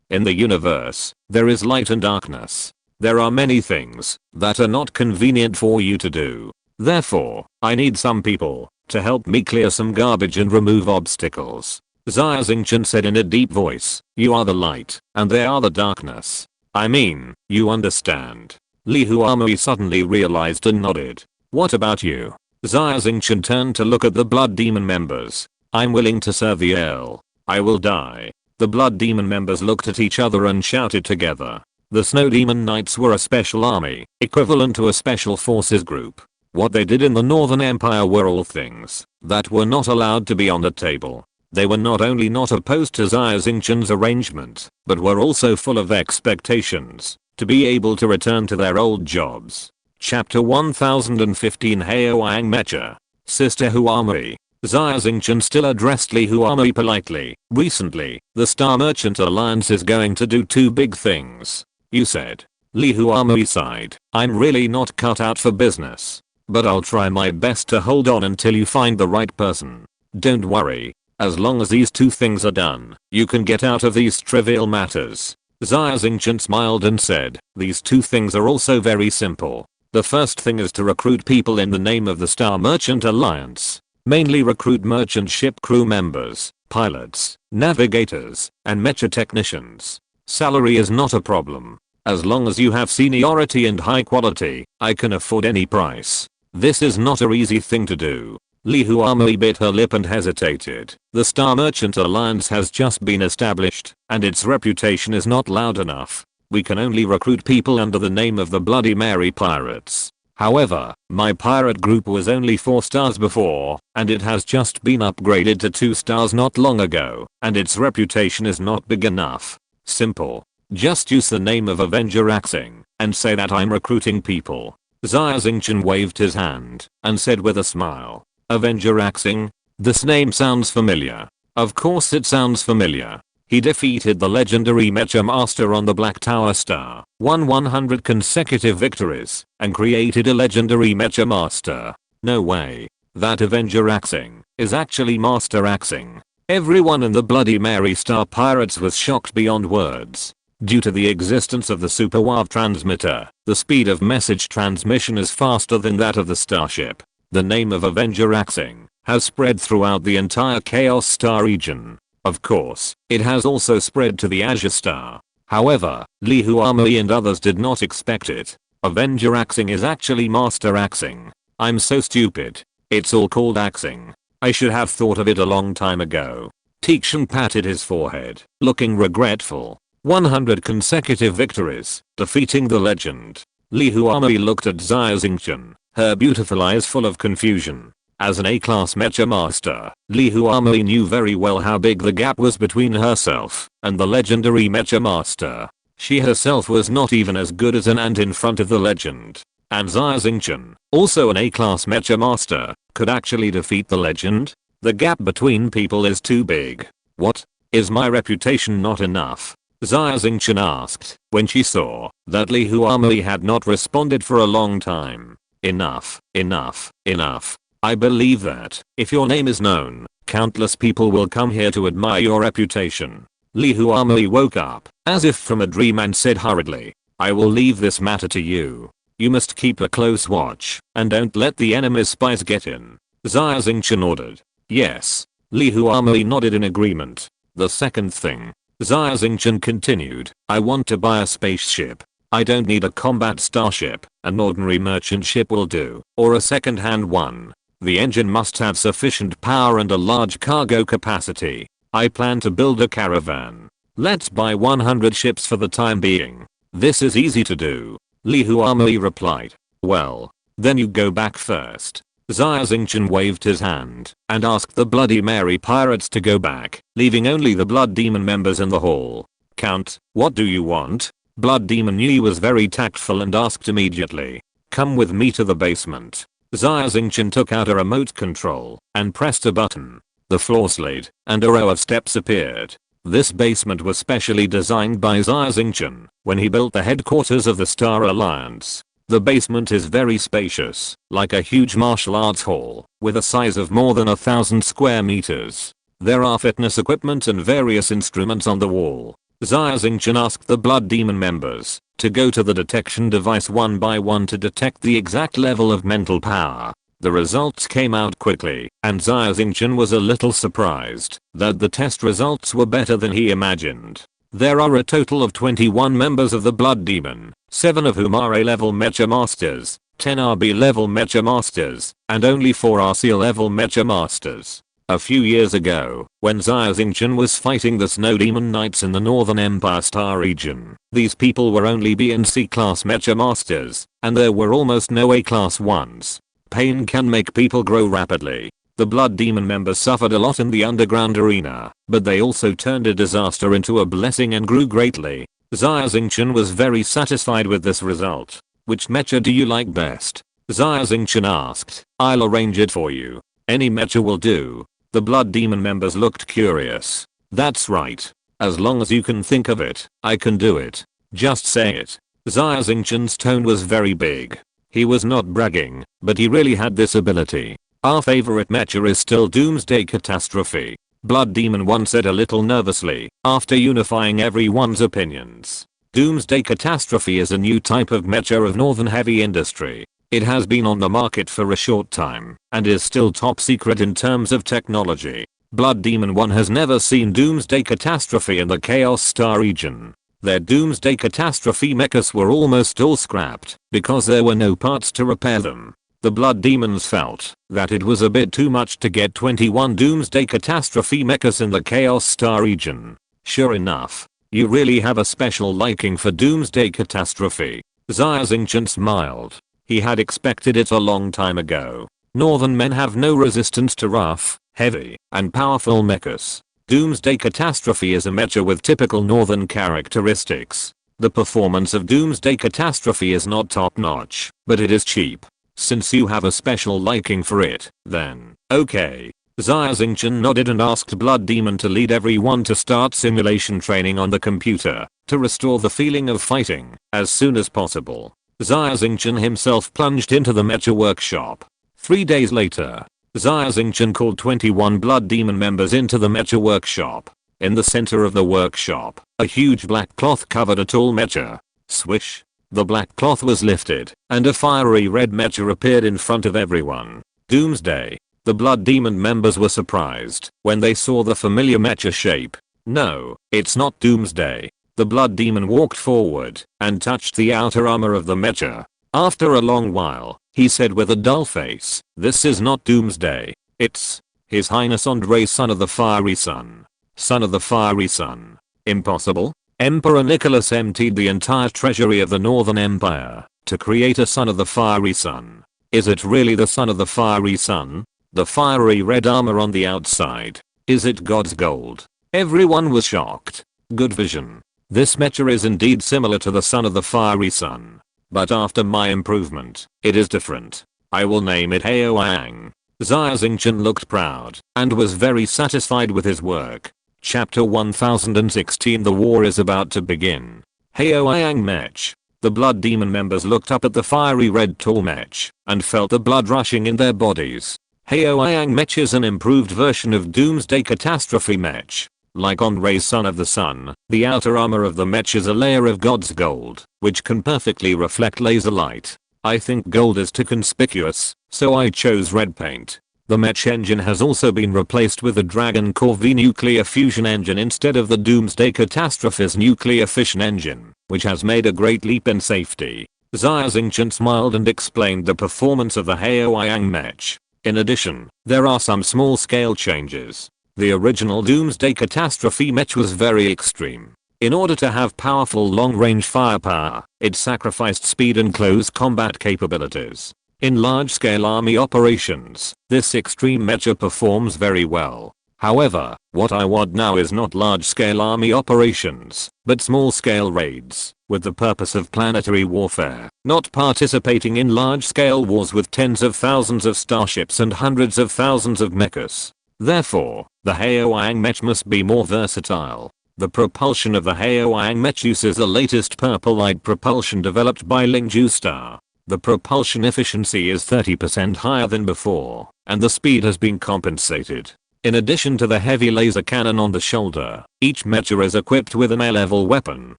in the universe, there is light and darkness. There are many things that are not convenient for you to do. Therefore, I need some people to help me clear some garbage and remove obstacles. Xia Xingchen said in a deep voice, you are the light, and they are the darkness. I mean, you understand. Li Huamui suddenly realized and nodded. What about you? Xia Xingchen turned to look at the Blood Demon members. I'm willing to serve the Earl. I will die. The Blood Demon members looked at each other and shouted together. The Snow Demon Knights were a special army, equivalent to a special forces group. What they did in the Northern Empire were all things that were not allowed to be on the table. They were not only not opposed to Xia Xingchen's arrangement, but were also full of expectations to be able to return to their old jobs. Chapter 1015 Heoang Mecha. Sister Huami. Xia Xingchen still addressed Li Huami politely. Recently, the Star Merchant Alliance is going to do two big things. You said. Li Huami sighed. I'm really not cut out for business. But I'll try my best to hold on until you find the right person. Don't worry. As long as these two things are done, you can get out of these trivial matters. Xia Xingchen smiled and said, these two things are also very simple. The first thing is to recruit people in the name of the Star Merchant Alliance. Mainly recruit merchant ship crew members, pilots, navigators, and mecha technicians. Salary is not a problem. As long as you have seniority and high quality, I can afford any price. This is not an easy thing to do. Li Huami bit her lip and hesitated. The Star Merchant Alliance has just been established, and its reputation is not loud enough. We can only recruit people under the name of the Bloody Mary Pirates. However, my pirate group was only 4 stars before, and it has just been upgraded to 2 stars not long ago, and its reputation is not big enough. Simple. Just use the name of Avenger Axing, and say that I'm recruiting people. Xia Xingchen waved his hand, and said with a smile. Avenger Axing? This name sounds familiar. Of course it sounds familiar. He defeated the legendary Mecha Master on the Black Tower Star, won 100 consecutive victories, and created a legendary Mecha Master. No way. That Avenger Axing is actually Master Axing. Everyone in the Bloody Mary Star Pirates was shocked beyond words. Due to the existence of the Super Wav transmitter, the speed of message transmission is faster than that of the starship. The name of Avenger Axing has spread throughout the entire Chaos Star region. Of course, it has also spread to the Azure Star. However, Li Huami and others did not expect it. Avenger Axing is actually Master Axing. I'm so stupid. It's all called Axing. I should have thought of it a long time ago. Tixan patted his forehead, looking regretful. 100 consecutive victories, defeating the legend. Li Huami looked at Xia Xingchen, her beautiful eyes full of confusion. As an A-class Mecha Master, Li Huami knew very well how big the gap was between herself and the legendary Mecha Master. She herself was not even as good as an ant in front of the legend. And Xia Xingchen, also an A-class Mecha Master, could actually defeat the legend? The gap between people is too big. What? Is my reputation not enough? Xia Xingchen asked, when she saw that Li Huami had not responded for a long time. Enough, enough, enough. I believe that, if your name is known, countless people will come here to admire your reputation. Li Huami woke up, as if from a dream and said hurriedly, I will leave this matter to you. You must keep a close watch, and don't let the enemy's spies get in. Xia Xingchen ordered. Yes. Li Huami nodded in agreement. The second thing. Xia Xingchen continued, I want to buy a spaceship. I don't need a combat starship, an ordinary merchant ship will do, or a second-hand one. The engine must have sufficient power and a large cargo capacity. I plan to build a caravan. Let's buy 100 ships for the time being. This is easy to do. Li Huami replied. Well, then you go back first. Xia Xingchen waved his hand and asked the Bloody Mary Pirates to go back, leaving only the Blood Demon members in the hall. Count, what do you want? Blood Demon Yi was very tactful and asked immediately. Come with me to the basement. Xia Xingchen took out a remote control and pressed a button. The floor slid and a row of steps appeared. This basement was specially designed by Xia Xingchen when he built the headquarters of the Star Alliance. The basement is very spacious, like a huge martial arts hall, with a size of more than 1,000 square meters. There are fitness equipment and various instruments on the wall. Xia Xingchen asked the Blood Demon members to go to the detection device one by one to detect the exact level of mental power. The results came out quickly, and Xia Xingchen was a little surprised that the test results were better than he imagined. There are a total of 21 members of the Blood Demon, 7 of whom are A-level Mecha Masters, 10 are B-level Mecha Masters, and only 4 are C-level Mecha Masters. A few years ago, when Xia Xingchen was fighting the Snow Demon Knights in the Northern Empire Star region, these people were only B and C class Mecha Masters, and there were almost no A class ones. Pain can make people grow rapidly. The Blood Demon members suffered a lot in the underground arena, but they also turned a disaster into a blessing and grew greatly. Xia Xingchen was very satisfied with this result. Which mecha do you like best? Xia Xingchen asked. I'll arrange it for you. Any mecha will do. The Blood Demon members looked curious. That's right. As long as you can think of it, I can do it. Just say it. Xia Xingchen's tone was very big. He was not bragging, but he really had this ability. Our favorite mecha is still Doomsday Catastrophe. Blood Demon 1 said a little nervously, after unifying everyone's opinions. Doomsday Catastrophe is a new type of mecha of Northern heavy industry. It has been on the market for a short time, and is still top secret in terms of technology. Blood Demon 1 has never seen Doomsday Catastrophe in the Chaos Star region. Their Doomsday Catastrophe mechas were almost all scrapped, because there were no parts to repair them. The Blood Demons felt that it was a bit too much to get 21 Doomsday Catastrophe mechas in the Chaos Star region. Sure enough, you really have a special liking for Doomsday Catastrophe. Xia Xingchen smiled. He had expected it a long time ago. Northern men have no resistance to rough, heavy, and powerful mechas. Doomsday Catastrophe is a mecha with typical Northern characteristics. The performance of Doomsday Catastrophe is not top-notch, but it is cheap. Since you have a special liking for it, then, okay. Xia Xingchen nodded and asked Blood Demon to lead everyone to start simulation training on the computer, to restore the feeling of fighting, as soon as possible. Xia Xingchen himself plunged into the mecha workshop. 3 days later, Xia Xingchen called 21 Blood Demon members into the mecha workshop. In the center of the workshop, a huge black cloth covered a tall mecha. Swish. The black cloth was lifted, and a fiery red mecha appeared in front of everyone. Doomsday. The Blood Demon members were surprised when they saw the familiar mecha shape. No, it's not Doomsday. The Blood Demon walked forward and touched the outer armor of the mecha. After a long while, he said with a dull face, "This is not Doomsday. It's His Highness Andre, son of the Fiery Sun." Son of the Fiery Sun. Impossible? Emperor Nicholas emptied the entire treasury of the Northern Empire to create a son of the Fiery Sun. Is it really the son of the Fiery Sun? The fiery red armor on the outside. Is it God's gold? Everyone was shocked. Good vision. This mecha is indeed similar to the son of the Fiery Sun. But after my improvement, it is different. I will name it Haoang. Xia Xingchen looked proud and was very satisfied with his work. Chapter 1016. The war is about to begin. Haoang Mech. The Blood Demon members looked up at the fiery red tall mech and felt the blood rushing in their bodies. Haoang Mech is an improved version of Doomsday Catastrophe Mech. Like Andre's Son of the Sun, the outer armor of the mech is a layer of God's gold, which can perfectly reflect laser light. I think gold is too conspicuous, so I chose red paint. The mech engine has also been replaced with the Dragon Core V nuclear fusion engine instead of the Doomsday Catastrophe's nuclear fission engine, which has made a great leap in safety. Xia Xingchen smiled and explained the performance of the Haoang Mech. In addition, there are some small-scale changes. The original Doomsday Catastrophe Mech was very extreme. In order to have powerful long-range firepower, it sacrificed speed and close combat capabilities. In large-scale army operations, this extreme mecha performs very well. However, what I want now is not large-scale army operations, but small-scale raids, with the purpose of planetary warfare, not participating in large-scale wars with tens of thousands of starships and hundreds of thousands of mechas. Therefore, the Haoang Mech must be more versatile. The propulsion of the Haoang Mech uses the latest purple light propulsion developed by Lingju Star. The propulsion efficiency is 30% higher than before, and the speed has been compensated. In addition to the heavy laser cannon on the shoulder, each mecha is equipped with an A-level weapon,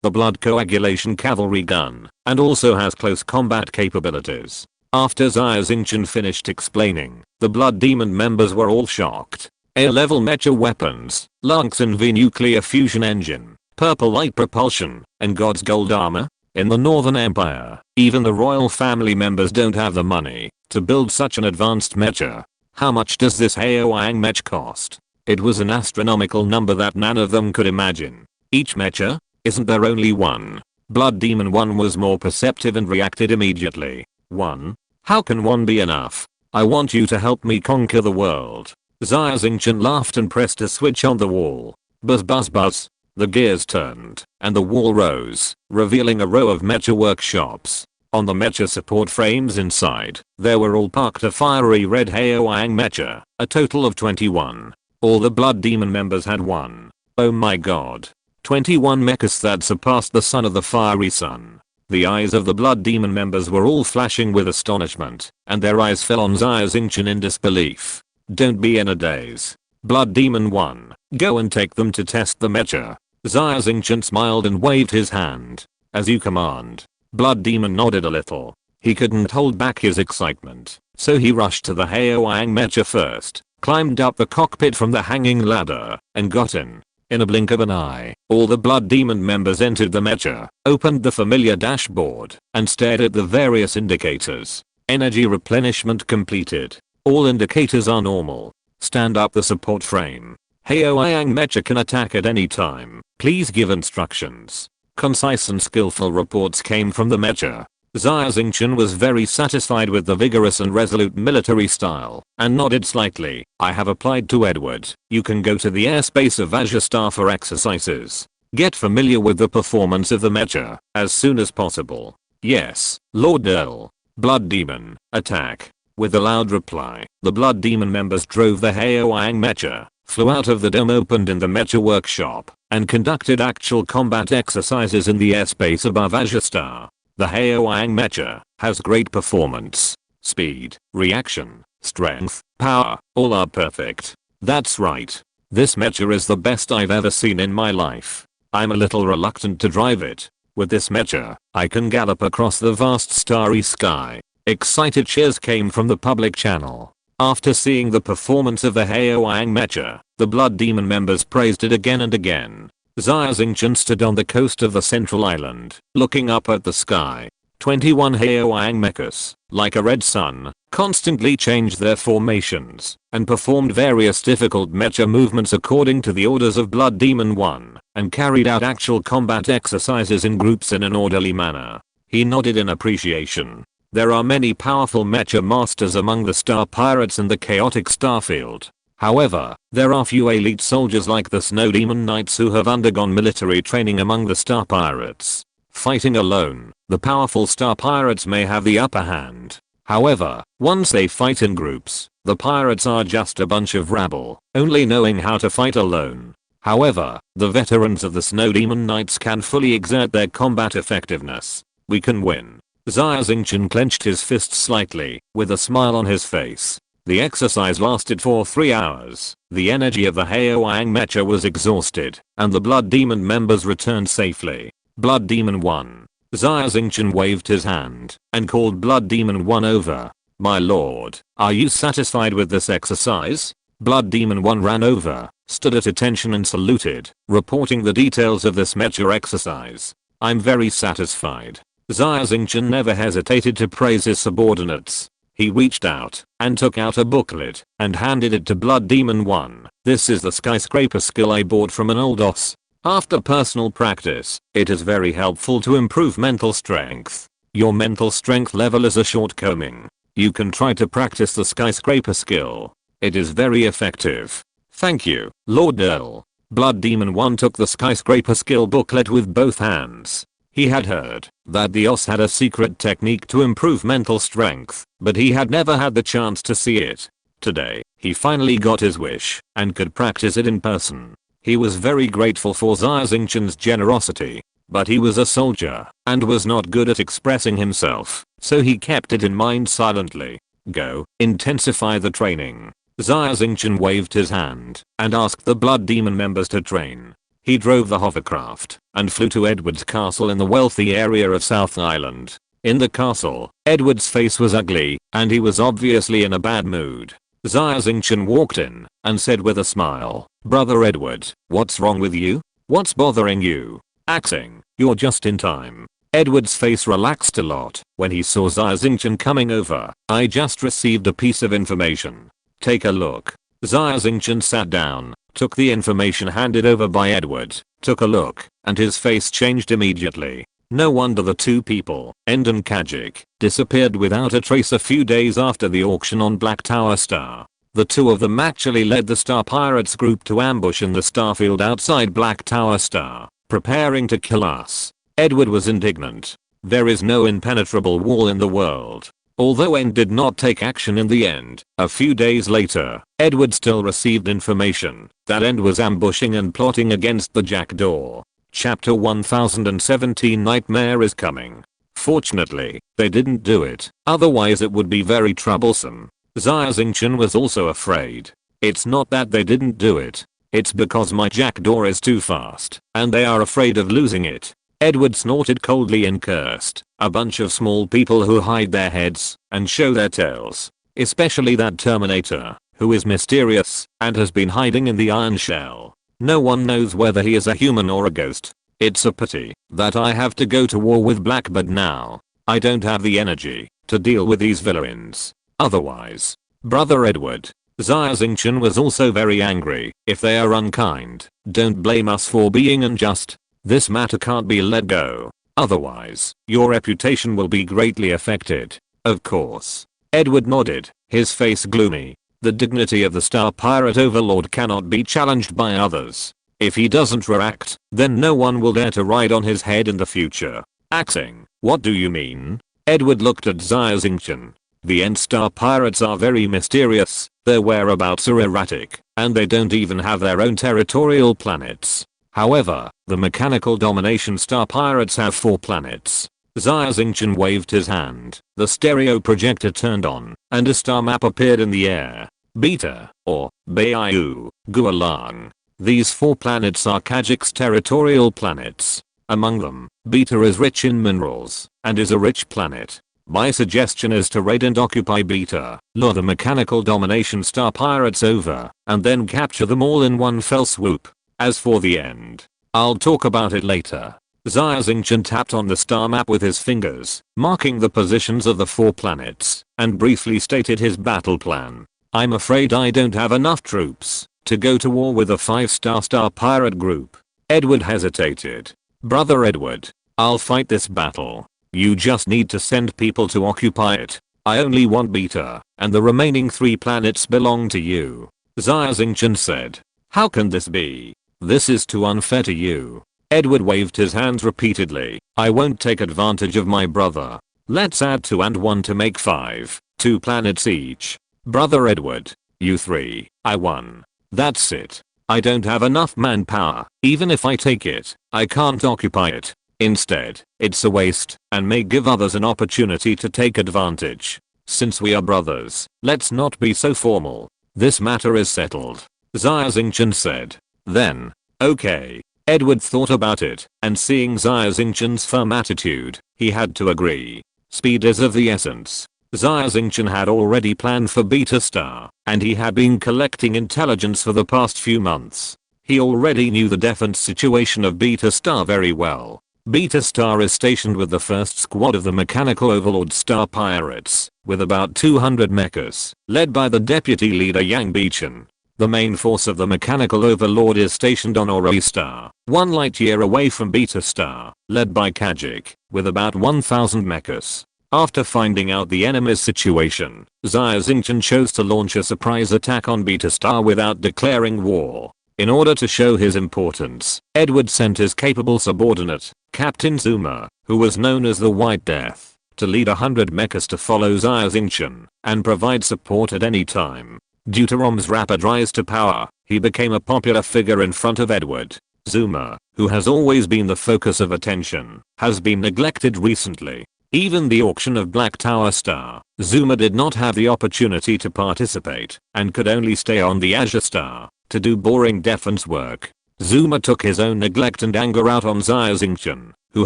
the blood coagulation cavalry gun, and also has close combat capabilities. After Xia Xingchen finished explaining, the Blood Demon members were all shocked. A-level mecha weapons, Lunxin V nuclear fusion engine, purple light propulsion, and God's gold armor? In the Northern Empire, even the royal family members don't have the money to build such an advanced mecha. How much does this Haoang Mech cost? It was an astronomical number that none of them could imagine. Each mecha? Isn't there only one? Blood Demon 1 was more perceptive and reacted immediately. 1? How can one be enough? I want you to help me conquer the world. Xia Xingchen laughed and pressed a switch on the wall. Buzz buzz buzz. The gears turned, and the wall rose, revealing a row of mecha workshops. On the mecha support frames inside, there were all parked a fiery red Haoang mecha, a total of 21. All the Blood Demon members had one. Oh my god. 21 mechas that surpassed the sun of the fiery sun. The eyes of the Blood Demon members were all flashing with astonishment, and their eyes fell on Xia Xingchen in disbelief. Don't be in a daze. Blood Demon 1, go and take them to test the mecha. Xia Xingchen smiled and waved his hand. As you command. Blood Demon nodded a little. He couldn't hold back his excitement, so he rushed to the Haoang mecha first, climbed up the cockpit from the hanging ladder, and got in. In a blink of an eye, all the Blood Demon members entered the mecha, opened the familiar dashboard, and stared at the various indicators. Energy replenishment completed. All indicators are normal. Stand up the support frame. Haoang mecha can attack at any time. Please give instructions. Concise and skillful reports came from the mecha. Xia Xingchen was very satisfied with the vigorous and resolute military style, and nodded slightly. I have applied to Edward. You can go to the airspace of Azure Star for exercises. Get familiar with the performance of the mecha as soon as possible. Yes, Lord Earl. Blood Demon, attack. With a loud reply, the Blood Demon members drove the Haoang mecha, flew out of the dome opened in the mecha workshop, and conducted actual combat exercises in the airspace above Azure Star. The Haoang mecha has great performance, speed, reaction, strength, power, all are perfect. That's right. This mecha is the best I've ever seen in my life. I'm a little reluctant to drive it. With this mecha, I can gallop across the vast starry sky. Excited cheers came from the public channel. After seeing the performance of the Haoang mecha, the Blood Demon members praised it again and again. Xia Xingchen stood on the coast of the central island, looking up at the sky. 21 Haoang mechas, like a red sun, constantly changed their formations, and performed various difficult mecha movements according to the orders of Blood Demon 1, and carried out actual combat exercises in groups in an orderly manner. He nodded in appreciation. There are many powerful mecha masters among the Star Pirates and the Chaotic Starfield. However, there are few elite soldiers like the Snow Demon Knights who have undergone military training among the Star Pirates. Fighting alone, the powerful Star Pirates may have the upper hand. However, once they fight in groups, the pirates are just a bunch of rabble, only knowing how to fight alone. However, the veterans of the Snow Demon Knights can fully exert their combat effectiveness. We can win. Xia Xingchen clenched his fist slightly, with a smile on his face. The exercise lasted for 3 hours. The energy of the Haoang mecha was exhausted, and the Blood Demon members returned safely. Blood Demon 1. Xia Xingchen waved his hand, and called Blood Demon 1 over. My lord, are you satisfied with this exercise? Blood Demon 1 ran over, stood at attention and saluted, reporting the details of this mecha exercise. I'm very satisfied. Xia Xingchen never hesitated to praise his subordinates. He reached out and took out a booklet and handed it to Blood Demon 1. This is the skyscraper skill I bought from an old OS. After personal practice, it is very helpful to improve mental strength. Your mental strength level is a shortcoming. You can try to practice the skyscraper skill. It is very effective. Thank you, Lord Earl. Blood Demon 1 took the skyscraper skill booklet with both hands. He had heard that the OS had a secret technique to improve mental strength, but he had never had the chance to see it. Today, he finally got his wish and could practice it in person. He was very grateful for Xia Xingchen's generosity, but he was a soldier and was not good at expressing himself, so he kept it in mind silently. Go, intensify the training. Xia Xingchen waved his hand and asked the Blood Demon members to train. He drove the hovercraft and flew to Edward's castle in the wealthy area of South Island. In the castle, Edward's face was ugly and he was obviously in a bad mood. Xia Xingchen walked in and said with a smile, Brother Edward, what's wrong with you? What's bothering you? Axing, you're just in time. Edward's face relaxed a lot when he saw Xia Xingchen coming over. I just received a piece of information. Take a look. Xia Xingchen sat down, took the information handed over by Edward, took a look, and his face changed immediately. No wonder the two people, End and Kajik, disappeared without a trace a few days after the auction on Black Tower Star. The two of them actually led the Star Pirates group to ambush in the starfield outside Black Tower Star, preparing to kill us. Edward was indignant. There is no impenetrable wall in the world. Although N did not take action in the end, a few days later, Edward still received information that N was ambushing and plotting against the jackdaw. Chapter 1017 Nightmare is coming. Fortunately, they didn't do it, otherwise it would be very troublesome. Xia Xingchen was also afraid. It's not that they didn't do it. It's because my jackdaw is too fast, and they are afraid of losing it. Edward snorted coldly and cursed. A bunch of small people who hide their heads and show their tails. Especially that Terminator, who is mysterious and has been hiding in the iron shell. No one knows whether he is a human or a ghost. It's a pity that I have to go to war with Blackbird now. I don't have the energy to deal with these villains. Otherwise, Brother Edward, Xia Xingchen was also very angry. If they are unkind, don't blame us for being unjust. This matter can't be let go. Otherwise, your reputation will be greatly affected. Of course. Edward nodded, his face gloomy. The dignity of the Star Pirate Overlord cannot be challenged by others. If he doesn't react, then no one will dare to ride on his head in the future. Axing, what do you mean? Edward looked at Xia Xingchen. The End Star Pirates are very mysterious, their whereabouts are erratic, and they don't even have their own territorial planets. However, the Mechanical Domination Star Pirates have 4 planets. Xia Xingchen waved his hand, the stereo projector turned on, and a star map appeared in the air. Beta, or Baiyu, Guolang. These 4 planets are Kajik's territorial planets. Among them, Beta is rich in minerals, and is a rich planet. My suggestion is to raid and occupy Beta, lure the Mechanical Domination Star Pirates over, and then capture them all in one fell swoop. As for the end, I'll talk about it later. Xia Xingchen tapped on the star map with his fingers, marking the positions of the 4 planets, and briefly stated his battle plan. I'm afraid I don't have enough troops to go to war with a 5-star Star Pirate group. Edward hesitated. Brother Edward, I'll fight this battle. You just need to send people to occupy it. I only want Beta, and the remaining 3 planets belong to you. Xia Xingchen said. How can this be? This is too unfair to you. Edward waved his hands repeatedly. I won't take advantage of my brother. Let's add 2 and 1 to make 5, 2 planets each. Brother Edward, you 3, I 1. That's it. I don't have enough manpower. Even if I take it, I can't occupy it. Instead, it's a waste and may give others an opportunity to take advantage. Since we are brothers, let's not be so formal. This matter is settled. Xia Xingchen said. Then, okay. Edward thought about it, and seeing Xia Xingchen's firm attitude, he had to agree. Speed is of the essence. Xia Xingchen had already planned for Beta Star, and he had been collecting intelligence for the past few months. He already knew the defense situation of Beta Star very well. Beta Star is stationed with the first squad of the Mechanical Overlord Star Pirates, with about 200 mechas, led by the deputy leader Yang Bichen. The main force of the Mechanical Overlord is stationed on Ori Star, 1 light year away from Beta Star, led by Kajik, with about 1000 mechas. After finding out the enemy's situation, Xia Xingchen chose to launch a surprise attack on Beta Star without declaring war. In order to show his importance, Edward sent his capable subordinate, Captain Zuma, who was known as the White Death, to lead 100 mechas to follow Xia Xingchen and provide support at any time. Due to Rom's rapid rise to power, he became a popular figure in front of Edward. Zuma, who has always been the focus of attention, has been neglected recently. Even the auction of Black Tower Star, Zuma did not have the opportunity to participate and could only stay on the Azure Star to do boring defense work. Zuma took his own neglect and anger out on Xia Xingchen, who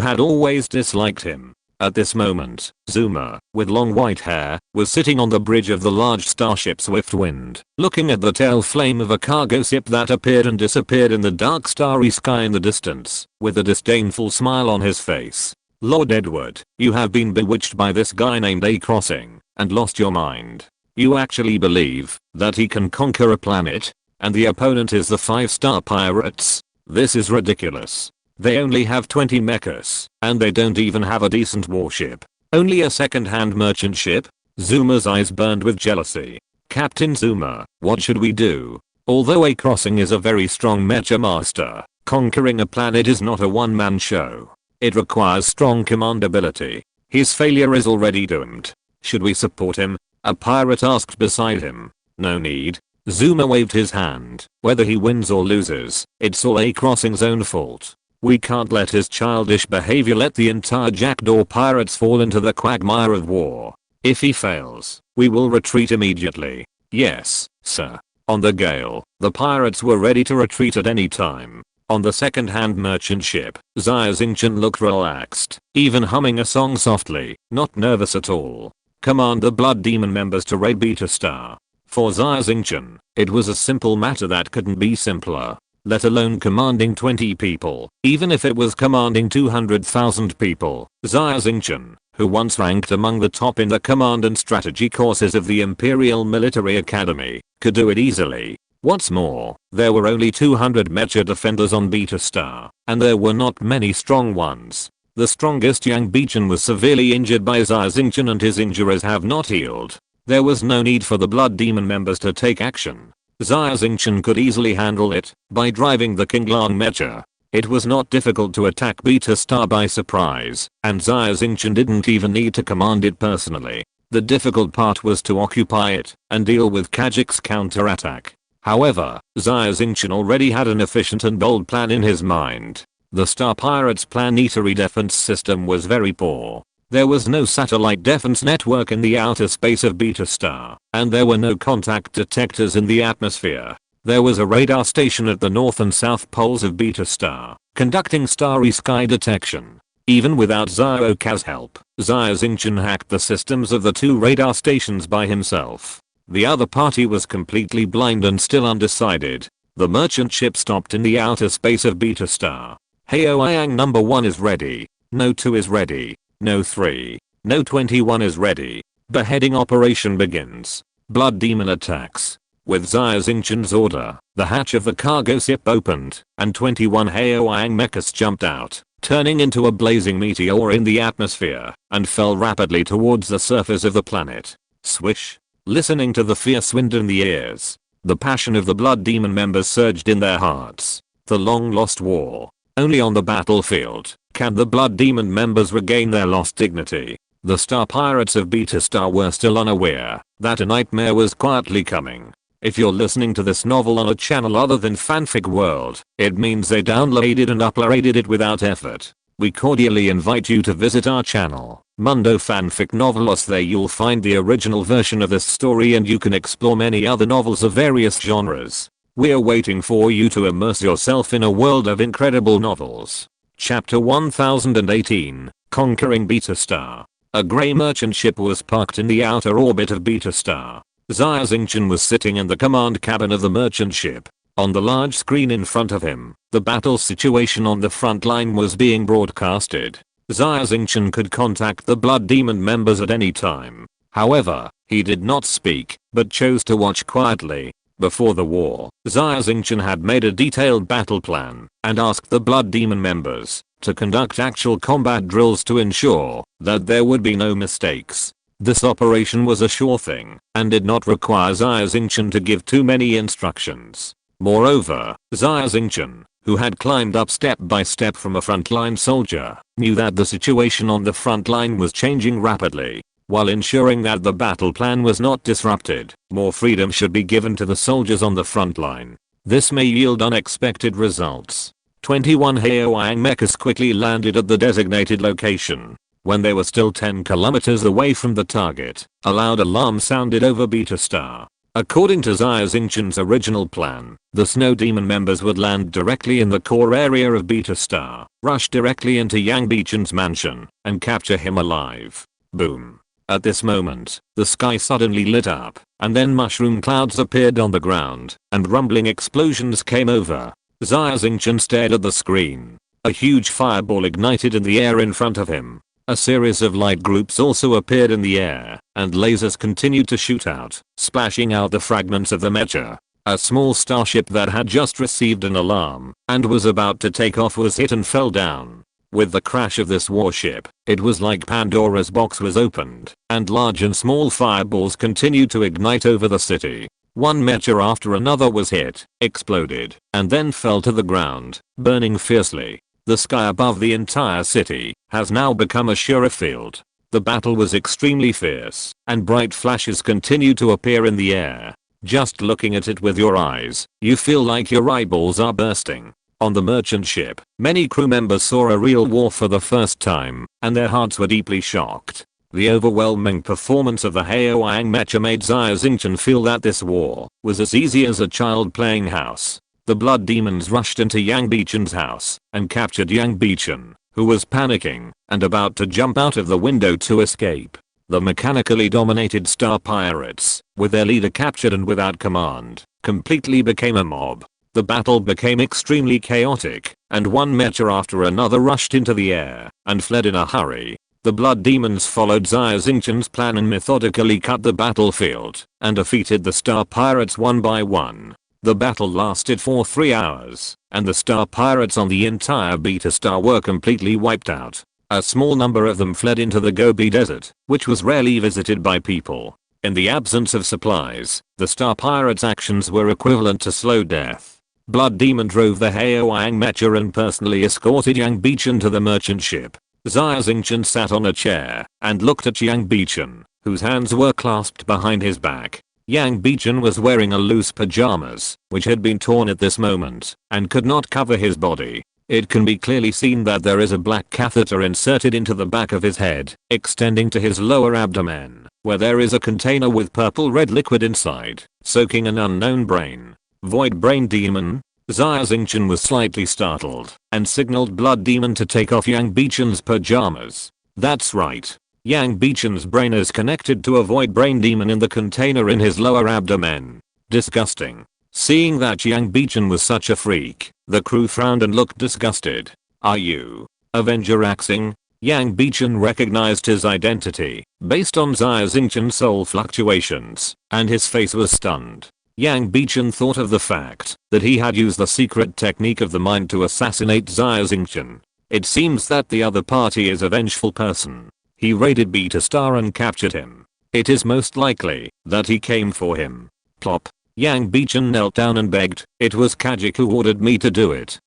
had always disliked him. At this moment, Zuma, with long white hair, was sitting on the bridge of the large starship Swiftwind, looking at the tail flame of a cargo ship that appeared and disappeared in the dark starry sky in the distance, with a disdainful smile on his face. Lord Edward, you have been bewitched by this guy named A Crossing, and lost your mind. You actually believe that he can conquer a planet, and the opponent is the 5-star pirates? This is ridiculous. They only have 20 mechas, and they don't even have a decent warship. Only a second-hand merchant ship? Zuma's eyes burned with jealousy. Captain Zuma, what should we do? Although A Crossing is a very strong mecha master, conquering a planet is not a one-man show. It requires strong command ability. His failure is already doomed. Should we support him? A pirate asked beside him. No need. Zuma waved his hand. Whether he wins or loses, it's all A Crossing's own fault. We can't let his childish behavior let the entire Jackdaw pirates fall into the quagmire of war. If he fails, we will retreat immediately. Yes, sir. On the Gale, the pirates were ready to retreat at any time. On the second-hand merchant ship, Xia Xingchen looked relaxed, even humming a song softly, not nervous at all. Command the Blood Demon members to raid Beta Star. For Xia Xingchen, it was a simple matter that couldn't be simpler. Let alone commanding 20 people, even if it was commanding 200,000 people. Xia Xingchen, who once ranked among the top in the command and strategy courses of the Imperial Military Academy, could do it easily. What's more, there were only 200 mecha defenders on Beta Star, and there were not many strong ones. The strongest Yang Bichen was severely injured by Xia Xingchen and his injuries have not healed. There was no need for the Blood Demon members to take action. Xia Xingchen could easily handle it by driving the Qinglang mecha. It was not difficult to attack Beta Star by surprise, and Xia Xingchen didn't even need to command it personally. The difficult part was to occupy it and deal with Kajik's counterattack. However, Xia Xingchen already had an efficient and bold plan in his mind. The Star Pirates' planetary defense system was very poor. There was no satellite defense network in the outer space of Beta Star, and there were no contact detectors in the atmosphere. There was a radar station at the north and south poles of Beta Star, conducting starry sky detection. Even without Zhaoka's help, Xia Xingchen hacked the systems of the two radar stations by himself. The other party was completely blind and still undecided. The merchant ship stopped in the outer space of Beta Star. Haoyang number 1 is ready. No 2 is ready. No 3. No 21 is ready. Beheading operation begins. Blood Demon attacks. With Xia Xingchen's order, the hatch of the cargo ship opened, and 21 Haoyang mechas jumped out, turning into a blazing meteor in the atmosphere, and fell rapidly towards the surface of the planet. Swish. Listening to the fierce wind in the ears, the passion of the Blood Demon members surged in their hearts. The long-lost war. Only on the battlefield can the Blood Demon members regain their lost dignity. The Star Pirates of Beta Star were still unaware that a nightmare was quietly coming. If you're listening to this novel on a channel other than Fanfic World, it means they downloaded and uploaded it without effort. We cordially invite you to visit our channel, Mundo Fanfic Novelos. There you'll find the original version of this story and you can explore many other novels of various genres. We're waiting for you to immerse yourself in a world of incredible novels. Chapter 1018, Conquering Beta Star. A grey merchant ship was parked in the outer orbit of Beta Star. Xia Xingchen was sitting in the command cabin of the merchant ship. On the large screen in front of him, the battle situation on the front line was being broadcasted. Xia Xingchen could contact the Blood Demon members at any time. However, he did not speak, but chose to watch quietly. Before the war, Xia Xingchen had made a detailed battle plan and asked the Blood Demon members to conduct actual combat drills to ensure that there would be no mistakes. This operation was a sure thing and did not require Xia Xingchen to give too many instructions. Moreover, Xia Xingchen, who had climbed up step by step from a frontline soldier, knew that the situation on the front line was changing rapidly. While ensuring that the battle plan was not disrupted, more freedom should be given to the soldiers on the front line. This may yield unexpected results. 21 Haoyang mechas quickly landed at the designated location. When they were still 10 kilometers away from the target, a loud alarm sounded over Beta Star. According to Xia Xingchen's original plan, the Snow Demon members would land directly in the core area of Beta Star, rush directly into Yang Bichen's mansion, and capture him alive. Boom. At this moment, the sky suddenly lit up, and then mushroom clouds appeared on the ground, and rumbling explosions came over. Xia Xingchen stared at the screen. A huge fireball ignited in the air in front of him. A series of light groups also appeared in the air, and lasers continued to shoot out, splashing out the fragments of the mecha. A small starship that had just received an alarm and was about to take off was hit and fell down. With the crash of this warship, it was like Pandora's box was opened, and large and small fireballs continued to ignite over the city. One mecha after another was hit, exploded, and then fell to the ground, burning fiercely. The sky above the entire city has now become a surer field. The battle was extremely fierce, and bright flashes continue to appear in the air. Just looking at it with your eyes, you feel like your eyeballs are bursting. On the merchant ship, many crew members saw a real war for the first time, and their hearts were deeply shocked. The overwhelming performance of the Haoang mecha made Xia Xingchen feel that this war was as easy as a child playing house. The blood demons rushed into Yang Bichen's house and captured Yang Bichen, who was panicking and about to jump out of the window to escape. The mechanically dominated star pirates, with their leader captured and without command, completely became a mob. The battle became extremely chaotic, and one mecha after another rushed into the air and fled in a hurry. The blood demons followed Xia Xingchen's plan and methodically cut the battlefield and defeated the star pirates one by one. The battle lasted for 3 hours, and the star pirates on the entire Beta Star were completely wiped out. A small number of them fled into the Gobi Desert, which was rarely visited by people. In the absence of supplies, the star pirates' actions were equivalent to slow death. Blood Demon drove the Haoang mecha and personally escorted Yang Bichen to the merchant ship. Xia Xingchen sat on a chair and looked at Yang Bichen, whose hands were clasped behind his back. Yang Bichen was wearing a loose pajamas, which had been torn at this moment, and could not cover his body. It can be clearly seen that there is a black catheter inserted into the back of his head, extending to his lower abdomen, where there is a container with purple-red liquid inside, soaking an unknown brain. Void Brain Demon? Xia Xingchen was slightly startled, and signaled Blood Demon to take off Yang Bichen's pajamas. That's right. Yang Bichen's brain is connected to a Void Brain Demon in the container in his lower abdomen. Disgusting. Seeing that Yang Bichen was such a freak, the crew frowned and looked disgusted. Are you Avenger Axing? Yang Bichen recognized his identity, based on Xia Xingchen's soul fluctuations, and his face was stunned. Yang Bichen thought of the fact that he had used the secret technique of the mind to assassinate Xia Xingchen. It seems that the other party is a vengeful person. He raided Beta Star and captured him. It is most likely that he came for him. Plop. Yang Bichen knelt down and begged. It was Kajik who ordered me to do it.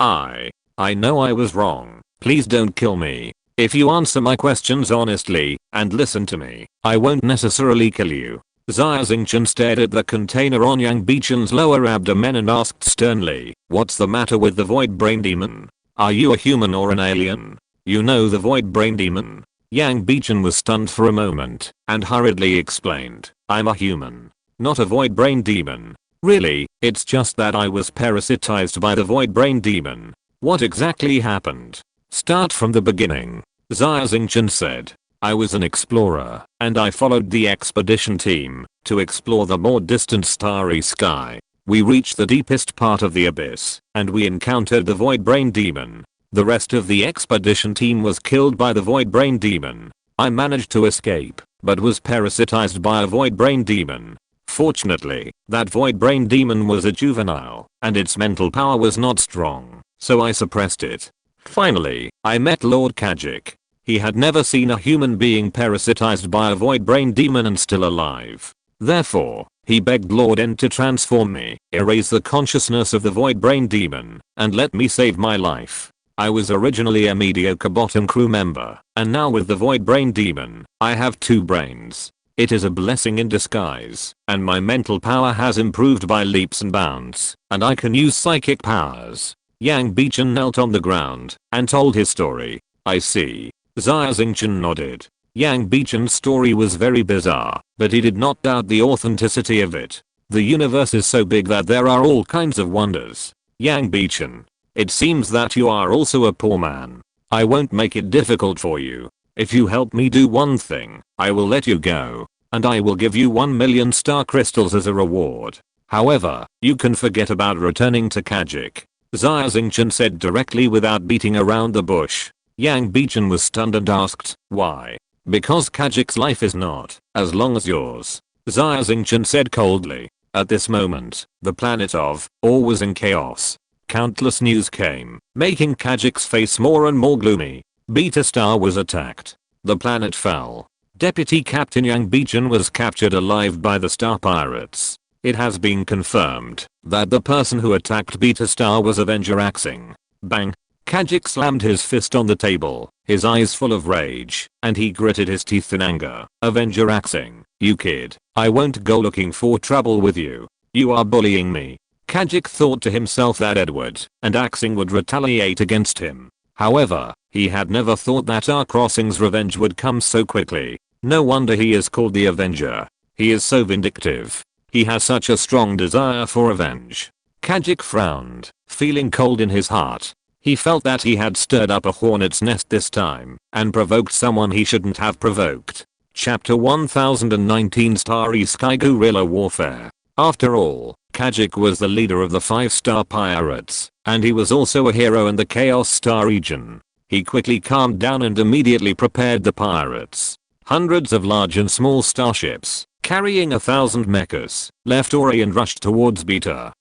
I know I was wrong. Please don't kill me. If you answer my questions honestly and listen to me, I won't necessarily kill you. Xia Xingchen stared at the container on Yang Bichen's lower abdomen and asked sternly, what's the matter with the Void Brain Demon? Are you a human or an alien? You know the Void Brain Demon? Yang Bichen was stunned for a moment and hurriedly explained, I'm a human, not a Void Brain Demon. Really, it's just that I was parasitized by the Void Brain Demon. What exactly happened? Start from the beginning. Xia Xingchen said. I was an explorer, and I followed the expedition team to explore the more distant starry sky. We reached the deepest part of the abyss, and we encountered the Void Brain Demon. The rest of the expedition team was killed by the Void Brain Demon. I managed to escape, but was parasitized by a Void Brain Demon. Fortunately, that Void Brain Demon was a juvenile, and its mental power was not strong, so I suppressed it. Finally, I met Lord Kajik. He had never seen a human being parasitized by a Void Brain Demon and still alive. Therefore, he begged Lord N to transform me, erase the consciousness of the Void Brain Demon, and let me save my life. I was originally a mediocre bottom crew member, and now with the Void Brain Demon, I have 2 brains. It is a blessing in disguise, and my mental power has improved by leaps and bounds, and I can use psychic powers. Yang Bichen knelt on the ground and told his story. I see. Xia Xingchen nodded. Yang Bichen's story was very bizarre, but he did not doubt the authenticity of it. The universe is so big that there are all kinds of wonders. Yang Bichen, it seems that you are also a poor man. I won't make it difficult for you. If you help me do one thing, I will let you go, and I will give you 1 million star crystals as a reward. However, you can forget about returning to Kajik. Xia Xingchen said directly without beating around the bush. Yang Bichen was stunned and asked, why? Because Kajik's life is not as long as yours. Xia Xingchen said coldly. At this moment, the planet of Or was in chaos. Countless news came, making Kajik's face more and more gloomy. Beta Star was attacked. The planet fell. Deputy Captain Yang Bichen was captured alive by the Star Pirates. It has been confirmed that the person who attacked Beta Star was Avenger Axing. Bang. Kajik slammed his fist on the table, his eyes full of rage, and he gritted his teeth in anger. Avenger axing, you kid, I won't go looking for trouble with you. You are bullying me. Kajik thought to himself that Edward and Axing would retaliate against him. However, he had never thought that R-Crossing's revenge would come so quickly. No wonder he is called the Avenger. He is so vindictive. He has such a strong desire for revenge. Kajik frowned, feeling cold in his heart. He felt that he had stirred up a hornet's nest this time and provoked someone he shouldn't have provoked. Chapter 1019 Starry Sky Guerrilla Warfare. After all, Kajik was the leader of the 5-star pirates, and he was also a hero in the Chaos Star region. He quickly calmed down and immediately prepared the pirates. Hundreds of large and small starships, carrying 1,000 mechas, left Ori and rushed towards Beta.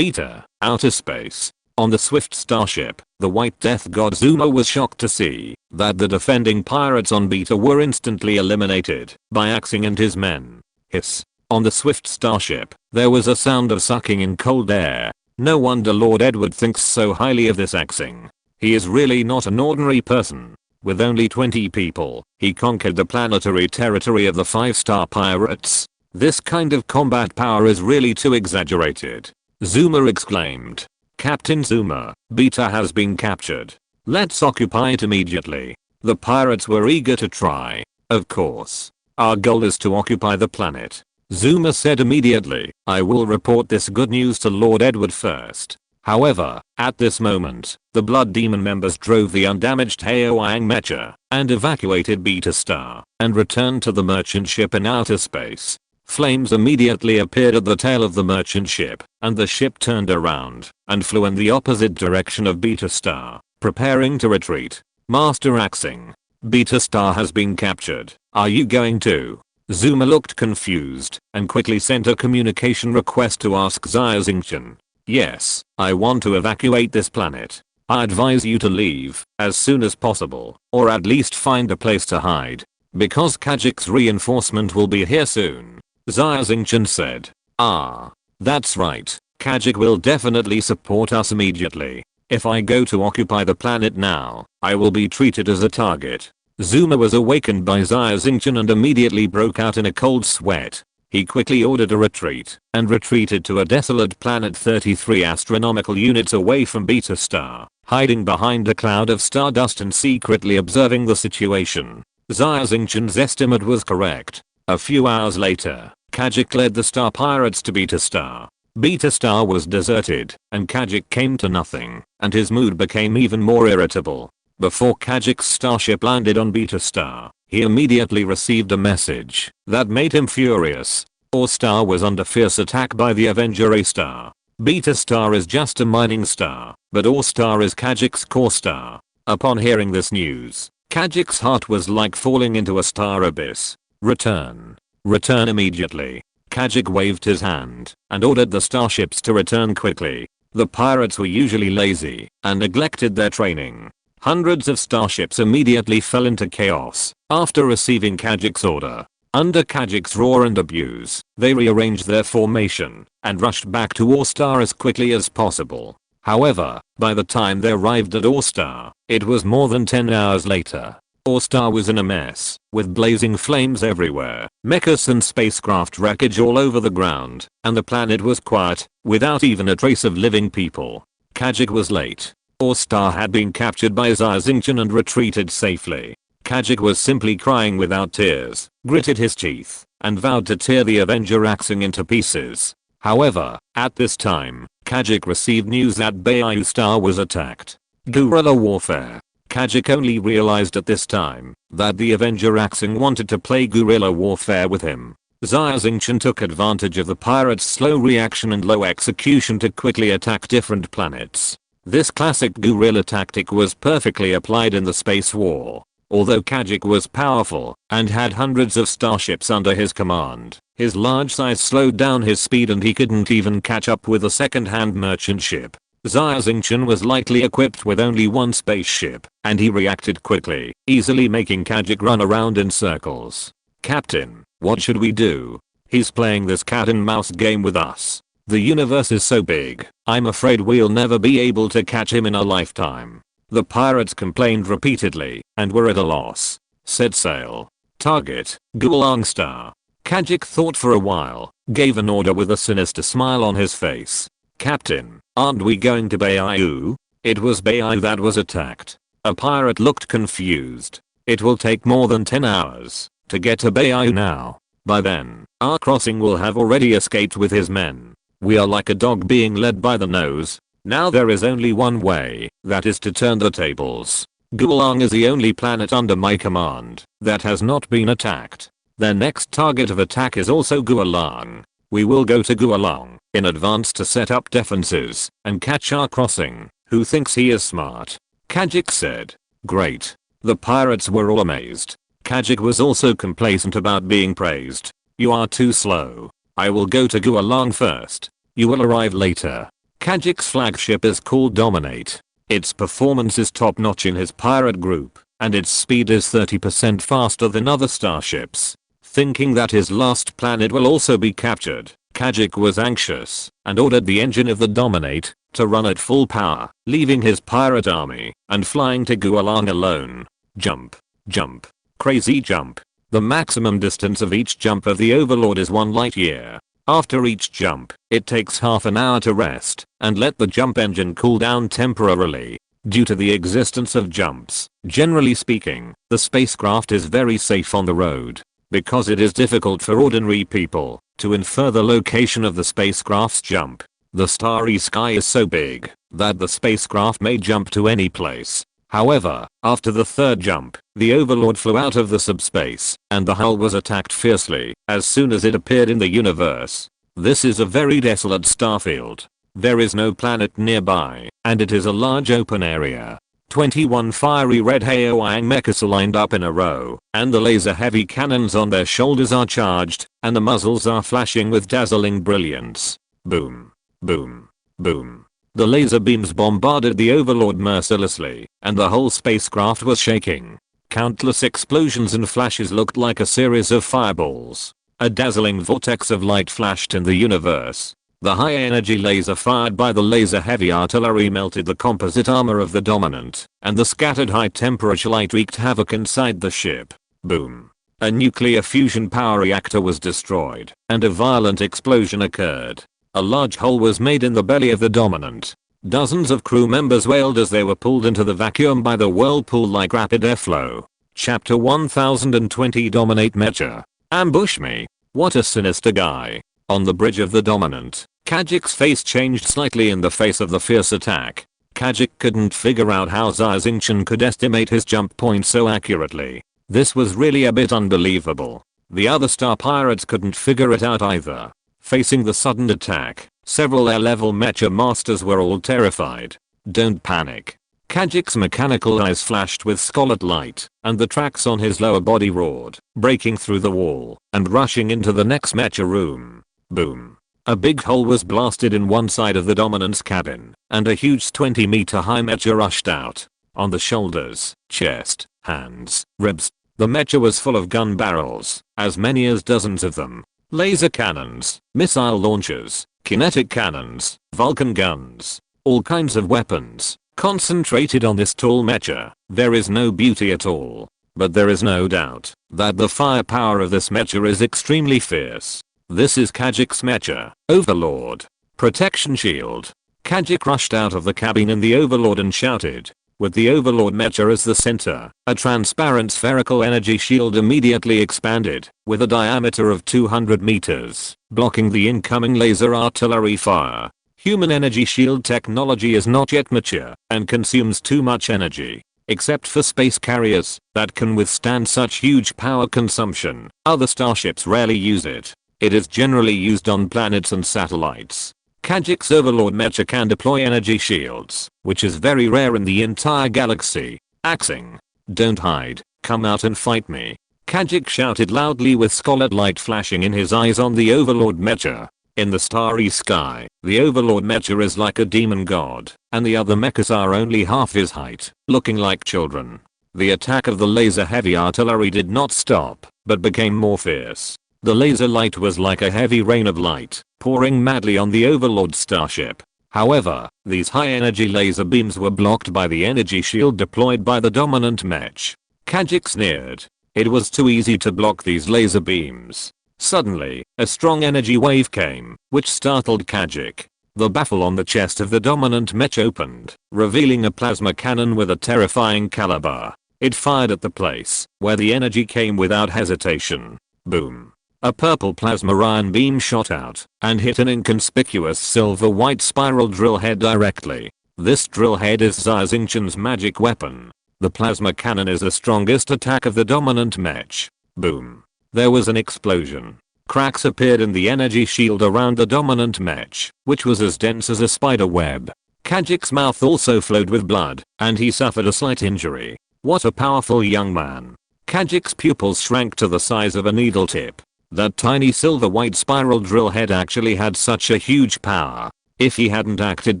Outer space. On the swift starship, the White Death God Zuma was shocked to see that the defending pirates on Beta were instantly eliminated by Axing and his men. Hiss. On the swift starship, there was a sound of sucking in cold air. No wonder Lord Edward thinks so highly of this Axing. He is really not an ordinary person. With only 20 people, he conquered the planetary territory of the 5-star pirates. This kind of combat power is really too exaggerated. Zuma exclaimed. Captain Zuma, Beta has been captured. Let's occupy it immediately. The pirates were eager to try. Of course. Our goal is to occupy the planet. Zuma said immediately. I will report this good news to Lord Edward first. However, at this moment, the Blood Demon members drove the undamaged Haoang Mecha and evacuated Beta Star and returned to the merchant ship in outer space. Flames immediately appeared at the tail of the merchant ship, and the ship turned around and flew in the opposite direction of Beta Star, preparing to retreat. Master Axing. Beta Star has been captured. Are you going to? Zuma looked confused and quickly sent a communication request to ask Xia Xingchen. Yes, I want to evacuate this planet. I advise you to leave as soon as possible, or at least find a place to hide, because Kajik's reinforcement will be here soon. Xia Xingchen said. Ah, that's right. Kajik will definitely support us immediately. If I go to occupy the planet now, I will be treated as a target. Zuma was awakened by Xia Xingchen and immediately broke out in a cold sweat. He quickly ordered a retreat and retreated to a desolate planet 33 astronomical units away from Beta Star, hiding behind a cloud of stardust and secretly observing the situation. Xia Xingchen's estimate was correct. A few hours later, Kajik led the Star Pirates to Beta Star. Beta Star was deserted, and Kajik came to nothing, and his mood became even more irritable. Before Kajik's starship landed on Beta Star, he immediately received a message that made him furious. Our star was under fierce attack by the Avenger A star. Beta Star is just a mining star, but Our star is Kajik's core star. Upon hearing this news, Kajik's heart was like falling into a star abyss. Return. Return immediately. Kajik waved his hand and ordered the starships to return quickly. The pirates were usually lazy and neglected their training. Hundreds of starships immediately fell into chaos after receiving Kajik's order. Under Kajik's roar and abuse, they rearranged their formation and rushed back to Our Star as quickly as possible. However, by the time they arrived at Our Star, it was more than 10 hours later. Our Star was in a mess, with blazing flames everywhere, mechas and spacecraft wreckage all over the ground, and the planet was quiet, without even a trace of living people. Kajik was late. Our Star had been captured by Xia Xingchen and retreated safely. Kajik was simply crying without tears, gritted his teeth, and vowed to tear the Avenger Axing into pieces. However, at this time, Kajik received news that Bayou Star was attacked. Guerrilla warfare. Kajik only realized at this time that the Avenger Axing wanted to play guerrilla warfare with him. Xia Xingchen took advantage of the pirates' slow reaction and low execution to quickly attack different planets. This classic guerrilla tactic was perfectly applied in the space war. Although Kajik was powerful and had hundreds of starships under his command, his large size slowed down his speed and he couldn't even catch up with a second-hand merchant ship. Xia Xingchen was lightly equipped with only one spaceship, and he reacted quickly, easily making Kajik run around in circles. Captain, what should we do? He's playing this cat and mouse game with us. The universe is so big, I'm afraid we'll never be able to catch him in a lifetime. The pirates complained repeatedly and were at a loss. Set sail. Target, Guolang Star. Kajik thought for a while, gave an order with a sinister smile on his face. Captain, aren't we going to Bayou? It was Bayou that was attacked. A pirate looked confused. It will take more than 10 hours to get to Bayou now. By then, our crossing will have already escaped with his men. We are like a dog being led by the nose. Now there is only one way, that is to turn the tables. Guolang is the only planet under my command that has not been attacked. Their next target of attack is also Guolang. We will go to Guolang in advance to set up defenses and catch our crossing. Who thinks he is smart? Kajik said. Great. The pirates were all amazed. Kajik was also complacent about being praised. You are too slow. I will go to Guolang first. You will arrive later. Kajik's flagship is called Dominate. Its performance is top notch in his pirate group, and its speed is 30% faster than other starships. Thinking that his last planet will also be captured, Kajik was anxious and ordered the engine of the Dominate to run at full power, leaving his pirate army and flying to Guolang alone. Jump. Jump. Crazy jump. The maximum distance of each jump of the Overlord is 1 light year. After each jump, it takes half an hour to rest and let the jump engine cool down temporarily. Due to the existence of jumps, generally speaking, the spacecraft is very safe on the road. Because it is difficult for ordinary people to infer the location of the spacecraft's jump. The starry sky is so big that the spacecraft may jump to any place. However, after the third jump, the Overlord flew out of the subspace, and the hull was attacked fiercely as soon as it appeared in the universe. This is a very desolate starfield. There is no planet nearby, and it is a large open area. 21 fiery red Haoang mechas are lined up in a row, and the laser heavy cannons on their shoulders are charged, and the muzzles are flashing with dazzling brilliance. Boom. Boom. Boom. The laser beams bombarded the Overlord mercilessly, and the whole spacecraft was shaking. Countless explosions and flashes looked like a series of fireballs. A dazzling vortex of light flashed in the universe. The high energy laser fired by the laser heavy artillery melted the composite armor of the Dominant, and the scattered high temperature light wreaked havoc inside the ship. Boom. A nuclear fusion power reactor was destroyed, and a violent explosion occurred. A large hole was made in the belly of the Dominant. Dozens of crew members wailed as they were pulled into the vacuum by the whirlpool like rapid airflow. Chapter 1020 Dominate Mecha. Ambush me. What a sinister guy. On the bridge of the Dominant, Kajik's face changed slightly in the face of the fierce attack. Kajik couldn't figure out how Xia Xingchen could estimate his jump point so accurately. This was really a bit unbelievable. The other star pirates couldn't figure it out either. Facing the sudden attack, several air-level mecha masters were all terrified. Don't panic. Kajik's mechanical eyes flashed with scarlet light, and the tracks on his lower body roared, breaking through the wall and rushing into the next mecha room. Boom. A big hole was blasted in one side of the Dominant's cabin, and a huge 20-meter high mecha rushed out. On the shoulders, chest, hands, ribs, the mecha was full of gun barrels, as many as dozens of them. Laser cannons, missile launchers, kinetic cannons, Vulcan guns, all kinds of weapons, concentrated on this tall mecha. There is no beauty at all, but there is no doubt that the firepower of this mecha is extremely fierce. This is Kajik's mecha, Overlord. Protection shield. Kajik rushed out of the cabin in the Overlord and shouted. With the Overlord mecha as the center, a transparent spherical energy shield immediately expanded, with a diameter of 200 meters, blocking the incoming laser artillery fire. Human energy shield technology is not yet mature, and consumes too much energy. Except for space carriers, that can withstand such huge power consumption, other starships rarely use it. It is generally used on planets and satellites. Kajik's Overlord mecha can deploy energy shields, which is very rare in the entire galaxy. Axing. Don't hide, come out and fight me. Kajik shouted loudly with scarlet light flashing in his eyes on the Overlord mecha. In the starry sky, the Overlord mecha is like a demon god, and the other mechas are only half his height, looking like children. The attack of the laser heavy artillery did not stop, but became more fierce. The laser light was like a heavy rain of light, pouring madly on the Overlord starship. However, these high-energy laser beams were blocked by the energy shield deployed by the dominant mech. Khajiit sneered. It was too easy to block these laser beams. Suddenly, a strong energy wave came, which startled Khajiit. The baffle on the chest of the dominant mech opened, revealing a plasma cannon with a terrifying caliber. It fired at the place where the energy came without hesitation. Boom. A purple plasma ion beam shot out and hit an inconspicuous silver-white spiral drill head directly. This drill head is Xia Xingchen's magic weapon. The plasma cannon is the strongest attack of the dominant mech. Boom. There was an explosion. Cracks appeared in the energy shield around the dominant mech, which was as dense as a spider web. Khajiit's mouth also flowed with blood, and he suffered a slight injury. What a powerful young man. Khajiit's pupils shrank to the size of a needle tip. That tiny silver-white spiral drill head actually had such a huge power. If he hadn't acted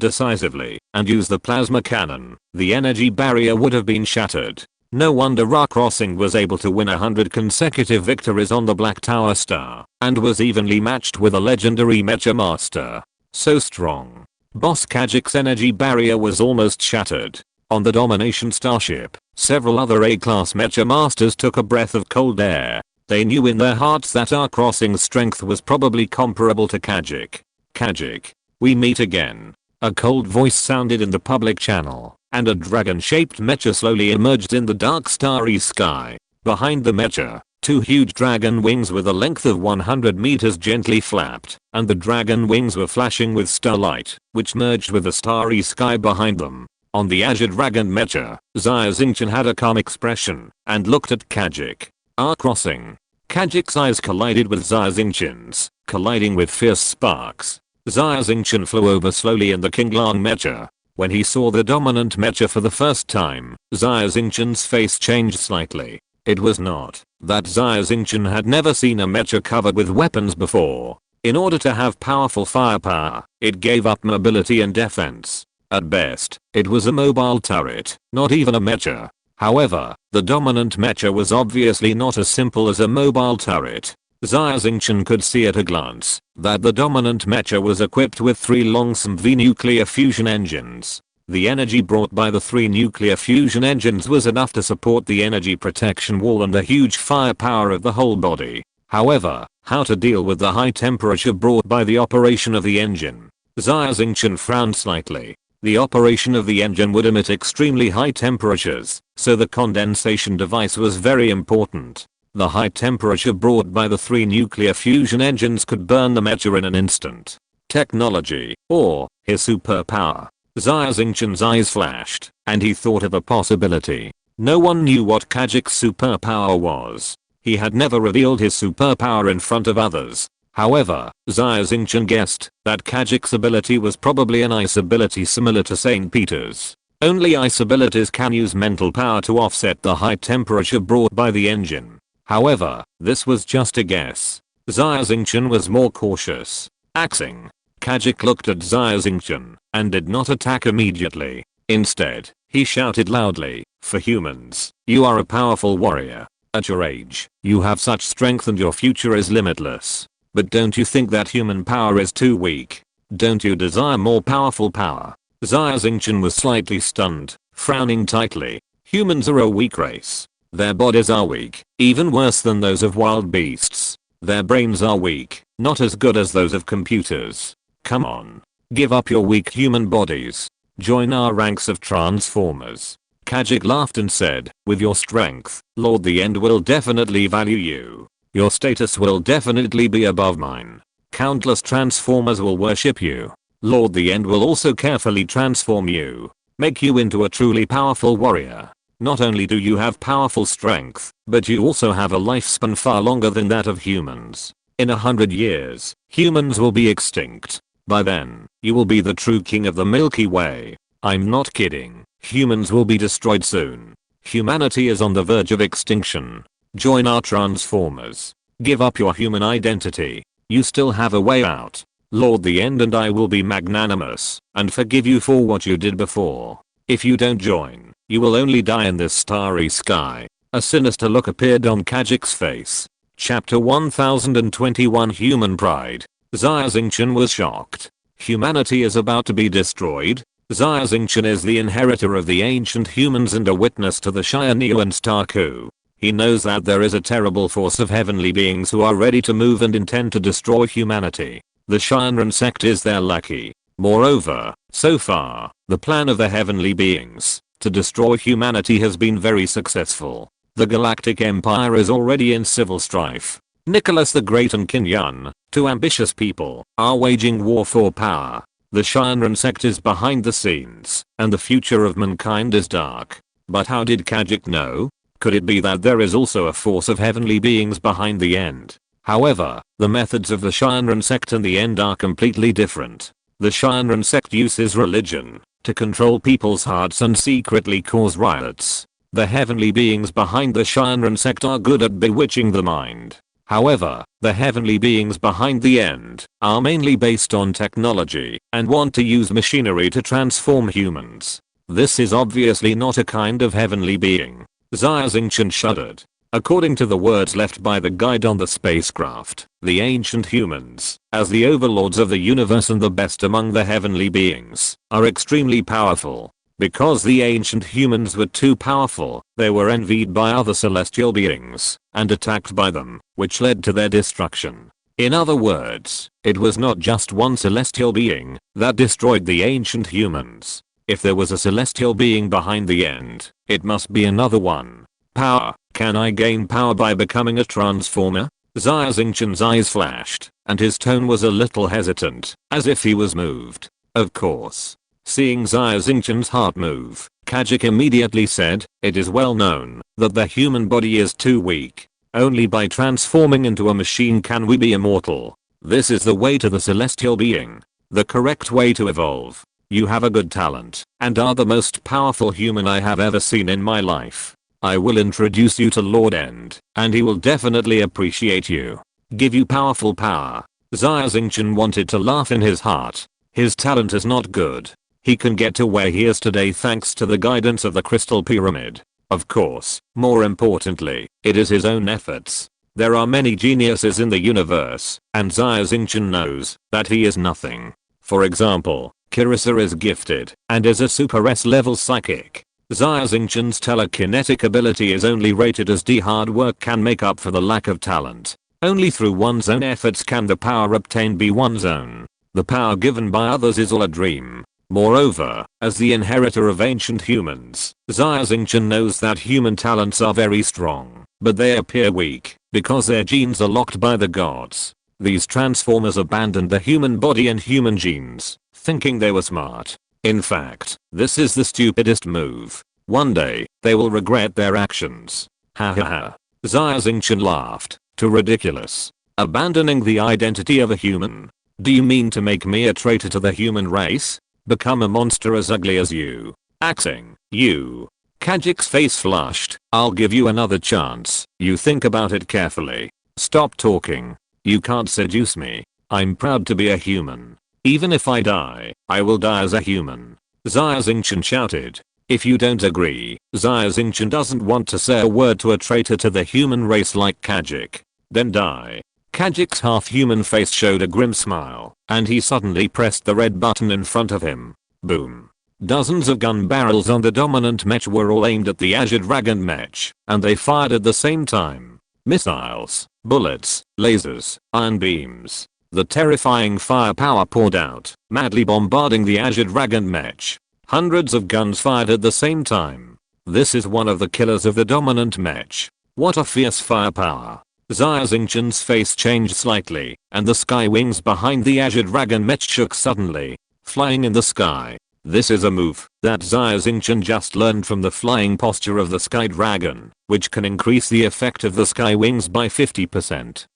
decisively and used the plasma cannon, the energy barrier would have been shattered. No wonder Ra Crossing was able to win 100 consecutive victories on the Black Tower Star, and was evenly matched with a legendary Mecha Master. So strong. Boss Khajiit's energy barrier was almost shattered. On the Domination Starship, several other A-class Mecha Masters took a breath of cold air. They knew in their hearts that Ra Crossing's strength was probably comparable to Khajiit. Khajiit, we meet again. A cold voice sounded in the public channel, and a dragon-shaped mecha slowly emerged in the dark starry sky. Behind the mecha, two huge dragon wings with a length of 100 meters gently flapped, and the dragon wings were flashing with starlight, which merged with the starry sky behind them. On the Azure Dragon mecha, Xia Xingchen had a calm expression, and looked at Khajiit. Ra Crossing. Khajiit's eyes collided with Xia Xingchen's, colliding with fierce sparks. Xia Xingchen flew over slowly in the Kinglang mecha. When he saw the dominant mecha for the first time, Xia Xingchen's face changed slightly. It was not that Xia Xingchen had never seen a mecha covered with weapons before. In order to have powerful firepower, it gave up mobility and defense. At best, it was a mobile turret, not even a mecha. However, the dominant mecha was obviously not as simple as a mobile turret. Xia Xingchen could see at a glance that the dominant mecha was equipped with 3 Longsum V nuclear fusion engines. The energy brought by the 3 nuclear fusion engines was enough to support the energy protection wall and the huge firepower of the whole body. However, how to deal with the high temperature brought by the operation of the engine? Xia Xingchen frowned slightly. The operation of the engine would emit extremely high temperatures, so the condensation device was very important. The high temperature brought by the 3 nuclear fusion engines could burn the mecha in an instant. Technology, or his superpower. Xia Xingchen's eyes flashed, and he thought of a possibility. No one knew what Khajiit's superpower was. He had never revealed his superpower in front of others. However, Xia Xingchen guessed that Khajiit's ability was probably an ice ability similar to St. Peter's. Only ice abilities can use mental power to offset the high temperature brought by the engine. However, this was just a guess. Xia Xingchen was more cautious. Axing. Khajiit looked at Xia Xingchen and did not attack immediately. Instead, he shouted loudly, "For humans, you are a powerful warrior. At your age, you have such strength and your future is limitless. But don't you think that human power is too weak? Don't you desire more powerful power?" Xia Xingchen was slightly stunned, frowning tightly. Humans are a weak race. Their bodies are weak, even worse than those of wild beasts. Their brains are weak, not as good as those of computers. Come on. Give up your weak human bodies. Join our ranks of transformers. Khajiit laughed and said, "With your strength, Lord the End will definitely value you. Your status will definitely be above mine. Countless transformers will worship you. Lord the End will also carefully transform you, make you into a truly powerful warrior. Not only do you have powerful strength, but you also have a lifespan far longer than that of humans. In 100 years, humans will be extinct. By then, you will be the true king of the Milky Way. I'm not kidding. Humans will be destroyed soon. Humanity is on the verge of extinction. Join our transformers. Give up your human identity. You still have a way out. Lord the End and I will be magnanimous and forgive you for what you did before. If you don't join, you will only die in this starry sky." A sinister look appeared on Khajiit's face. Chapter 1021 Human Pride. Xia Xingchen was shocked. Humanity is about to be destroyed. Xia Xingchen is the inheritor of the ancient humans and a witness to the Xia and Star coup. He knows that there is a terrible force of heavenly beings who are ready to move and intend to destroy humanity. The Xia sect is their lackey. Moreover, so far, the plan of the heavenly beings to destroy humanity has been very successful. The Galactic Empire is already in civil strife. Nicholas the Great and Qin Yun, two ambitious people, are waging war for power. The Xia sect is behind the scenes, and the future of mankind is dark. But how did Kajik know? Could it be that there is also a force of heavenly beings behind the end? However, the methods of the Xia sect and the end are completely different. The Xia sect uses religion to control people's hearts and secretly cause riots. The heavenly beings behind the Xia sect are good at bewitching the mind. However, the heavenly beings behind the end are mainly based on technology and want to use machinery to transform humans. This is obviously not a kind of heavenly being. Xia Xingchen shuddered. According to the words left by the guide on the spacecraft, the ancient humans, as the overlords of the universe and the best among the heavenly beings, are extremely powerful. Because the ancient humans were too powerful, they were envied by other celestial beings and attacked by them, which led to their destruction. In other words, it was not just one celestial being that destroyed the ancient humans. If there was a celestial being behind the end, it must be another one. Power. Can I gain power by becoming a transformer? Xia Xingchen's eyes flashed, and his tone was a little hesitant, as if he was moved. Of course. Seeing Xia Xingchen's heart move, Kajik immediately said, "It is well known that the human body is too weak. Only by transforming into a machine can we be immortal. This is the way to the celestial being. The correct way to evolve. You have a good talent, and are the most powerful human I have ever seen in my life. I will introduce you to Lord End, and he will definitely appreciate you. Give you powerful power." Xia Xingchen wanted to laugh in his heart. His talent is not good. He can get to where he is today thanks to the guidance of the Crystal Pyramid. Of course, more importantly, it is his own efforts. There are many geniuses in the universe, and Xia Xingchen knows that he is nothing. For example, Kirisa is gifted and is a super S-level psychic. Xia Xingchen's telekinetic ability is only rated as D. Hard work can make up for the lack of talent. Only through one's own efforts can the power obtained be one's own. The power given by others is all a dream. Moreover, as the inheritor of ancient humans, Xia Xingchen knows that human talents are very strong, but they appear weak because their genes are locked by the gods. These transformers abandoned the human body and human genes, thinking they were smart. In fact, this is the stupidest move. One day, they will regret their actions. Ha ha ha. Xia Xingchen laughed. Too ridiculous. Abandoning the identity of a human. Do you mean to make me a traitor to the human race? Become a monster as ugly as you. Axing, you. Kajik's face flushed. I'll give you another chance. You think about it carefully. Stop talking. You can't seduce me. I'm proud to be a human. Even if I die, I will die as a human. Xia Xingchen shouted. If you don't agree, Xia Xingchen doesn't want to say a word to a traitor to the human race like Kajik. Then die. Kajik's half-human face showed a grim smile, and he suddenly pressed the red button in front of him. Boom. Dozens of gun barrels on the dominant mech were all aimed at the Azure Dragon mech, and they fired at the same time. Missiles, bullets, lasers, iron beams. The terrifying firepower poured out, madly bombarding the Azure Dragon mech. Hundreds of guns fired at the same time. This is one of the killers of the dominant mech. What a fierce firepower. Xia Xingchen's face changed slightly, and the sky wings behind the Azure Dragon mech shook suddenly, flying in the sky. This is a move that Xia Xingchen just learned from the flying posture of the Sky Dragon, which can increase the effect of the sky wings by 50%.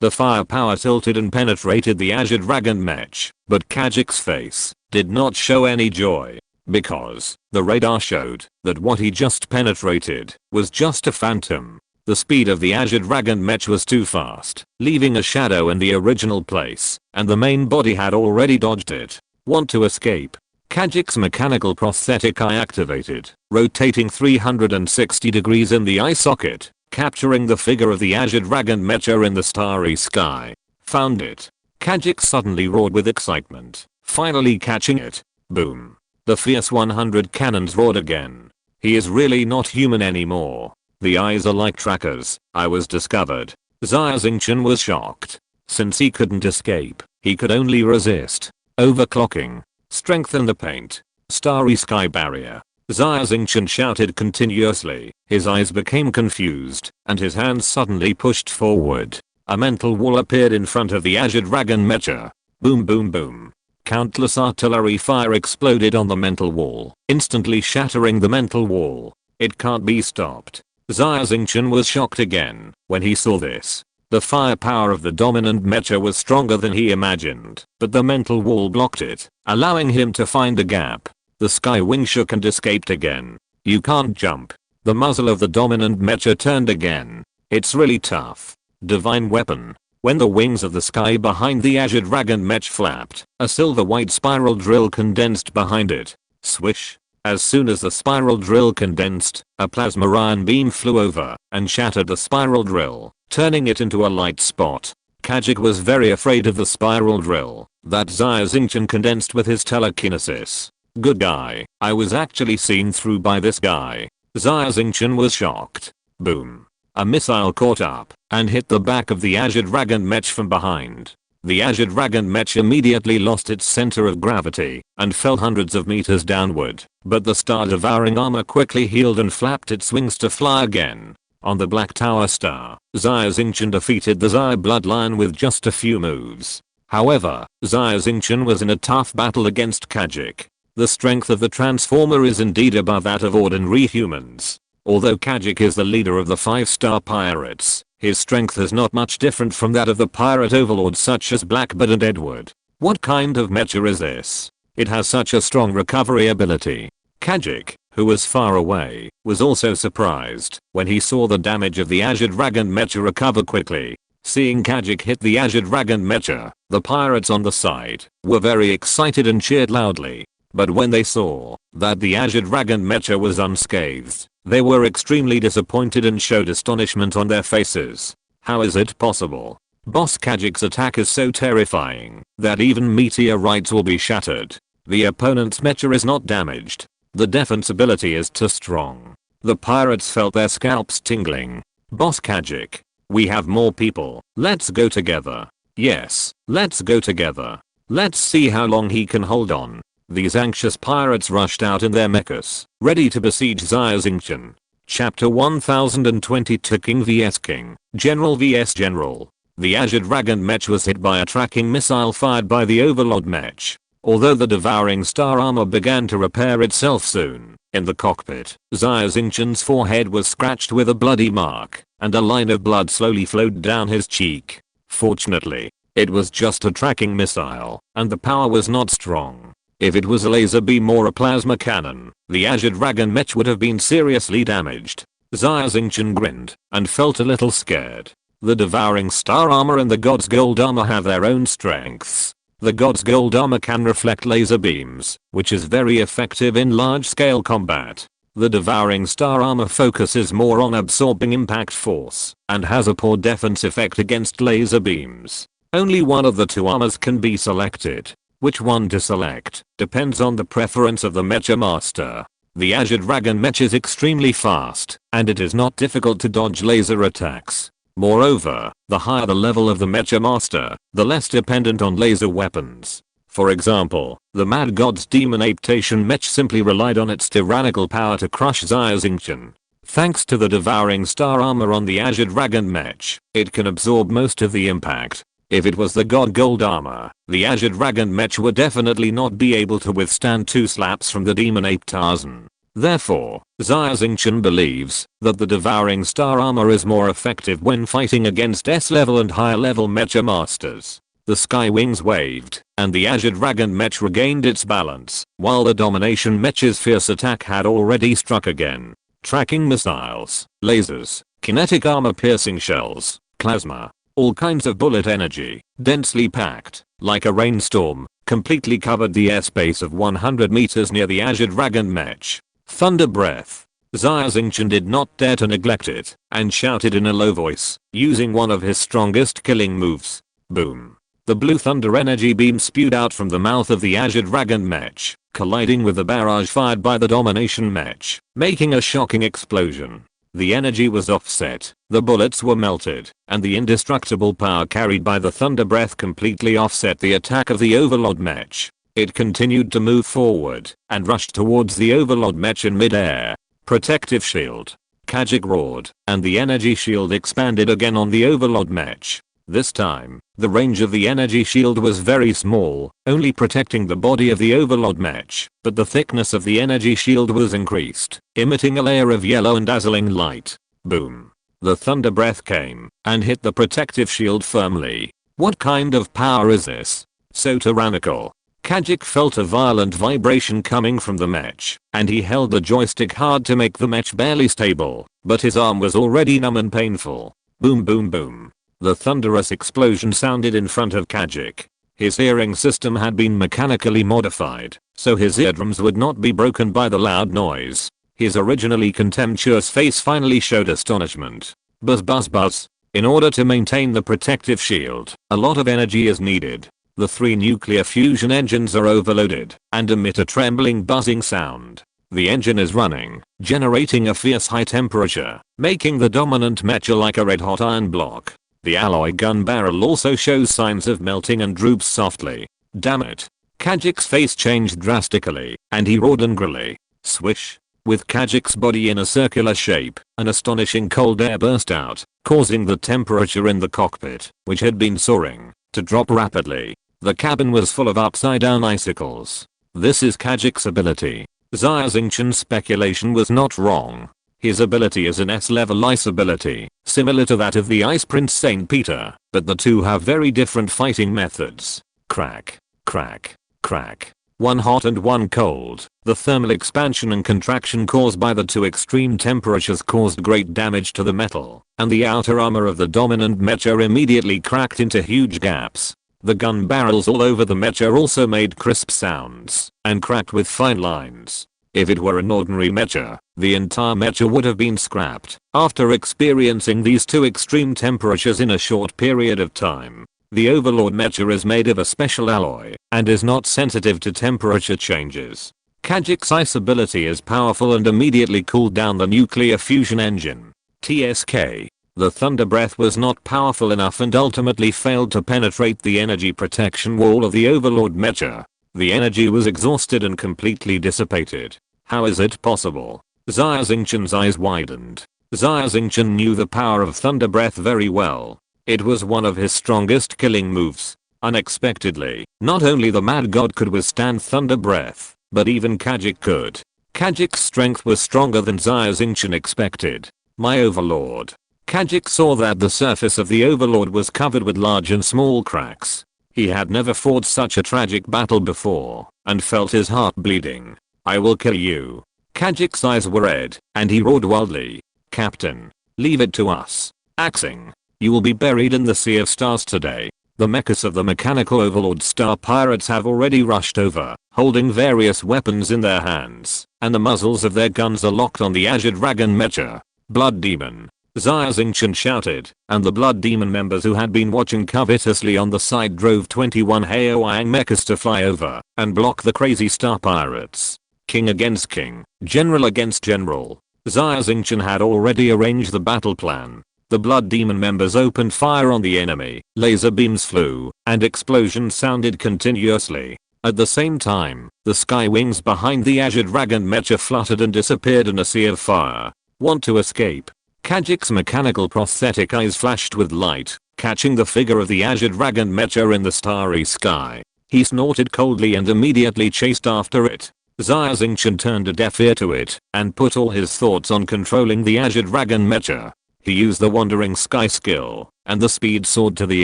The firepower tilted and penetrated the Azure Dragon mech, but Kajik's face did not show any joy, because the radar showed that what he just penetrated was just a phantom. The speed of the Azure Dragon mech was too fast, leaving a shadow in the original place, and the main body had already dodged it. Want to escape? Kajik's mechanical prosthetic eye activated, rotating 360 degrees in the eye socket, capturing the figure of the Azure Dragon mecha in the starry sky. Found it. Kajik suddenly roared with excitement. finally catching it. Boom. The fierce 100 cannons roared again. He is really not human anymore. The eyes are like trackers. I was discovered. Xia Xingchen was shocked. Since he couldn't escape, he could only resist. Overclocking. Strengthen the paint. Starry sky barrier. Xia Xingchen shouted continuously. His eyes became confused, and his hands suddenly pushed forward. A mental wall appeared in front of the Azure Dragon Mecha. Boom boom boom. Countless artillery fire exploded on the mental wall, instantly shattering the mental wall. It can't be stopped. Xia Xingchen was shocked again when he saw this. The firepower of the dominant mecha was stronger than he imagined, but the mental wall blocked it, allowing him to find a gap. The sky wing shook and escaped again. You can't jump. The muzzle of the dominant mecha turned again. It's really tough. Divine weapon. When the wings of the sky behind the Azure Dragon Mech flapped, a silver-white spiral drill condensed behind it. Swish. As soon as the spiral drill condensed, a plasma ion beam flew over and shattered the spiral drill, turning it into a light spot. Kajik was very afraid of the spiral drill that Xia Xingchen condensed with his telekinesis. Good guy. I was actually seen through by this guy. Xia Xingchen was shocked. Boom. A missile caught up and hit the back of the Azure Dragon Mech from behind. The Azure Dragon Mech immediately lost its center of gravity and fell hundreds of meters downward, but the star-devouring armor quickly healed and flapped its wings to fly again. On the Black Tower Star, Xia Xingchen defeated the Xia Bloodline with just a few moves. However, Xia Xingchen was in a tough battle against Kajik. The strength of the Transformer is indeed above that of ordinary humans. Although Kajik is the leader of the 5-star pirates, his strength is not much different from that of the pirate overlords such as Blackbird and Edward. What kind of mecha is this? It has such a strong recovery ability. Kajik, who was far away, was also surprised when he saw the damage of the Azure Dragon Mecha recover quickly. Seeing Kajik hit the Azure Dragon Mecha, the pirates on the side were very excited and cheered loudly. But when they saw that the Azure Dragon Mecha was unscathed, they were extremely disappointed and showed astonishment on their faces. How is it possible? Boss Kajik's attack is so terrifying that even meteorites will be shattered. The opponent's mecha is not damaged. The defense ability is too strong. The pirates felt their scalps tingling. Boss Kajik, we have more people. Let's go together. Yes, let's go together. Let's see how long he can hold on. These anxious pirates rushed out in their mechas, ready to besiege Xia Xingchen. Chapter 1022 King vs King, General vs General. The Azure Dragon Mech was hit by a tracking missile fired by the Overlord Mech. Although the devouring star armor began to repair itself soon, in the cockpit, Xia Xingchen's forehead was scratched with a bloody mark, and a line of blood slowly flowed down his cheek. Fortunately, it was just a tracking missile, and the power was not strong. If it was a laser beam or a plasma cannon, the Azure Dragon Mech would have been seriously damaged. Xia Xingchen grinned and felt a little scared. The devouring star armor and the God's gold armor have their own strengths. The God's gold armor can reflect laser beams, which is very effective in large-scale combat. The devouring star armor focuses more on absorbing impact force and has a poor defense effect against laser beams. Only one of the two armors can be selected. Which one to select depends on the preference of the mecha master. The Azure Dragon Mech is extremely fast, and it is not difficult to dodge laser attacks. Moreover, the higher the level of the mecha master, the less dependent on laser weapons. For example, the Mad God's Demon Aptation Mech simply relied on its tyrannical power to crush Xia Xingchen. Thanks to the devouring star armor on the Azure Dragon Mech, it can absorb most of the impact. If it was the God Gold armor, the Azure Dragon Mech would definitely not be able to withstand 2 slaps from the Demon Ape Tarzan. Therefore, Xia Xingchen believes that the devouring star armor is more effective when fighting against S-level and higher level mecha masters. The sky wings waved, and the Azure Dragon Mech regained its balance, while the Domination Mech's fierce attack had already struck again. Tracking missiles, lasers, kinetic armor piercing shells, plasma, all kinds of bullet energy, densely packed, like a rainstorm, completely covered the airspace of 100 meters near the Azure Dragon Mech. Thunder breath. Xia Xingchen did not dare to neglect it, and shouted in a low voice, using one of his strongest killing moves. Boom. The blue thunder energy beam spewed out from the mouth of the Azure Dragon mech, colliding with the barrage fired by the domination mech, making a shocking explosion. The energy was offset, the bullets were melted, and the indestructible power carried by the thunder breath completely offset the attack of the overlord mech. It continued to move forward and rushed towards the overlord mech in midair. Protective shield. Khajiit roared, and the energy shield expanded again on the overlord mech. This time, the range of the energy shield was very small, only protecting the body of the overlord mech, but the thickness of the energy shield was increased, emitting a layer of yellow and dazzling light. Boom. The thunder breath came and hit the protective shield firmly. What kind of power is this? So tyrannical. Khajiit felt a violent vibration coming from the mech, and he held the joystick hard to make the mech barely stable, but his arm was already numb and painful. Boom boom boom. The thunderous explosion sounded in front of Khajiit. His hearing system had been mechanically modified, so his eardrums would not be broken by the loud noise. His originally contemptuous face finally showed astonishment. Buzz buzz buzz. In order to maintain the protective shield, a lot of energy is needed. The 3 nuclear fusion engines are overloaded and emit a trembling buzzing sound. The engine is running, generating a fierce high temperature, making the dominant mecha like a red-hot iron block. The alloy gun barrel also shows signs of melting and droops softly. Damn it. Khajiit's face changed drastically, and he roared angrily. Swish. With Khajiit's body in a circular shape, an astonishing cold air burst out, causing the temperature in the cockpit, which had been soaring, to drop rapidly. The cabin was full of upside-down icicles. This is Khajiit's ability. Xia Xingchen's speculation was not wrong. His ability is an S-level ice ability, similar to that of the Ice Prince Saint Peter, but the two have very different fighting methods. Crack, crack, crack. One hot and one cold. The thermal expansion and contraction caused by the two extreme temperatures caused great damage to the metal, and the outer armor of the dominant mecha immediately cracked into huge gaps. The gun barrels all over the mecha also made crisp sounds and cracked with fine lines. If it were an ordinary mecha, the entire mecha would have been scrapped after experiencing these two extreme temperatures in a short period of time. The Overlord mecha is made of a special alloy and is not sensitive to temperature changes. Khajiit's ice ability is powerful and immediately cooled down the nuclear fusion engine. TSK. The thunder breath was not powerful enough and ultimately failed to penetrate the energy protection wall of the Overlord mecha. The energy was exhausted and completely dissipated. How is it possible? Xia Xingchen's eyes widened. Xia Xingchen knew the power of thunder breath very well. It was one of his strongest killing moves. Unexpectedly, not only the mad god could withstand thunder breath, but even Khajiit could. Khajiit's strength was stronger than Xia Xingchen expected. My overlord. Khajiit saw that the surface of the overlord was covered with large and small cracks. He had never fought such a tragic battle before, and felt his heart bleeding. I will kill you. Khajiit's eyes were red, and he roared wildly. Captain, leave it to us. Axing. You will be buried in the Sea of Stars today. The Mechas of the mechanical overlord star pirates have already rushed over, holding various weapons in their hands, and the muzzles of their guns are locked on the Azure Dragon mecha. Blood Demon. Xia Xingchen shouted, and the Blood Demon members who had been watching covetously on the side drove 21 Haoyang mechas to fly over and block the crazy star pirates. King against king, general against general. Xia Xingchen had already arranged the battle plan. The Blood Demon members opened fire on the enemy, laser beams flew, and explosions sounded continuously. At the same time, the sky wings behind the Azure Dragon mecha fluttered and disappeared in a sea of fire. Want to escape? Khajiit's mechanical prosthetic eyes flashed with light, catching the figure of the Azure Dragon mecha in the starry sky. He snorted coldly and immediately chased after it. Xia Xingchen turned a deaf ear to it and put all his thoughts on controlling the Azure Dragon mecha. He used the Wandering Sky skill, and the speed soared to the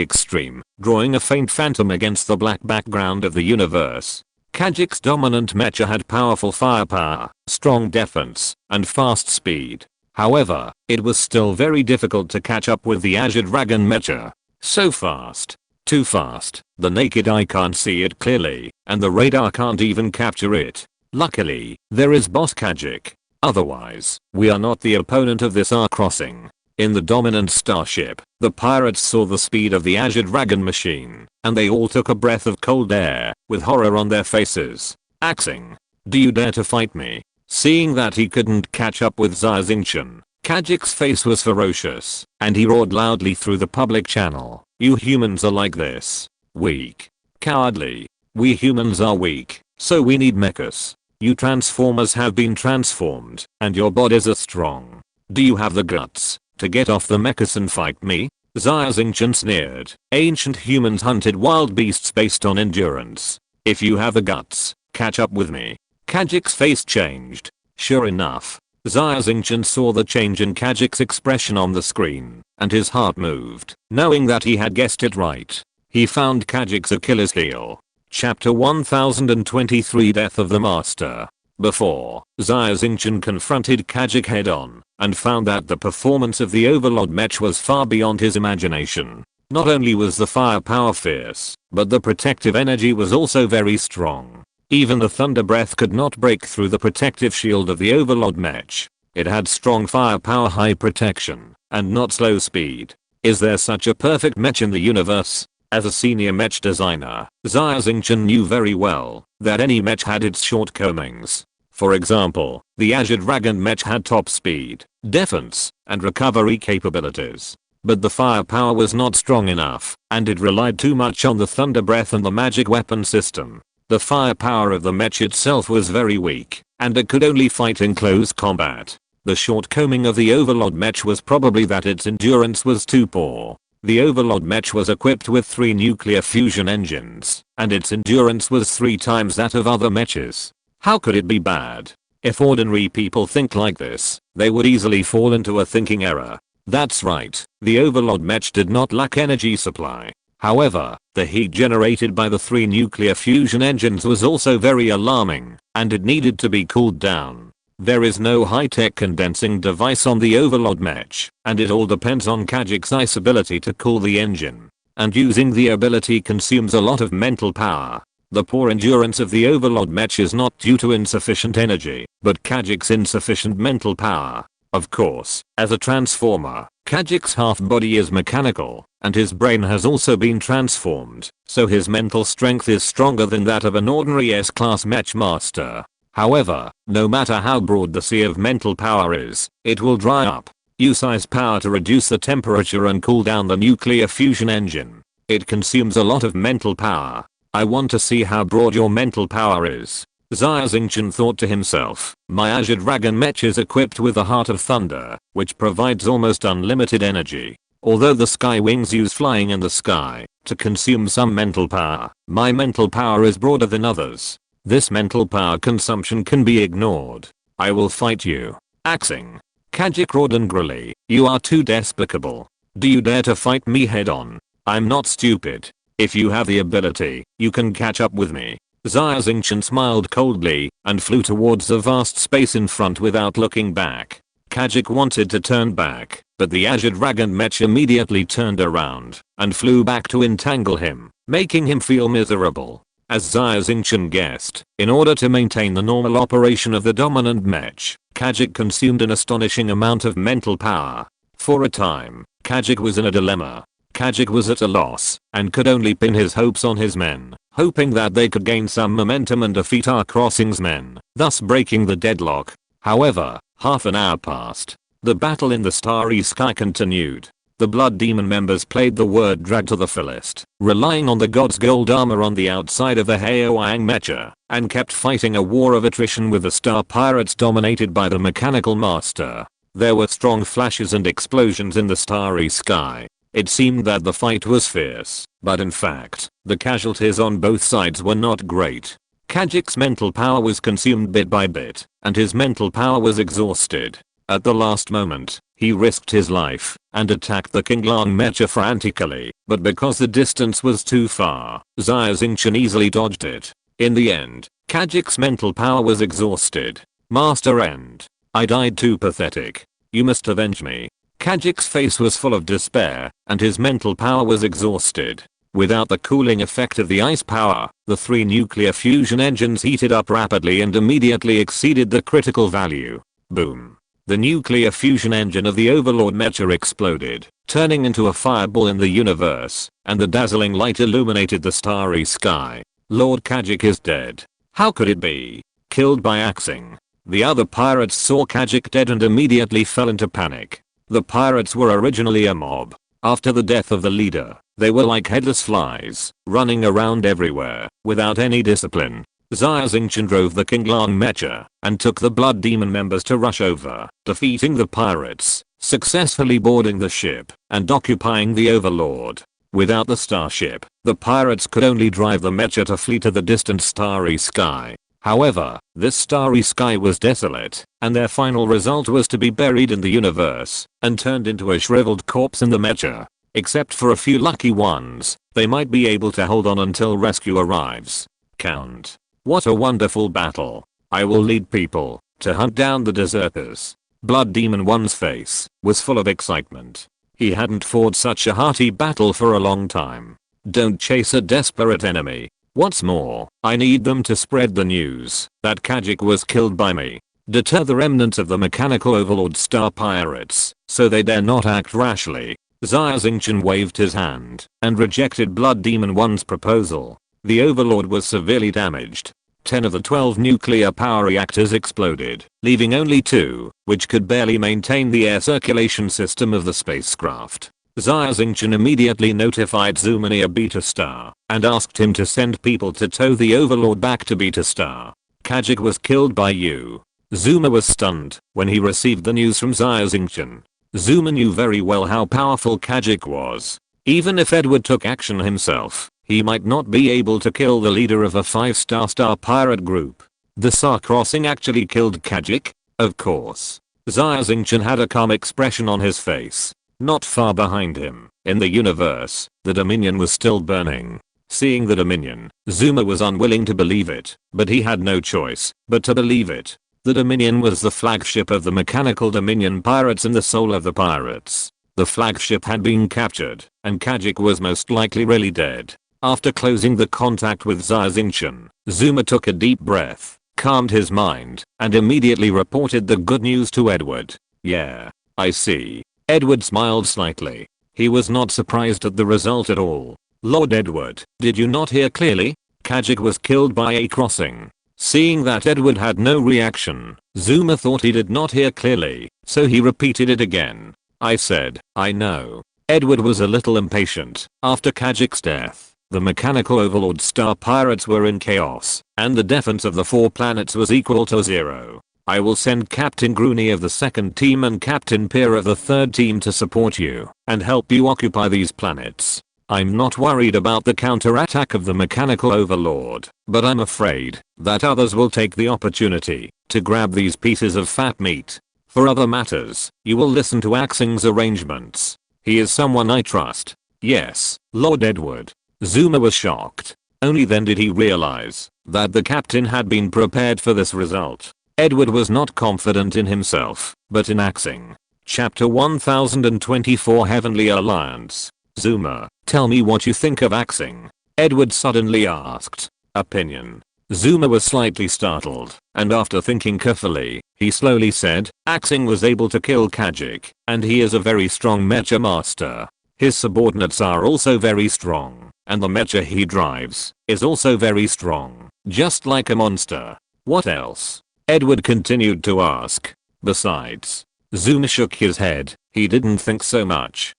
extreme, drawing a faint phantom against the black background of the universe. Khajiit's dominant mecha had powerful firepower, strong defense, and fast speed. However, it was still very difficult to catch up with the Azure Dragon mecha. So fast. Too fast. The naked eye can't see it clearly, and the radar can't even capture it. Luckily, there is Boss Khajiit. Otherwise, we are not the opponent of this R crossing. In the dominant starship, the pirates saw the speed of the Azure Dragon machine, and they all took a breath of cold air, with horror on their faces. Axing. Do you dare to fight me? Seeing that he couldn't catch up with Xia Xingchen, Kajik's face was ferocious, and he roared loudly through the public channel. You humans are like this. Weak. Cowardly. We humans are weak, so we need mechas. You transformers have been transformed, and your bodies are strong. Do you have the guts to get off the mechas and fight me? Xia Xingchen sneered. Ancient humans hunted wild beasts based on endurance. If you have the guts, catch up with me. Kajik's face changed. Sure enough, Xia Xingchen saw the change in Kajik's expression on the screen, and his heart moved, knowing that he had guessed it right. He found Kajik's Achilles heel. Chapter 1023 Death of the Master. Before, Xia Xingchen confronted Kajik head-on, and found that the performance of the Overlord Mech was far beyond his imagination. Not only was the firepower fierce, but the protective energy was also very strong. Even the thunder breath could not break through the protective shield of the Overlord Mech. It had strong firepower, high protection, and not slow speed. Is there such a perfect mech in the universe? As a senior mech designer, Xia Xingchen knew very well that any mech had its shortcomings. For example, the Azure Dragon mech had top speed, defense, and recovery capabilities. But the firepower was not strong enough, and it relied too much on the thunder breath and the magic weapon system. The firepower of the mech itself was very weak, and it could only fight in close combat. The shortcoming of the Overlord Mech was probably that its endurance was too poor. The Overlord Mech was equipped with 3 nuclear fusion engines, and its endurance was 3 times that of other mechas. How could it be bad? If ordinary people think like this, they would easily fall into a thinking error. That's right, the Overlord Mech did not lack energy supply. However, the heat generated by the 3 nuclear fusion engines was also very alarming, and it needed to be cooled down. There is no high-tech condensing device on the Overlord Mech, and it all depends on Kajik's ice ability to cool the engine. And using the ability consumes a lot of mental power. The poor endurance of the Overlord Mech is not due to insufficient energy, but Kajik's insufficient mental power. Of course, as a transformer, Kajik's half-body is mechanical, and his brain has also been transformed, so his mental strength is stronger than that of an ordinary S-class mech master. However, no matter how broad the sea of mental power is, it will dry up. Use ice power to reduce the temperature and cool down the nuclear fusion engine. It consumes a lot of mental power. I want to see how broad your mental power is. Xia Xingchen thought to himself, my Azure Dragon Mech is equipped with the Heart of Thunder, which provides almost unlimited energy. Although the Sky Wings use flying in the sky to consume some mental power, my mental power is broader than others. This mental power consumption can be ignored. I will fight you. Axing. Kajik roared angrily, you are too despicable. Do you dare to fight me head on? I'm not stupid. If you have the ability, you can catch up with me. Xia Xingchen smiled coldly and flew towards the vast space in front without looking back. Kajik wanted to turn back, but the Azure Dragon Mech immediately turned around and flew back to entangle him, making him feel miserable. As Xia Xingchen guessed, in order to maintain the normal operation of the dominant mech, Kajik consumed an astonishing amount of mental power. For a time, Kajik was in a dilemma. Kajik was at a loss, and could only pin his hopes on his men, hoping that they could gain some momentum and defeat our crossing's men, thus breaking the deadlock. However, half an hour passed. The battle in the starry sky continued. The Blood Demon members played the word drag to the fullest, relying on the god's gold armor on the outside of the Haoang Mecha, and kept fighting a war of attrition with the Star Pirates dominated by the Mechanical Master. There were strong flashes and explosions in the starry sky. It seemed that the fight was fierce, but in fact, the casualties on both sides were not great. Kajik's mental power was consumed bit by bit, and his mental power was exhausted. At the last moment, he risked his life and attacked the Qinglang Mecha frantically, but because the distance was too far, Xia Xingchen easily dodged it. In the end, Kajik's mental power was exhausted. Master End. I died too pathetic. You must avenge me. Kajik's face was full of despair, and his mental power was exhausted. Without the cooling effect of the ice power, the 3 nuclear fusion engines heated up rapidly and immediately exceeded the critical value. Boom. The nuclear fusion engine of the Overlord Mecha exploded, turning into a fireball in the universe, and the dazzling light illuminated the starry sky. Lord Khajiit is dead. How could it be? Killed by Axing. The other pirates saw Khajiit dead and immediately fell into panic. The pirates were originally a mob. After the death of the leader, they were like headless flies, running around everywhere, without any discipline. Xia Xingchen drove the King Lang Mecha, and took the Blood Demon members to rush over, defeating the pirates, successfully boarding the ship, and occupying the Overlord. Without the starship, the pirates could only drive the Mecha to flee to the distant starry sky. However, this starry sky was desolate, and their final result was to be buried in the universe, and turned into a shriveled corpse in the Mecha. Except for a few lucky ones, they might be able to hold on until rescue arrives. Count. What a wonderful battle. I will lead people to hunt down the deserters. Blood Demon 1's face was full of excitement. He hadn't fought such a hearty battle for a long time. Don't chase a desperate enemy. What's more, I need them to spread the news that Khajiit was killed by me. Deter the remnants of the mechanical Overlord Star Pirates, so they dare not act rashly. Xia Xingchen waved his hand and rejected Blood Demon 1's proposal. The Overlord was severely damaged. 10 of the 12 nuclear power reactors exploded, leaving only 2, which could barely maintain the air circulation system of the spacecraft. Xia Xingchen immediately notified Zuma near Beta Star and asked him to send people to tow the Overlord back to Beta Star. Khajiit was killed by you. Zuma was stunned when he received the news from Xia Xingchen. Zuma knew very well how powerful Khajiit was. Even if Edward took action himself, he might not be able to kill the leader of a 5-star star pirate group. The Star Crossing actually killed Khajiit? Of course. Xia Xingchen had a calm expression on his face. Not far behind him, in the universe, the Dominion was still burning. Seeing the Dominion, Zuma was unwilling to believe it, but he had no choice but to believe it. The Dominion was the flagship of the mechanical Dominion pirates and the soul of the pirates. The flagship had been captured, and Khajiit was most likely really dead. After closing the contact with Xia Xingchen, Zuma took a deep breath, calmed his mind, and immediately reported the good news to Edward. Yeah, I see. Edward smiled slightly. He was not surprised at the result at all. Lord Edward, did you not hear clearly? Khajiit was killed by a crossing. Seeing that Edward had no reaction, Zuma thought he did not hear clearly, so he repeated it again. I said, I know. Edward was a little impatient. After Khajiit's death, the mechanical Overlord Star Pirates were in chaos, and the defense of the 4 planets was equal to 0. I will send Captain Grooney of the 2nd team and Captain Peer of the 3rd team to support you and help you occupy these planets. I'm not worried about the counterattack of the mechanical Overlord, but I'm afraid that others will take the opportunity to grab these pieces of fat meat. For other matters, you will listen to Axing's arrangements. He is someone I trust. Yes, Lord Edward. Zuma was shocked. Only then did he realize that the captain had been prepared for this result. Edward was not confident in himself, but in Axing. Chapter 1024 Heavenly Alliance. Zuma, tell me what you think of Axing. Edward suddenly asked. Opinion. Zuma was slightly startled, and after thinking carefully, he slowly said, Axing was able to kill Khajiit, and he is a very strong mecha master. His subordinates are also very strong, and the mecha he drives is also very strong, just like a monster. What else? Edward continued to ask. Besides. Zuma shook his head. He didn't think so much.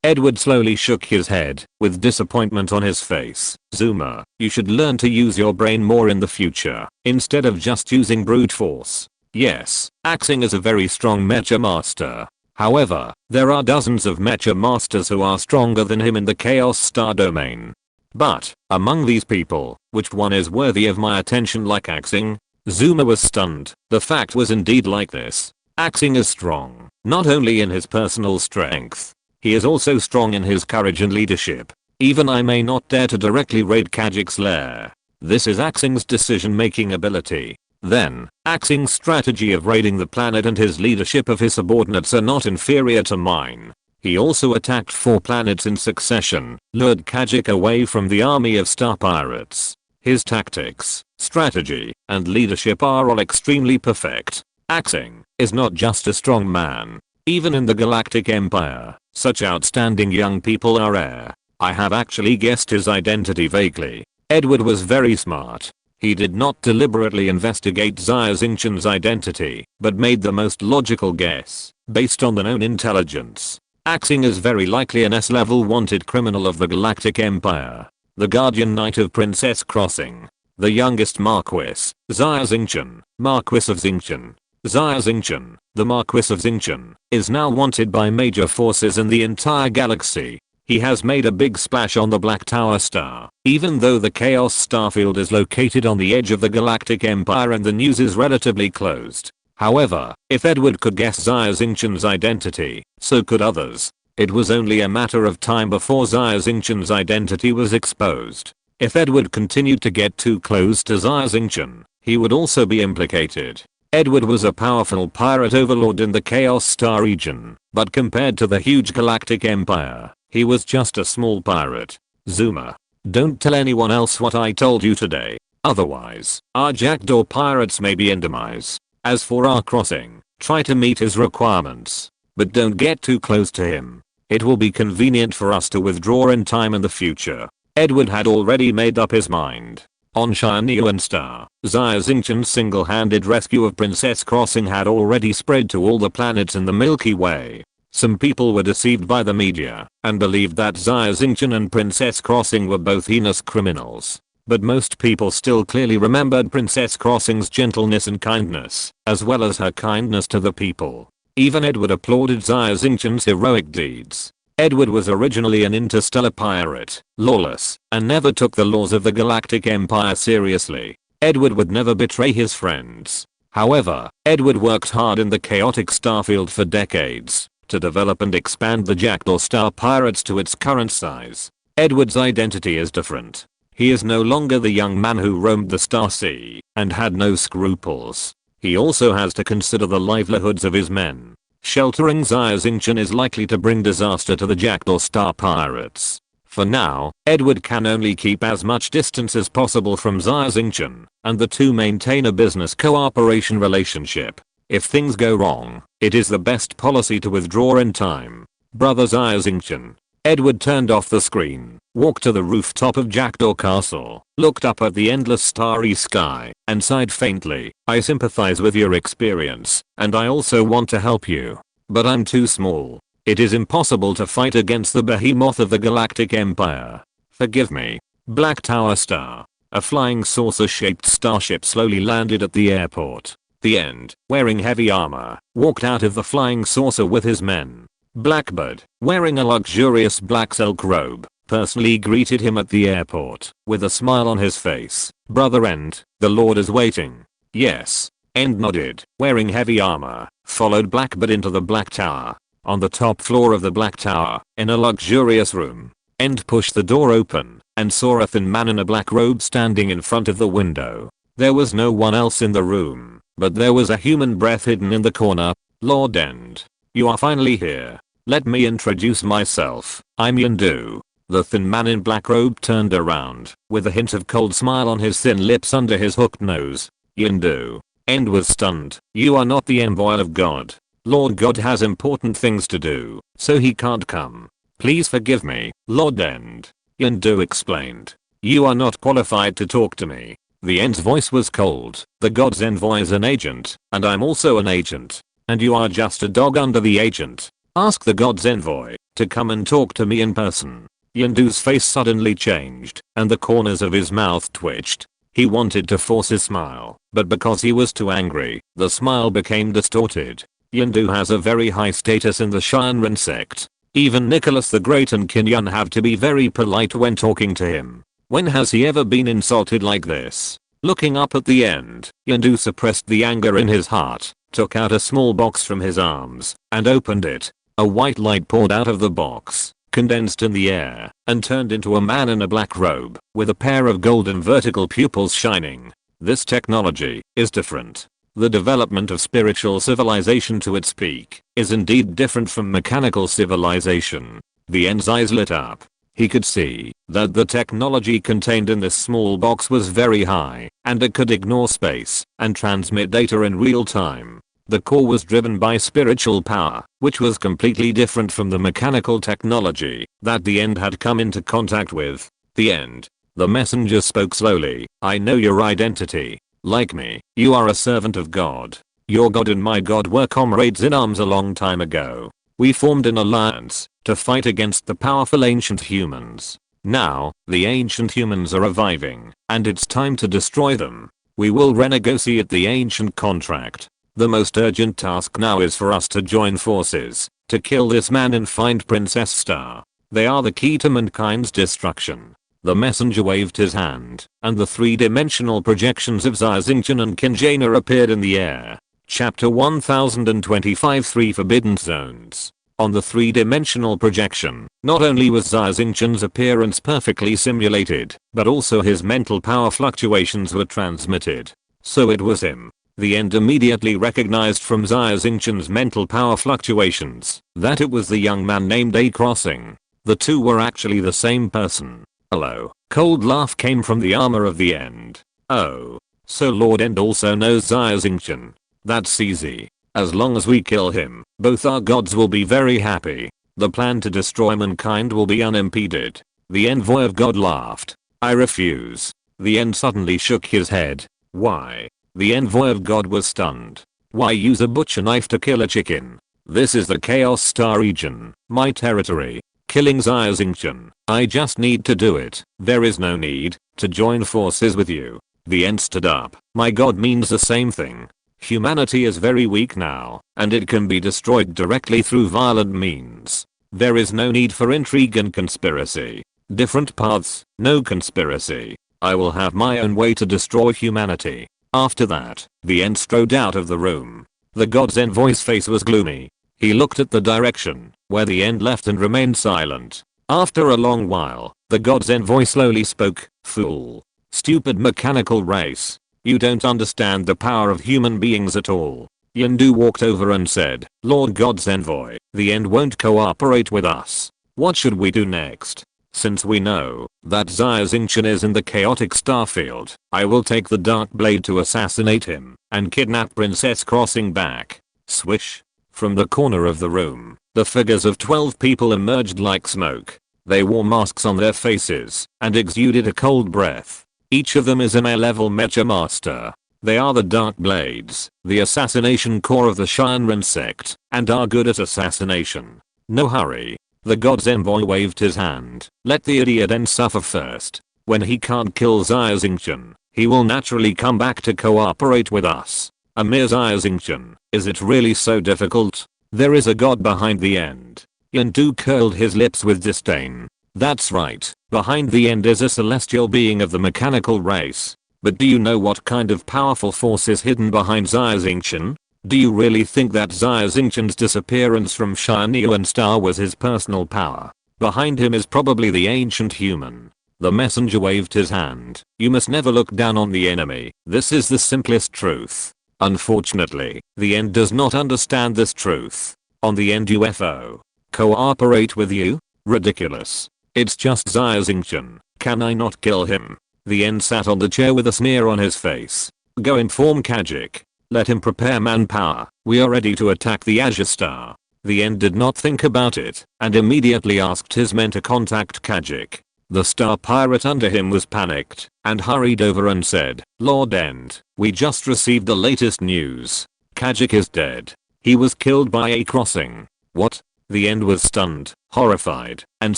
Edward slowly shook his head, with disappointment on his face. Zuma, you should learn to use your brain more in the future, instead of just using brute force. Yes, Axing is a very strong mecha master. However, there are dozens of mecha masters who are stronger than him in the Chaos Star domain. But, among these people, which one is worthy of my attention like Axing? Zuma was stunned. The fact was indeed like this. Axing is strong, not only in his personal strength. He is also strong in his courage and leadership. Even I may not dare to directly raid Khajiit's lair. This is Axing's decision-making ability. Then, Axing's strategy of raiding the planet and his leadership of his subordinates are not inferior to mine. He also attacked 4 planets in succession, lured Khajiit away from the army of star pirates. His tactics, strategy, and leadership are all extremely perfect. Xing is not just a strong man. Even in the Galactic Empire, such outstanding young people are rare. I have actually guessed his identity vaguely. Edward was very smart. He did not deliberately investigate Xia Xingchen's identity, but made the most logical guess, based on the known intelligence. Xing is very likely an S-level wanted criminal of the Galactic Empire. The guardian knight of Princess Crossing. The youngest Marquis, Xia Xingchen, Marquis of Xingchen. Xia Xingchen, the Marquis of Xingchen, is now wanted by major forces in the entire galaxy. He has made a big splash on the Black Tower star, even though the Chaos Starfield is located on the edge of the Galactic Empire and the news is relatively closed. However, if Edward could guess Xia Xingchen's identity, so could others. It was only a matter of time before Xia Xingchen's identity was exposed. If Edward continued to get too close to Xia Xingchen, he would also be implicated. Edward was a powerful pirate overlord in the Chaos Star region, but compared to the huge Galactic Empire, he was just a small pirate. Zoomer. Don't tell anyone else what I told you today. Otherwise, our jackdaw pirates may be in demise. As for our crossing, try to meet his requirements. But don't get too close to him. It will be convenient for us to withdraw in time in the future. Edward had already made up his mind. On Xianyuan Star, Xia Xingchen's single-handed rescue of Princess Crossing had already spread to all the planets in the Milky Way. Some people were deceived by the media and believed that Xia Xingchen and Princess Crossing were both heinous criminals. But most people still clearly remembered Princess Crossing's gentleness and kindness, as well as her kindness to the people. Even Edward applauded Xia Xingchen's heroic deeds. Edward was originally an interstellar pirate, lawless, and never took the laws of the Galactic Empire seriously. Edward would never betray his friends. However, Edward worked hard in the chaotic starfield for decades to develop and expand the Jackdaw Star Pirates to its current size. Edward's identity is different. He is no longer the young man who roamed the Star Sea and had no scruples. He also has to consider the livelihoods of his men. Sheltering Xia Xingchen is likely to bring disaster to the Jackdaw Star Pirates. For now, Edward can only keep as much distance as possible from Xia Xingchen, and the two maintain a business cooperation relationship. If things go wrong, it is the best policy to withdraw in time. Brother Xia Xingchen. Edward turned off the screen, walked to the rooftop of Jackdaw Castle, looked up at the endless starry sky, and sighed faintly. I sympathize with your experience, and I also want to help you. But I'm too small. It is impossible to fight against the behemoth of the Galactic Empire. Forgive me. Black Tower Star. A flying saucer-shaped starship slowly landed at the airport. The End, wearing heavy armor, walked out of the flying saucer with his men. Blackbird, wearing a luxurious black silk robe, personally greeted him at the airport, with a smile on his face. Brother End, the Lord is waiting. Yes. End nodded, wearing heavy armor, followed Blackbird into the Black Tower. On the top floor of the Black Tower, in a luxurious room, End pushed the door open, and saw a thin man in a black robe standing in front of the window. There was no one else in the room, but there was a human breath hidden in the corner. Lord End. You are finally here. Let me introduce myself. I'm Yindu. The thin man in black robe turned around, with a hint of cold smile on his thin lips under his hooked nose. Yindu. End was stunned. You are not the envoy of God. Lord God has important things to do, so he can't come. Please forgive me, Lord End. Yindu explained. You are not qualified to talk to me. The End's voice was cold. The God's envoy is an agent, and I'm also an agent. And you are just a dog under the agent. Ask the God's envoy to come and talk to me in person. Yindu's face suddenly changed, and the corners of his mouth twitched. He wanted to force a smile, but because he was too angry, the smile became distorted. Yindu has a very high status in the Shinran sect. Even Nicholas the Great and Kinyan have to be very polite when talking to him. When has he ever been insulted like this? Looking up at the End, Yindu suppressed the anger in his heart, took out a small box from his arms, and opened it. A white light poured out of the box, condensed in the air, and turned into a man in a black robe, with a pair of golden vertical pupils shining. This technology is different. The development of spiritual civilization to its peak is indeed different from mechanical civilization. The End's eyes lit up. He could see that the technology contained in this small box was very high, and it could ignore space and transmit data in real time. The core was driven by spiritual power, which was completely different from the mechanical technology that the end had come into contact with. The end. The messenger spoke slowly. I know your identity. Like me, you are a servant of God. Your God and my God were comrades in arms a long time ago. We formed an alliance to fight against the powerful ancient humans. Now, the ancient humans are reviving, and it's time to destroy them. We will renegotiate the ancient contract. The most urgent task now is for us to join forces, to kill this man and find Princess Star. They are the key to mankind's destruction. The messenger waved his hand, and the three-dimensional projections of Xia Xingchen and Kinjana appeared in the air. Chapter 1025 3 Forbidden Zones. On the three-dimensional projection, not only was Xia Xingchen's appearance perfectly simulated, but also his mental power fluctuations were transmitted. So it was him. The end immediately recognized from Xia Xingchen's mental power fluctuations that it was the young man named A Crossing. The two were actually the same person. Hello. Cold laugh came from the armor of the end. Oh. So Lord End also knows Xia Xingchen. That's easy. As long as we kill him, both our gods will be very happy. The plan to destroy mankind will be unimpeded. The envoy of God laughed. I refuse. The end suddenly shook his head. Why? The envoy of God was stunned. Why use a butcher knife to kill a chicken? This is the Chaos Star region, my territory. Killing Xia Xingchen. I just need to do it. There is no need to join forces with you. The end stood up. My God means the same thing. Humanity is very weak now, and it can be destroyed directly through violent means. There is no need for intrigue and conspiracy. Different paths, no conspiracy. I will have my own way to destroy humanity. After that, the end strode out of the room. The god's envoy's face was gloomy. He looked at the direction where the end left and remained silent. After a long while, the god's envoy slowly spoke. Fool. Stupid mechanical race. You don't understand the power of human beings at all. Yondu walked over and said, Lord God's envoy, the end won't cooperate with us. What should we do next? Since we know that Xia Xingchen is in the chaotic starfield, I will take the dark blade to assassinate him and kidnap Princess Crossing back. Swish. From the corner of the room, the figures of 12 people emerged like smoke. They wore masks on their faces and exuded a cold breath. Each of them is an A-level mecha master. They are the Dark Blades, the assassination core of the Shinran sect, and are good at assassination. No hurry. The god's envoy waved his hand. Let the idiot end suffer first. When he can't kill Xia Xingchen, he will naturally come back to cooperate with us. A mere Xia Xingchen, is it really so difficult? There is a god behind the end. Yondu curled his lips with disdain. That's right, behind the end is a celestial being of the mechanical race. But do you know what kind of powerful force is hidden behind Xia Xingchen? Do you really think that Xia Xingchen's disappearance from Shinyuan Star was his personal power? Behind him is probably the ancient human. The messenger waved his hand. You must never look down on the enemy. This is the simplest truth. Unfortunately, the end does not understand this truth. On the end UFO. Cooperate with you? Ridiculous. It's just Xia Xingchen. Can I not kill him? The end sat on the chair with a sneer on his face. Go inform Kajik. Let him prepare manpower. We are ready to attack the Azure Star. The end did not think about it and immediately asked his men to contact Kajik. The star pirate under him was panicked and hurried over and said, Lord End, we just received the latest news. Kajik is dead. He was killed by a crossing. What? The end was stunned, horrified, and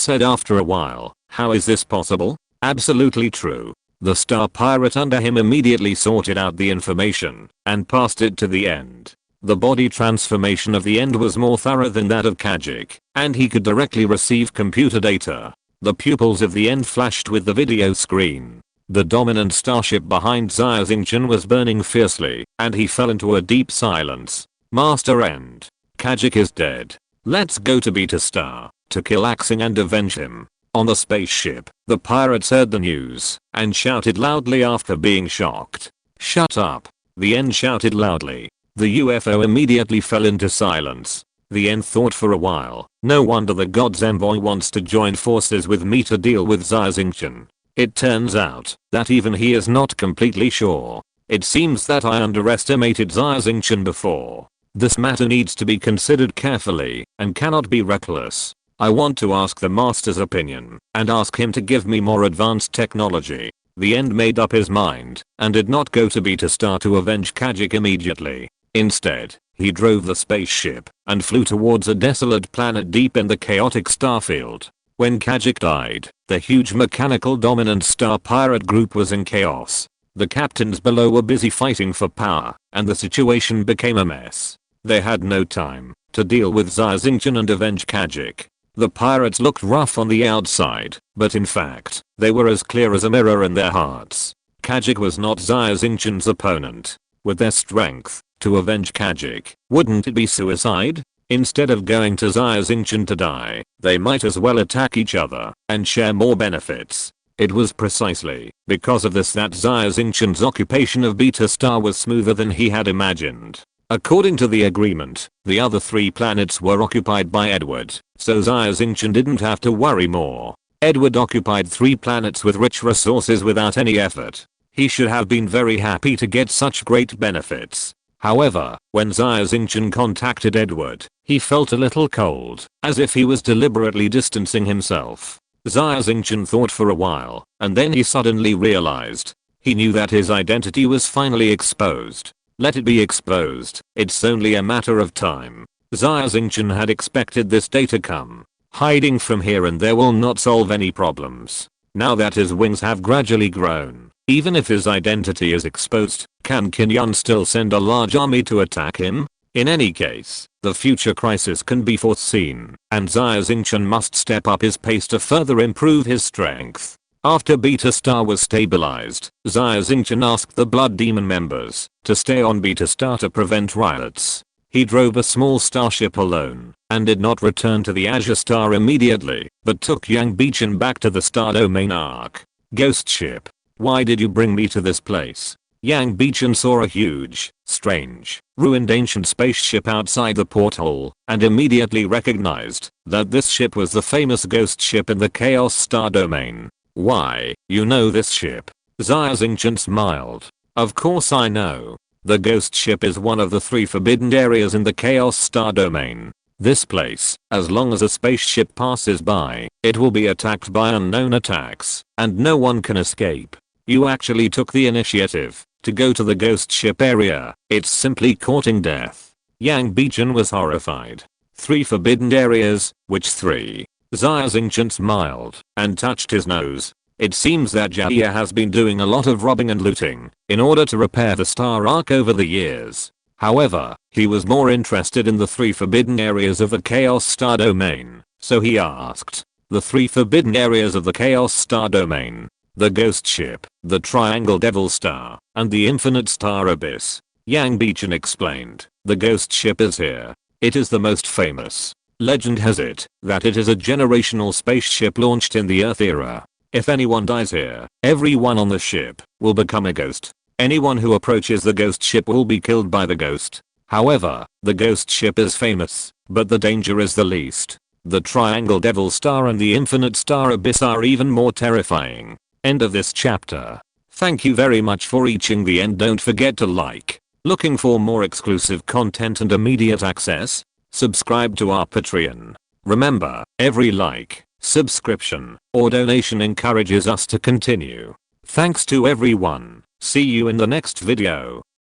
said after a while, how is this possible? Absolutely true. The star pirate under him immediately sorted out the information and passed it to the end. The body transformation of the end was more thorough than that of Kajik, and he could directly receive computer data. The pupils of the end flashed with the video screen. The dominant starship behind Xia Xingchen was burning fiercely, and he fell into a deep silence. Master End. Kajik is dead. Let's go to Beta Star, to kill Axing and avenge him. On the spaceship, the pirates heard the news, and shouted loudly after being shocked. Shut up. The end shouted loudly. The UFO immediately fell into silence. The end thought for a while. No wonder the god's envoy wants to join forces with me to deal with Xia Xingchen. It turns out that even he is not completely sure. It seems that I underestimated Xia Xingchen before. This matter needs to be considered carefully and cannot be reckless. I want to ask the master's opinion and ask him to give me more advanced technology. The End made up his mind and did not go to Beta Star to avenge Kajik immediately. Instead, he drove the spaceship and flew towards a desolate planet deep in the chaotic starfield. When Kajik died, the huge mechanical dominant star pirate group was in chaos. The captains below were busy fighting for power, and the situation became a mess. They had no time to deal with Xia Xingchen and avenge Kajik. The pirates looked rough on the outside, but in fact, they were as clear as a mirror in their hearts. Kajik was not Xia Xingchen's opponent. With their strength, to avenge Kajik, wouldn't it be suicide? Instead of going to Xia Xingchen to die, they might as well attack each other and share more benefits. It was precisely because of this that Xia Xingchen's occupation of Beta Star was smoother than he had imagined. According to the agreement, the other 3 planets were occupied by Edward, so Xia Xingchen didn't have to worry more. Edward occupied 3 planets with rich resources without any effort. He should have been very happy to get such great benefits. However, when Xia Xingchen contacted Edward, he felt a little cold, as if he was deliberately distancing himself. Xia Xingchen thought for a while, and then he suddenly realized. He knew that his identity was finally exposed. Let it be exposed, it's only a matter of time. Xia Xingchen had expected this day to come. Hiding from here and there will not solve any problems. Now that his wings have gradually grown, even if his identity is exposed, can Qin Yun still send a large army to attack him? In any case, the future crisis can be foreseen, and Xia Xingchen must step up his pace to further improve his strength. After Beta Star was stabilized, Xia Xingchen asked the Blood Demon members to stay on Beta Star to prevent riots. He drove a small starship alone and did not return to the Azure Star immediately, but took Yang Bichen back to the Star Domain Arc. Ghost ship. Why did you bring me to this place? Yang Bichen saw a huge, strange, ruined ancient spaceship outside the porthole and immediately recognized that this ship was the famous ghost ship in the Chaos Star Domain. Why, you know this ship? Xia Xingchen smiled. Of course I know. The ghost ship is one of the 3 forbidden areas in the Chaos Star Domain. This place, as long as a spaceship passes by, it will be attacked by unknown attacks, and no one can escape. You actually took the initiative to go to the ghost ship area. It's simply courting death. Yang Bichen was horrified. 3 forbidden areas, which 3? Xia Xingchen smiled and touched his nose. It seems that Jia has been doing a lot of robbing and looting in order to repair the Star Arc over the years. However, he was more interested in the 3 forbidden areas of the Chaos Star Domain, so he asked. The 3 forbidden areas of the Chaos Star Domain. The Ghost Ship, the Triangle Devil Star, and the Infinite Star Abyss. Yang Bichen explained. The Ghost Ship is here. It is the most famous. Legend has it that it is a generational spaceship launched in the Earth era. If anyone dies here, everyone on the ship will become a ghost. Anyone who approaches the ghost ship will be killed by the ghost. However, the ghost ship is famous, but the danger is the least. The Triangle Devil Star and the Infinite Star Abyss are even more terrifying. End of this chapter. Thank you very much for reaching the end. Don't forget to like. Looking for more exclusive content and immediate access? Subscribe to our Patreon. Remember, every like, subscription, or donation encourages us to continue. Thanks to everyone. See you in the next video.